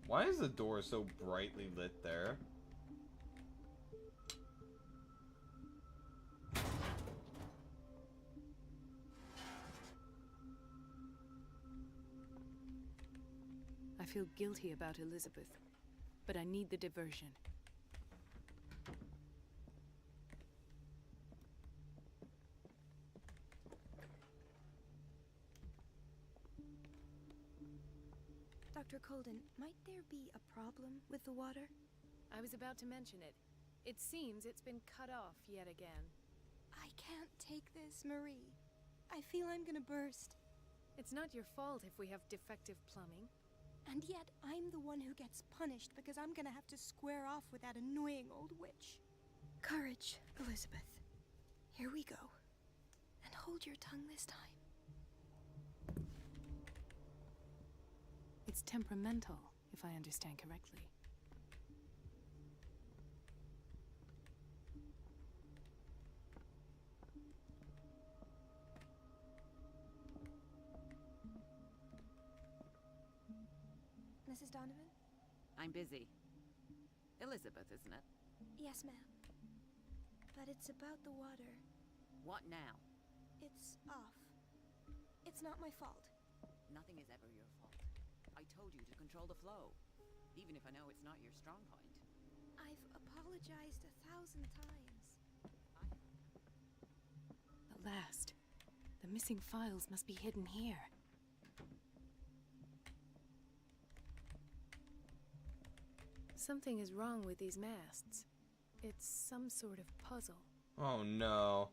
Why is the door so brightly lit there? I feel guilty about Elizabeth, but I need the diversion. Dr. Colden, might there be a problem with the water? I was about to mention it. It seems it's been cut off yet again. I can't take this, Marie. I feel I'm gonna burst. It's not your fault if we have defective plumbing. And yet, I'm the one who gets punished because I'm gonna have to square off with that annoying old witch. Courage, Elizabeth. Here we go. And hold your tongue this time. It's temperamental, if I understand correctly. Mrs. Donovan? I'm busy. Elizabeth, isn't it? Yes, ma'am. But it's about the water. What now? It's off. It's not my fault. Nothing is ever your fault. I told you to control the flow, even if I know it's not your strong point. I've apologized 1,000 times. At last. The missing files must be hidden here. Something is wrong with these masts. It's some sort of puzzle. Oh no.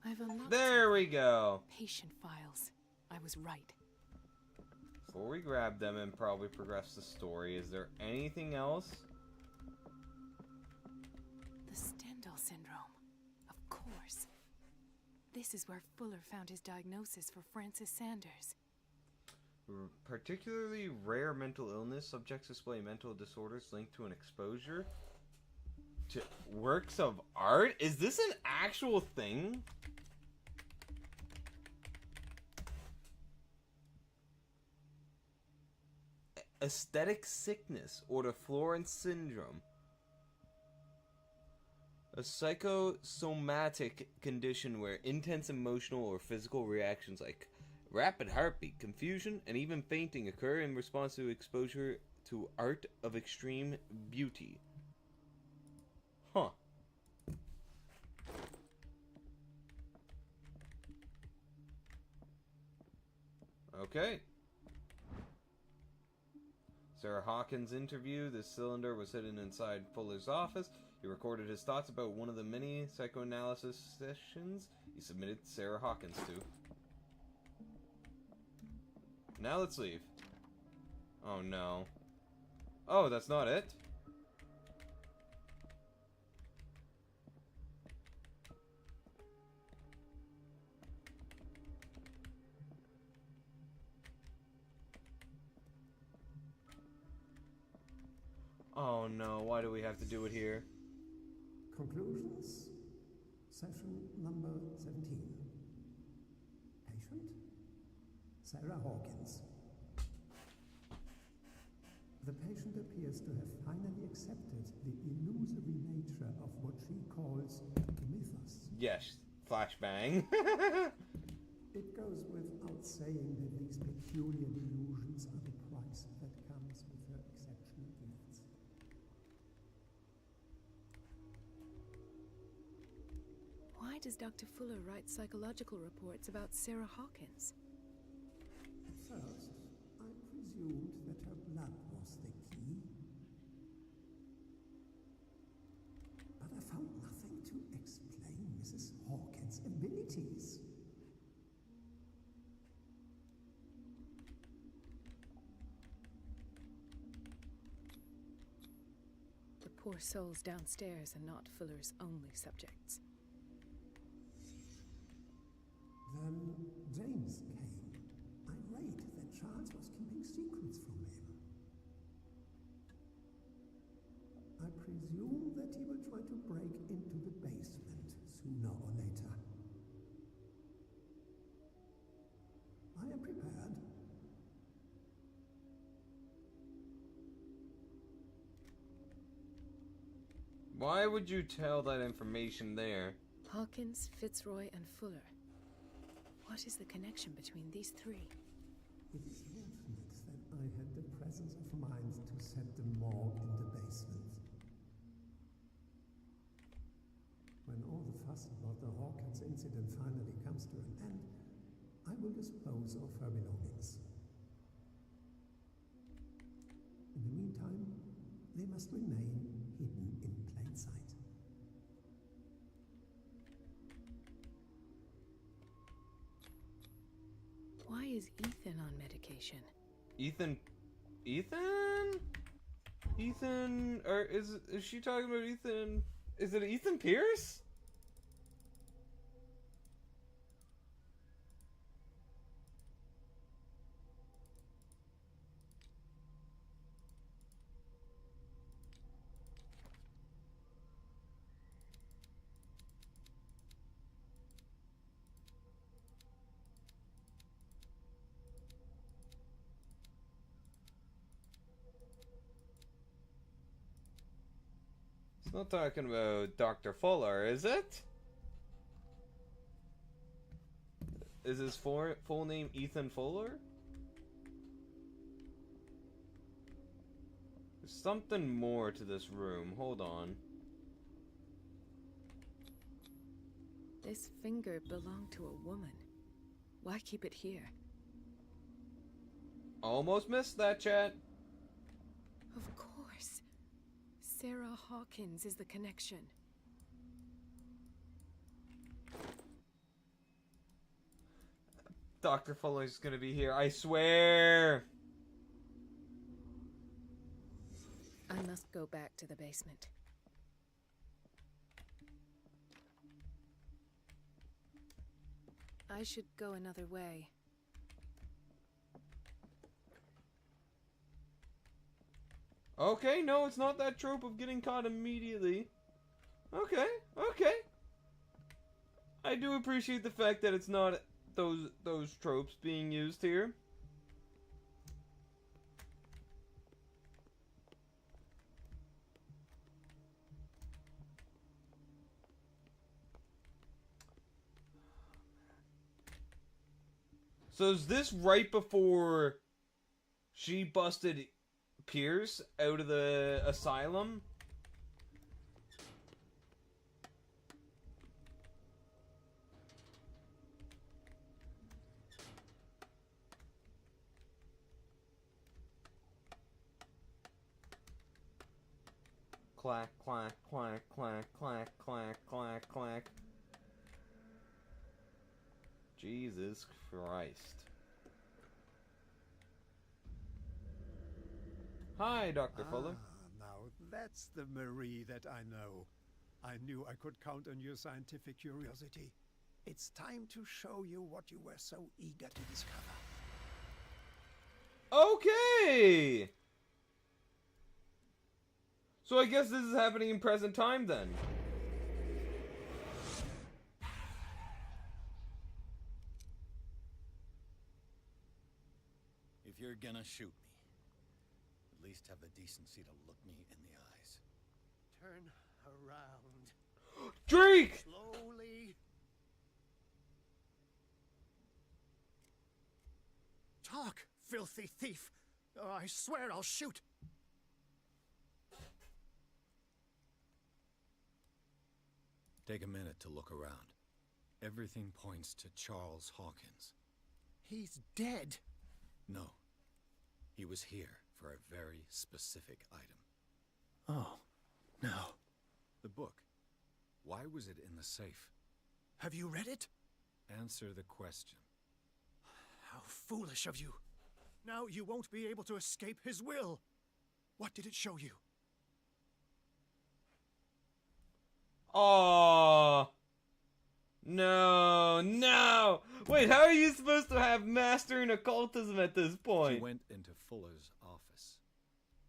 I've unlocked There we go. patient files. I was right. Before we grab them and probably progress the story, is there anything else? The Stendhal syndrome. Of course. This is where Fuller found his diagnosis for Francis Sanders. Particularly rare mental illness, subjects display mental disorders linked to an exposure to works of art? Is this an actual thing? Aesthetic sickness or the Florence syndrome. A psychosomatic condition where intense emotional or physical reactions like rapid heartbeat, confusion, and even fainting occur in response to exposure to art of extreme beauty. Huh. Okay. Sarah Hawkins' interview. This cylinder was hidden inside Fuller's office. He recorded his thoughts about one of the many psychoanalysis sessions he submitted Sarah Hawkins to. Now let's leave. Oh no. Oh, that's not it? Oh no, why do we have to do it here? Conclusions. Session number 17. Patient? Sarah Hawkins. The patient appears to have finally accepted the illusory nature of what she calls mythos. Yes, flashbang. It goes without saying that these peculiar delusions are the price that comes with her exceptional gifts. Why does Dr. Fuller write psychological reports about Sarah Hawkins? At first, I presumed that her blood was the key. But I found nothing to explain Mrs. Hawkins' abilities. The poor souls downstairs are not Fuller's only subjects. Then James came, irate that Charles was keeping secrets from him. I presume that he will try to break into the basement sooner or later. I am prepared. Why would you tell that information there? Hawkins, Fitzroy, and Fuller. What is the connection between these three? It is fortunate that I had the presence of mind to set the morgue in the basement. When all the fuss about the Hawkins incident finally comes to an end, I will dispose of her belongings. In the meantime, they must remain hidden in plain sight. Ethan on medication. Ethan? Or is she talking about Ethan? Is it Ethan Pierce? It's not talking about Dr. Fuller, is it? Is his full name Ethan Fuller? There's something more to this room. Hold on. This finger belonged to a woman. Why keep it here? Almost missed that, chat. Of course. Sarah Hawkins is the connection. Dr. Fuller's gonna be here, I swear! I must go back to the basement. I should go another way. Okay, no, it's not that trope of getting caught immediately. Okay. I do appreciate the fact that it's not those tropes being used here. So is this right before she busted Pierce out of the asylum? Clack, clack, clack, clack, clack, clack, clack, clack. Jesus Christ. Hi, Dr. Fuller. Now that's the Marie that I know. I knew I could count on your scientific curiosity. It's time to show you what you were so eager to discover. Okay! So I guess this is happening in present time then. If you're gonna shoot me, at least have the decency to look me in the eyes. Turn around. Drake! Slowly. Talk, filthy thief! I swear I'll shoot. Take a minute to look around. Everything points to Charles Hawkins. He's dead. No. He was here for a very specific item. Oh, no. The book. Why was it in the safe? Have you read it? Answer the question. How foolish of you. Now you won't be able to escape his will. What did it show you? Aww. No. Wait, how are you supposed to have mastering occultism at this point? She went into Fuller's office.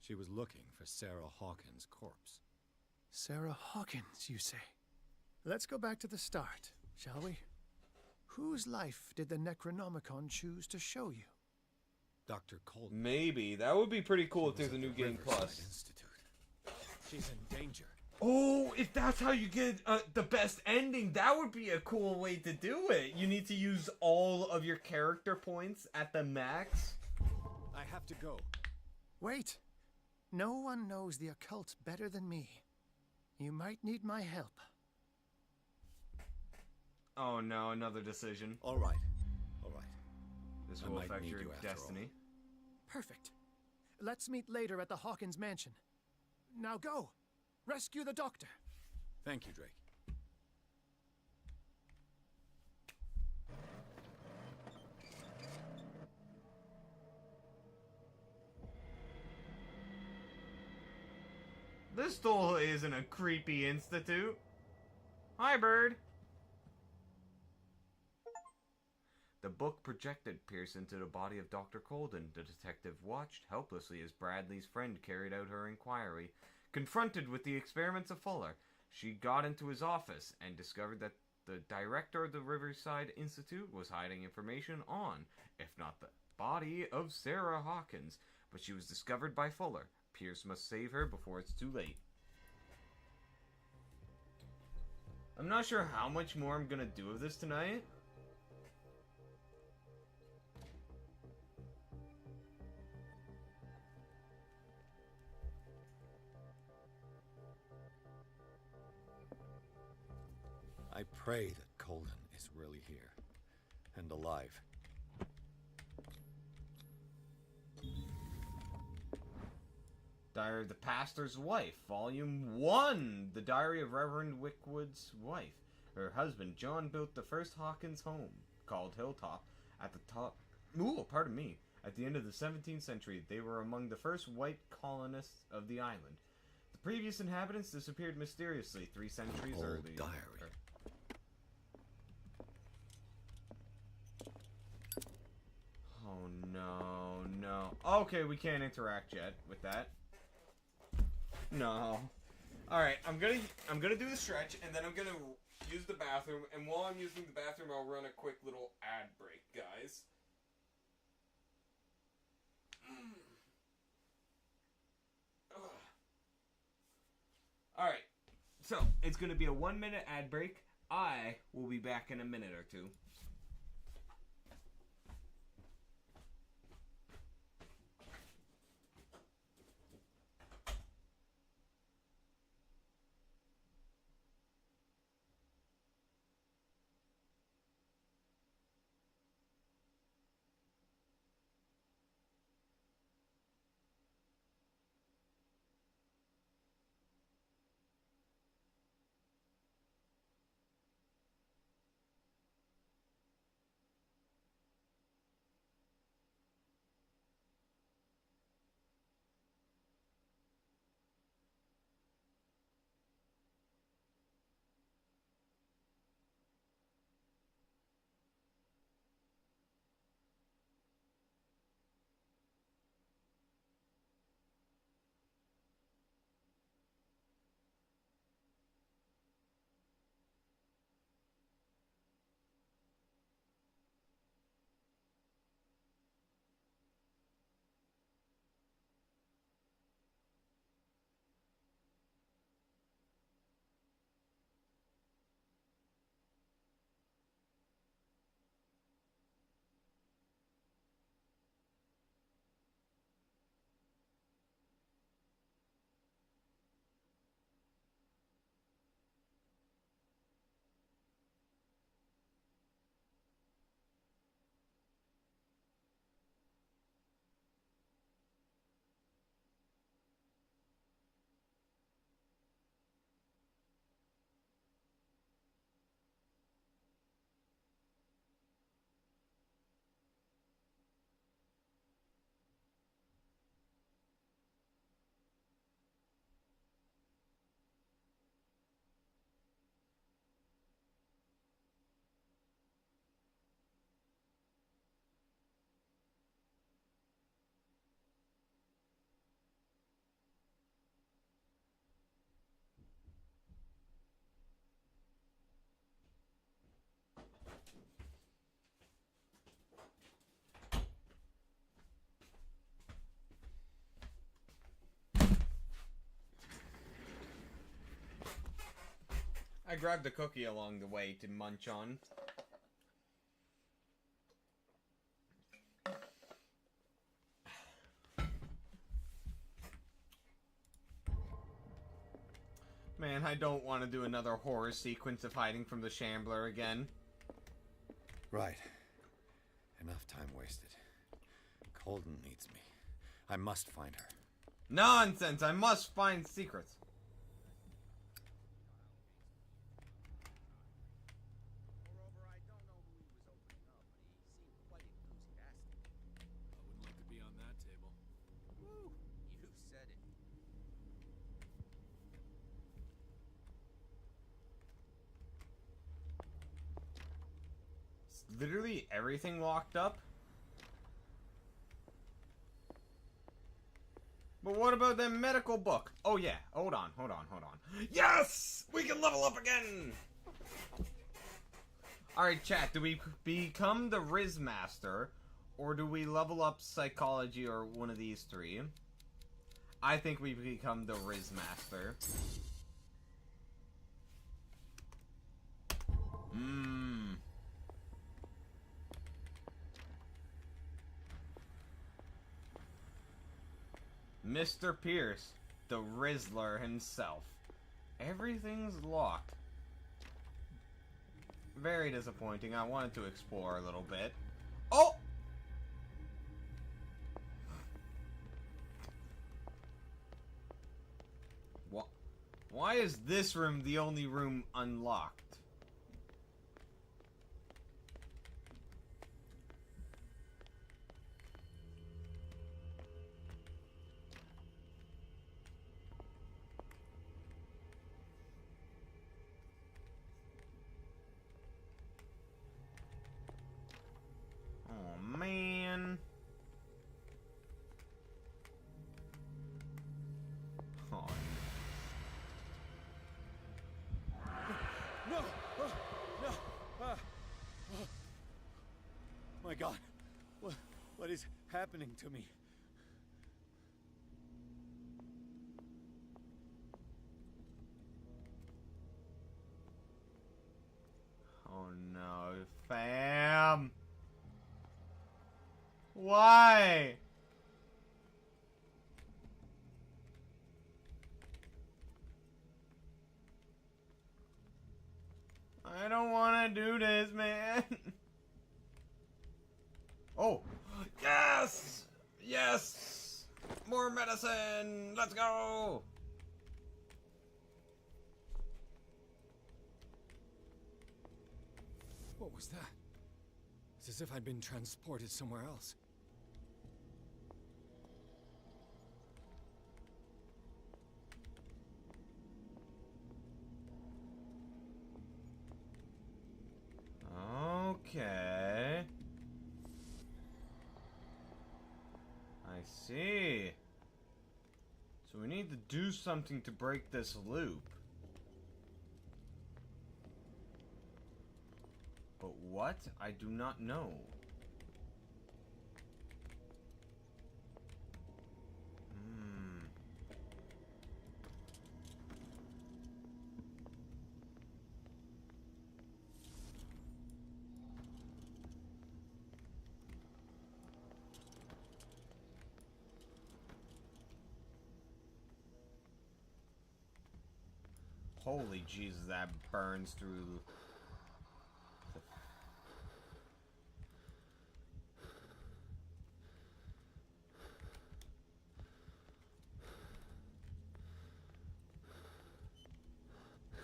She was looking for Sarah Hawkins' corpse. Sarah Hawkins, you say? Let's go back to the start, shall we? Whose life did the Necronomicon choose to show you? Dr. Colton. Maybe. That would be pretty cool if there's a new game plus. Institute. She's in danger. Oh, if that's how you get the best ending, that would be a cool way to do it. You need to use all of your character points at the max. I have to go. Wait. No one knows the occult better than me. You might need my help. Oh no, another decision. All right. This will affect your destiny. Perfect. Let's meet later at the Hawkins mansion. Now go. Rescue the doctor. Thank you, Drake. This totally isn't a creepy institute. Hi, bird. The book projected Pierce into the body of Dr. Colden. The detective watched helplessly as Bradley's friend carried out her inquiry. Confronted with the experiments of Fuller, she got into his office and discovered that the director of the Riverside Institute was hiding information on, if not the body of Sarah Hawkins, but she was discovered by Fuller. Pierce must save her before it's too late. I'm not sure how much more I'm gonna do of this tonight. I pray that Colden is really here and alive. Diary of the Pastor's Wife, Volume 1. The Diary of Reverend Wickwood's wife. Her husband, John, built the first Hawkins home, called Hilltop, at the top... At the end of the 17th century, they were among the first white colonists of the island. The previous inhabitants disappeared mysteriously 3 centuries earlier. Diary. Oh, no. Okay, we can't interact yet with that. No. Alright, I'm gonna do the stretch, and then I'm gonna use the bathroom, and while I'm using the bathroom, I'll run a quick little ad break, guys. Alright, so, it's gonna be a 1-minute ad break. I will be back in a minute or two. I grabbed a cookie along the way to munch on. Man, I don't want to do another horror sequence of hiding from the Shambler again. Right. Enough time wasted. Colden needs me. I must find her. Nonsense! I must find secrets. literally everything locked up? But what about that medical book? Oh yeah, hold on. Yes! We can level up again! Alright, chat, do we become the Riz Master, or do we level up Psychology or one of these three? I think we become the Riz Master. Mr. Pierce, the Rizzler himself. Everything's locked. Very disappointing. I wanted to explore a little bit. Oh! Why is this room the only room unlocked? Oh, man. Oh, No! No! My God. What is happening to me? oh no, fam. Why? I don't want to do this, man. Oh, yes! Yes! More medicine! Let's go! What was that? It's as if I'd been transported somewhere else. Okay. I see. So we need to do something to break this loop. But what? I do not know. Holy Jesus, that burns through.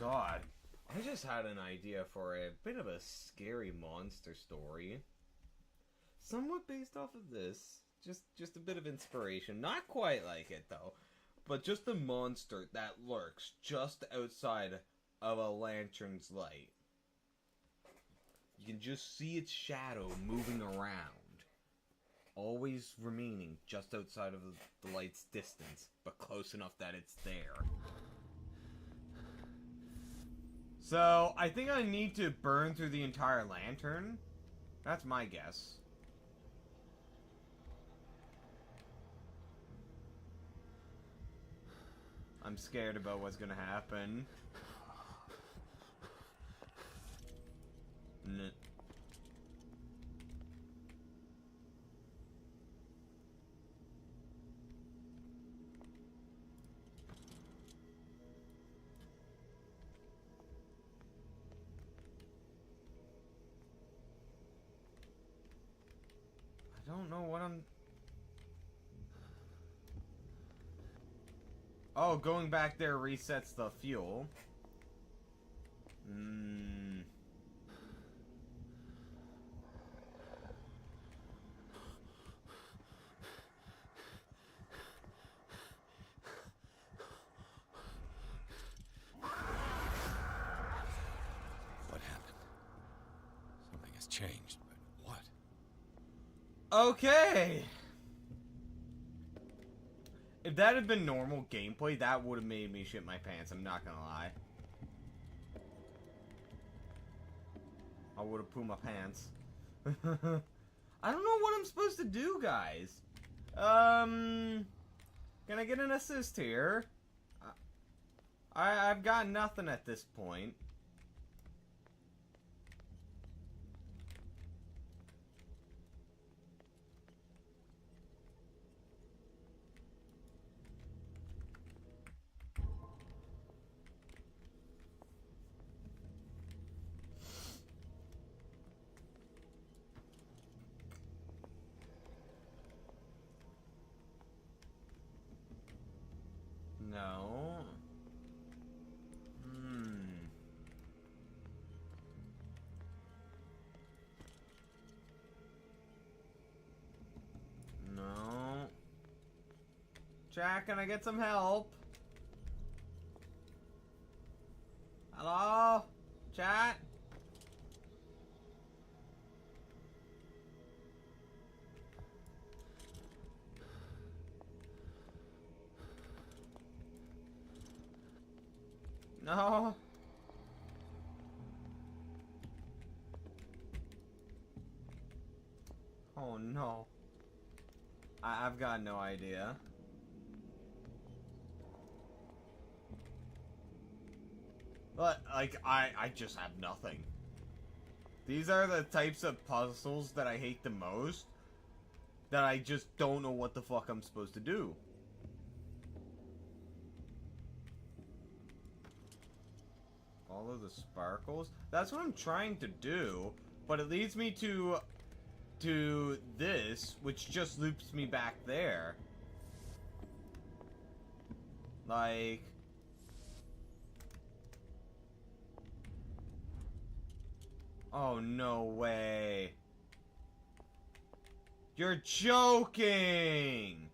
God, I just had an idea for a bit of a scary monster story. Somewhat based off of this. Just a bit of inspiration. Not quite like it, though. But just a monster that lurks just outside of a lantern's light. You can just see its shadow moving around. Always remaining just outside of the light's distance, but close enough that it's there. So, I think I need to burn through the entire lantern. That's my guess. I'm scared about what's gonna happen. I don't know what I'm... Oh, going back there resets the fuel. What happened? Something has changed, but Okay. If that had been normal gameplay, that would have made me shit my pants, I'm not gonna lie. I would have pooed my pants. I don't know what I'm supposed to do, guys. Can I get an assist here? I've got nothing at this point. No. No. Jack, can I get some help? Hello? Chat? No. Oh no. I've got no idea. But, like, I just have nothing. These are the types of puzzles that I hate the most. That I just don't know what the fuck I'm supposed to do. Follow the sparkles? That's what I'm trying to do. But it leads me to this, which just loops me back there. Like... Oh, no way. You're joking!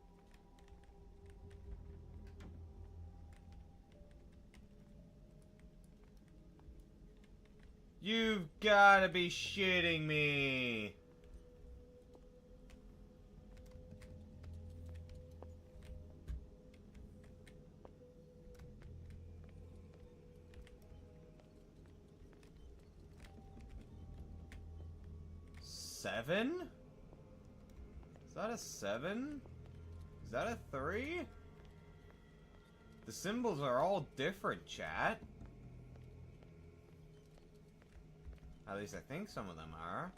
You've gotta be shitting me. Seven? Is that a 7? Is that a 3? The symbols are all different, chat. At least I think some of them are.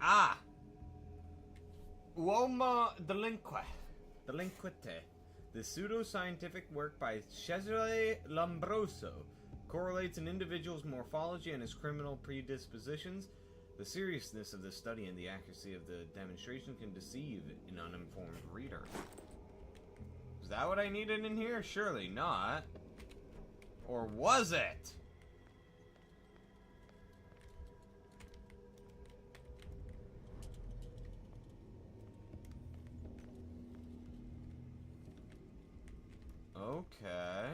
Ah! Uoma Delinquite. The pseudo-scientific work by Cesare Lombroso correlates an individual's morphology and his criminal predispositions. The seriousness of the study and the accuracy of the demonstration can deceive an uninformed reader. Is that what I needed in here? Surely not. Or was it? Okay.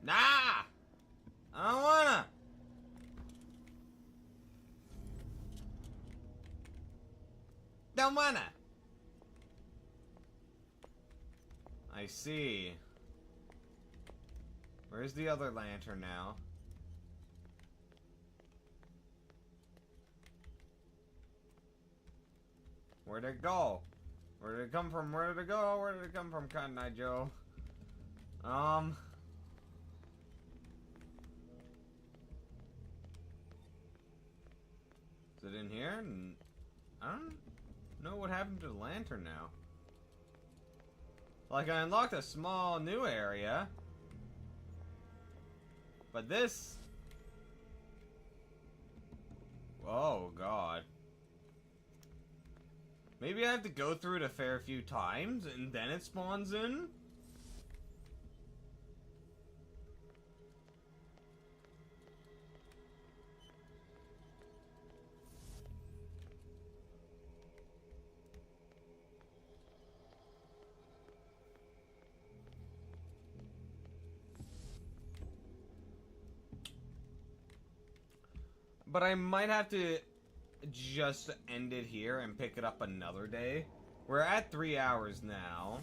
Nah! I don't wanna! Don't wanna! I see. Where's the other lantern now? Where'd it go? Where did it come from? Where did it go? Where did it come from, Cotton Eye Joe? Is it in here? I don't know what happened to the lantern now. Like, I unlocked a small new area. But this... Oh, God. Maybe I have to go through it a fair few times, and then it spawns in? But I might have to just end it here and pick it up another day. We're at 3 hours now.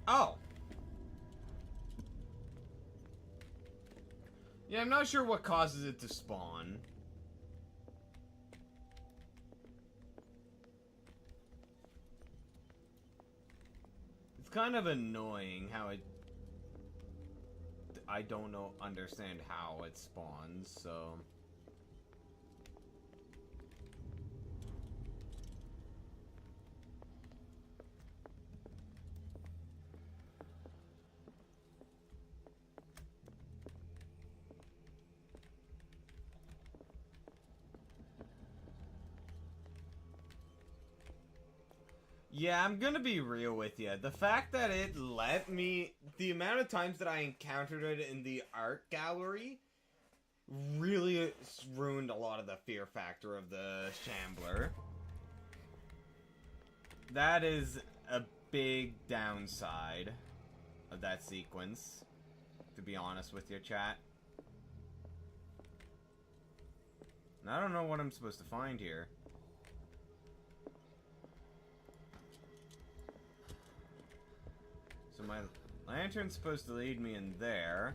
Oh. Yeah, I'm not sure what causes it to spawn. It's kind of annoying how it... I don't understand how it spawns, so... Yeah, I'm gonna be real with you. The fact that it let me... The amount of times that I encountered it in the art gallery really ruined a lot of the fear factor of the Shambler. That is a big downside of that sequence, to be honest with your chat. And I don't know what I'm supposed to find here. So my lantern's supposed to lead me in there.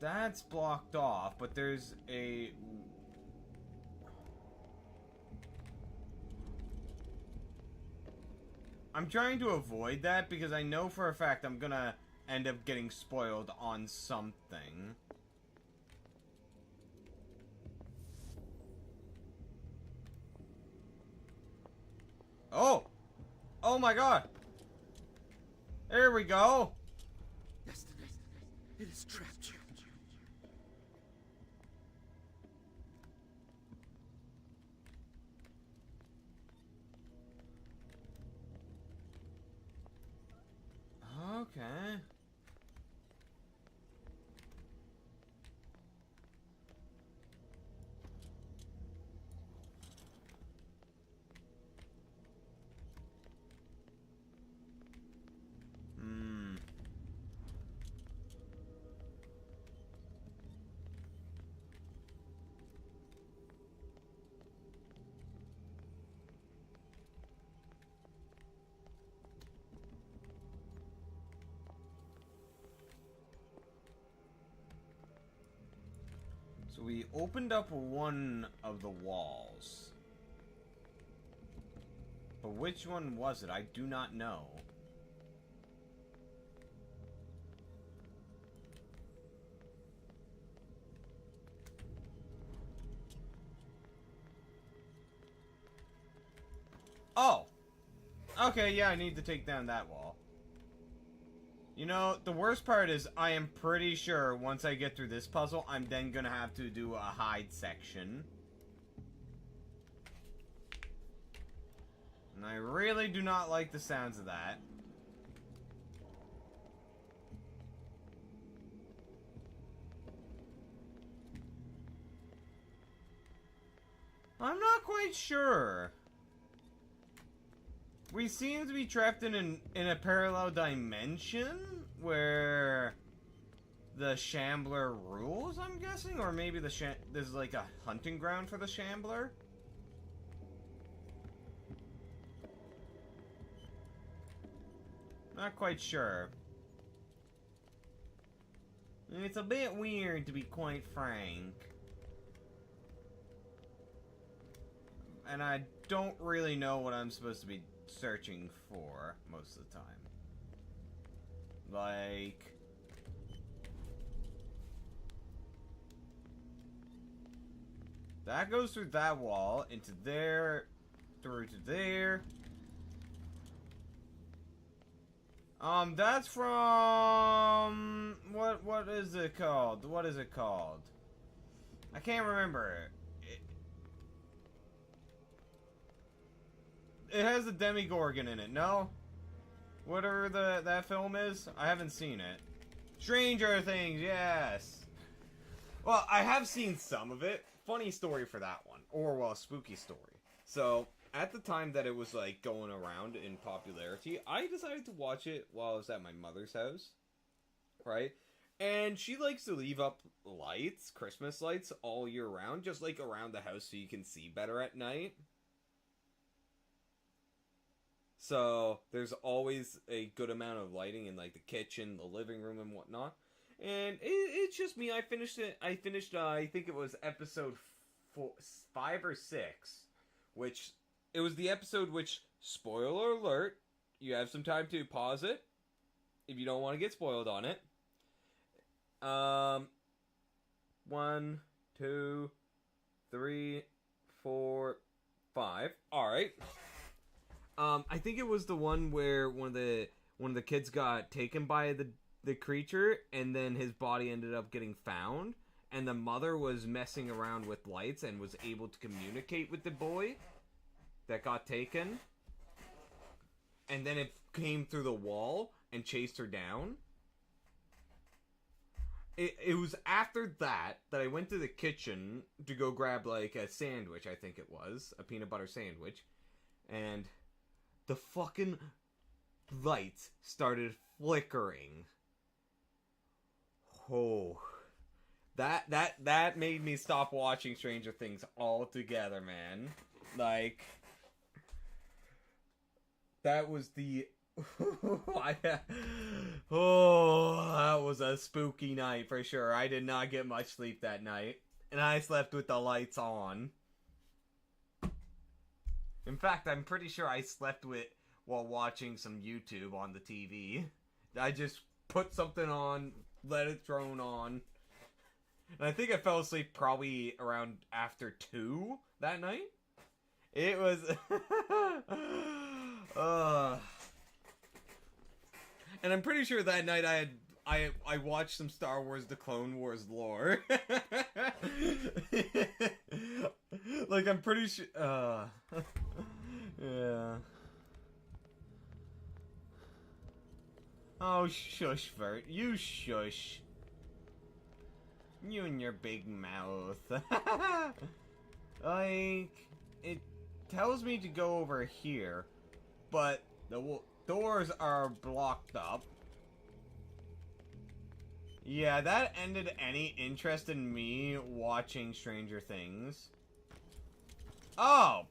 That's blocked off, but there's a... I'm trying to avoid that because I know for a fact I'm gonna end up getting spoiled on something. Oh! Oh my god! There we go! Destiny, it has trapped you. Okay. So we opened up one of the walls. But which one was it? I do not know. Oh! Okay, yeah, I need to take down that wall. You know, the worst part is I am pretty sure once I get through this puzzle, I'm then gonna have to do a hide section. And I really do not like the sounds of that. I'm not quite sure. We seem to be trapped in a parallel dimension where the Shambler rules, I'm guessing? Or maybe there's like a hunting ground for the Shambler? Not quite sure. It's a bit weird, to be quite frank. And I don't really know what I'm supposed to be searching for most of the time. Like... that goes through that wall, into there, through to there. That's from... What is it called? What is it called? I can't remember. It has a Demogorgon in it, no? Whatever that film is? I haven't seen it. Stranger Things, yes! Well, I have seen some of it. Funny story for that one. Or, well, spooky story. So, at the time that it was, like, going around in popularity, I decided to watch it while I was at my mother's house. Right? And she likes to leave up lights, Christmas lights, all year round. Just, like, around the house so you can see better at night. So, there's always a good amount of lighting in, like, the kitchen, the living room, and whatnot. And it's just me. I finished, I think it was episode 5 or 6. Which, it was the episode which, spoiler alert, you have some time to pause it. If you don't want to get spoiled on it. 1, 2, 3, 4, 5. Alright. I think it was the one where one of the kids got taken by the creature, and then his body ended up getting found, and the mother was messing around with lights and was able to communicate with the boy that got taken, and then it came through the wall and chased her down. It was after that I went to the kitchen to go grab, like, a sandwich, I think it was, a peanut butter sandwich, and the fucking lights started flickering. Oh, that made me stop watching Stranger Things altogether, man. Like, that was the... Oh, that was a spooky night for sure. I did not get much sleep that night, and I slept with the lights on. In fact, I'm pretty sure I slept while watching some YouTube on the TV. I just put something on, let it drone on. And I think I fell asleep probably around after 2 that night. It was... And I'm pretty sure that night I watched some Star Wars The Clone Wars lore. Like, I'm pretty sure... yeah. Oh, shush, Vert. You shush. You and your big mouth. Like, it tells me to go over here, but the doors are blocked up. Yeah, that ended any interest in me watching Stranger Things. Oh!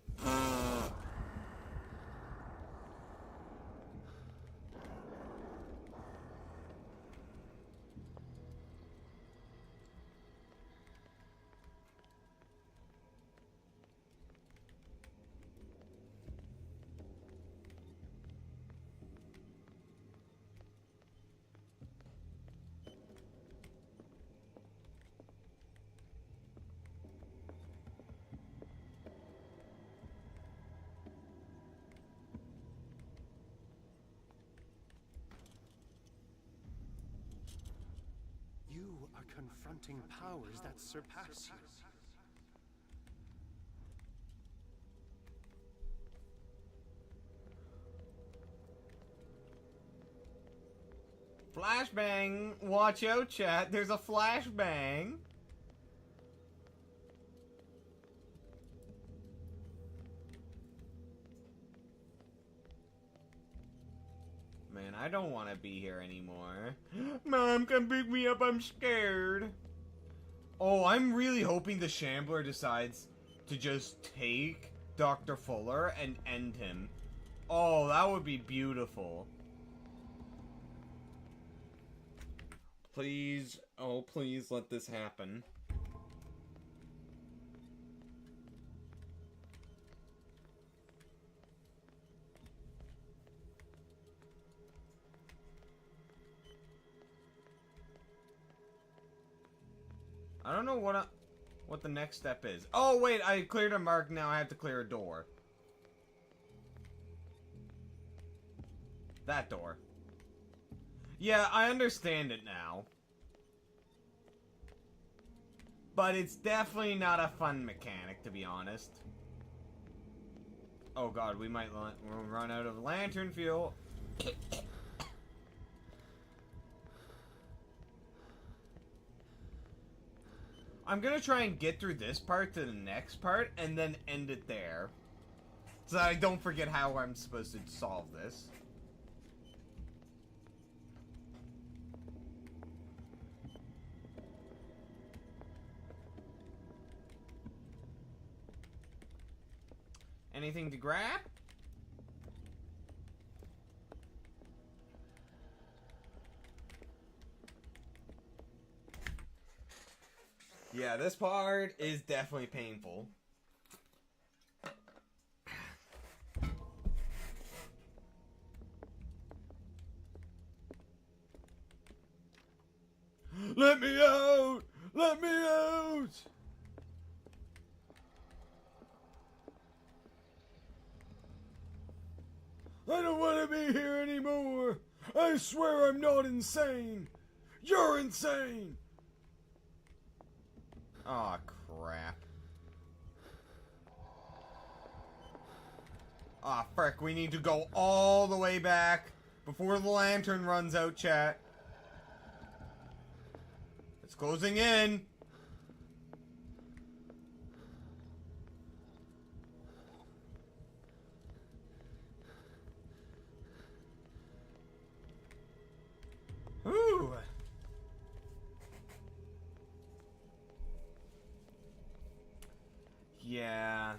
You are confronting powers that surpass you. Flashbang! Watch out, chat. There's a flashbang. Man, I don't want to be here anymore. Mom, come pick me up. I'm scared. Oh, I'm really hoping the Shambler decides to just take Dr. Fuller and end him. Oh, that would be beautiful. Please, oh please let this happen. I don't know what the next step is. Oh wait, I cleared a mark, now I have to clear a door. That door. Yeah, I understand it now. But it's definitely not a fun mechanic, to be honest. Oh god, we might run out of lantern fuel. I'm gonna try and get through this part to the next part, and then end it there. So that I don't forget how I'm supposed to solve this. Anything to grab? Yeah, this part is definitely painful. Let me out! Let me out! I don't want to be here anymore! I swear I'm not insane! You're insane! Aw, crap. Aw, frick, we need to go all the way back before the lantern runs out, chat. It's closing in. Ooh. Yeah.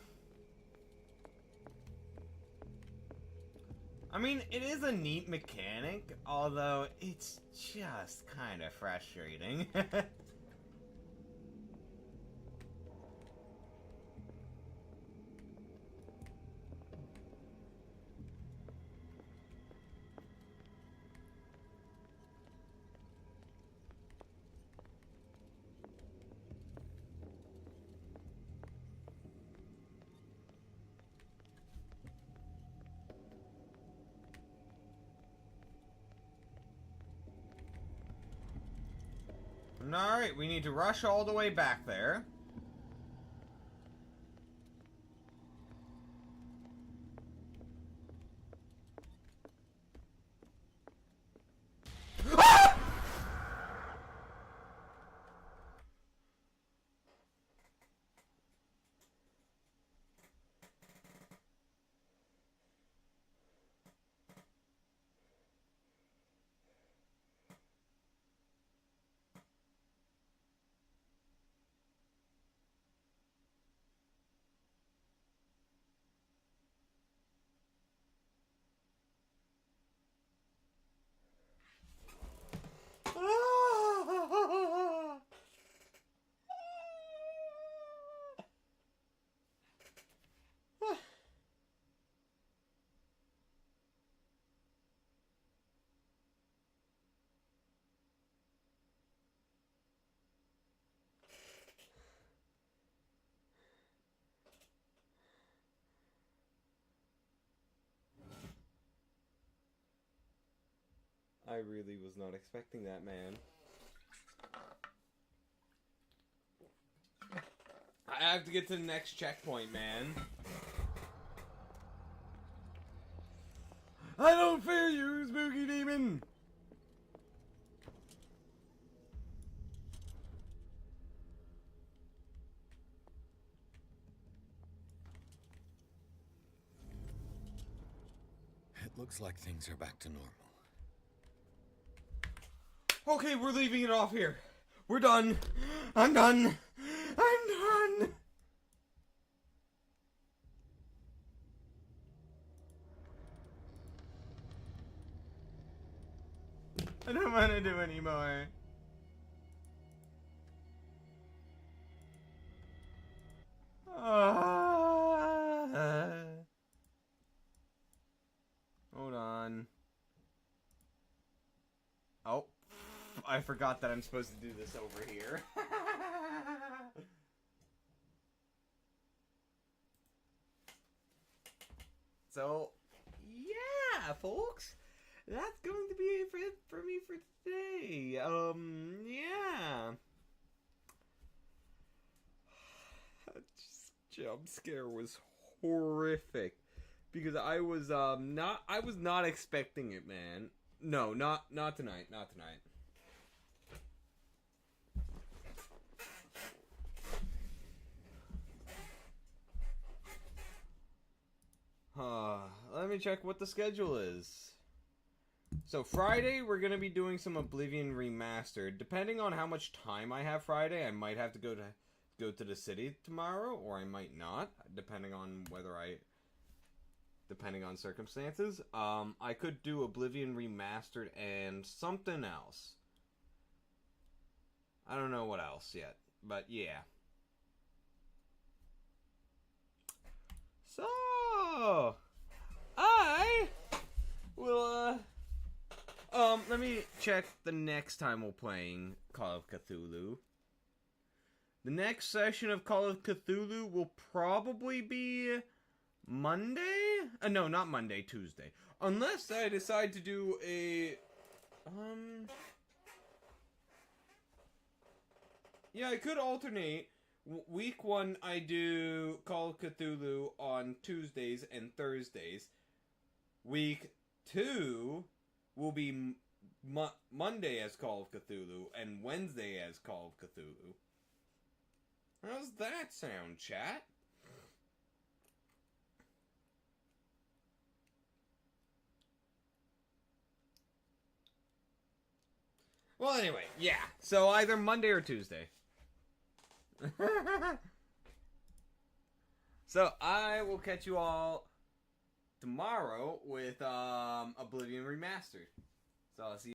I mean, it is a neat mechanic, although it's just kind of frustrating. Alright, we need to rush all the way back there. Ah! I really was not expecting that, man. I have to get to the next checkpoint, man. I don't fear you, spooky demon! It looks like things are back to normal. Okay, we're leaving it off here. We're done. I'm done. I'm done. I don't want to do anymore. Hold on. Oh, I forgot that I'm supposed to do this over here. So, yeah, folks. that's going to be it for me for today. Yeah. That jump scare was horrific because I was not expecting it, man. No, not tonight, not tonight. Let me check what the schedule is. So Friday, we're going to be doing some Oblivion Remastered. Depending on how much time I have Friday, I might have to go to the city tomorrow, or I might not, depending on circumstances. I could do Oblivion Remastered and something else. I don't know what else yet, but yeah. So, I will, let me check the next time we're playing Call of Cthulhu. The next session of Call of Cthulhu will probably be Monday? No, not Monday, Tuesday. Unless I decide to do a, yeah, I could alternate. Week 1, I do Call of Cthulhu on Tuesdays and Thursdays. Week 2 will be Monday as Call of Cthulhu and Wednesday as Call of Cthulhu. How's that sound, chat? Well, anyway, yeah. So either Monday or Tuesday. So I will catch you all tomorrow with Oblivion Remastered. So I'll see you.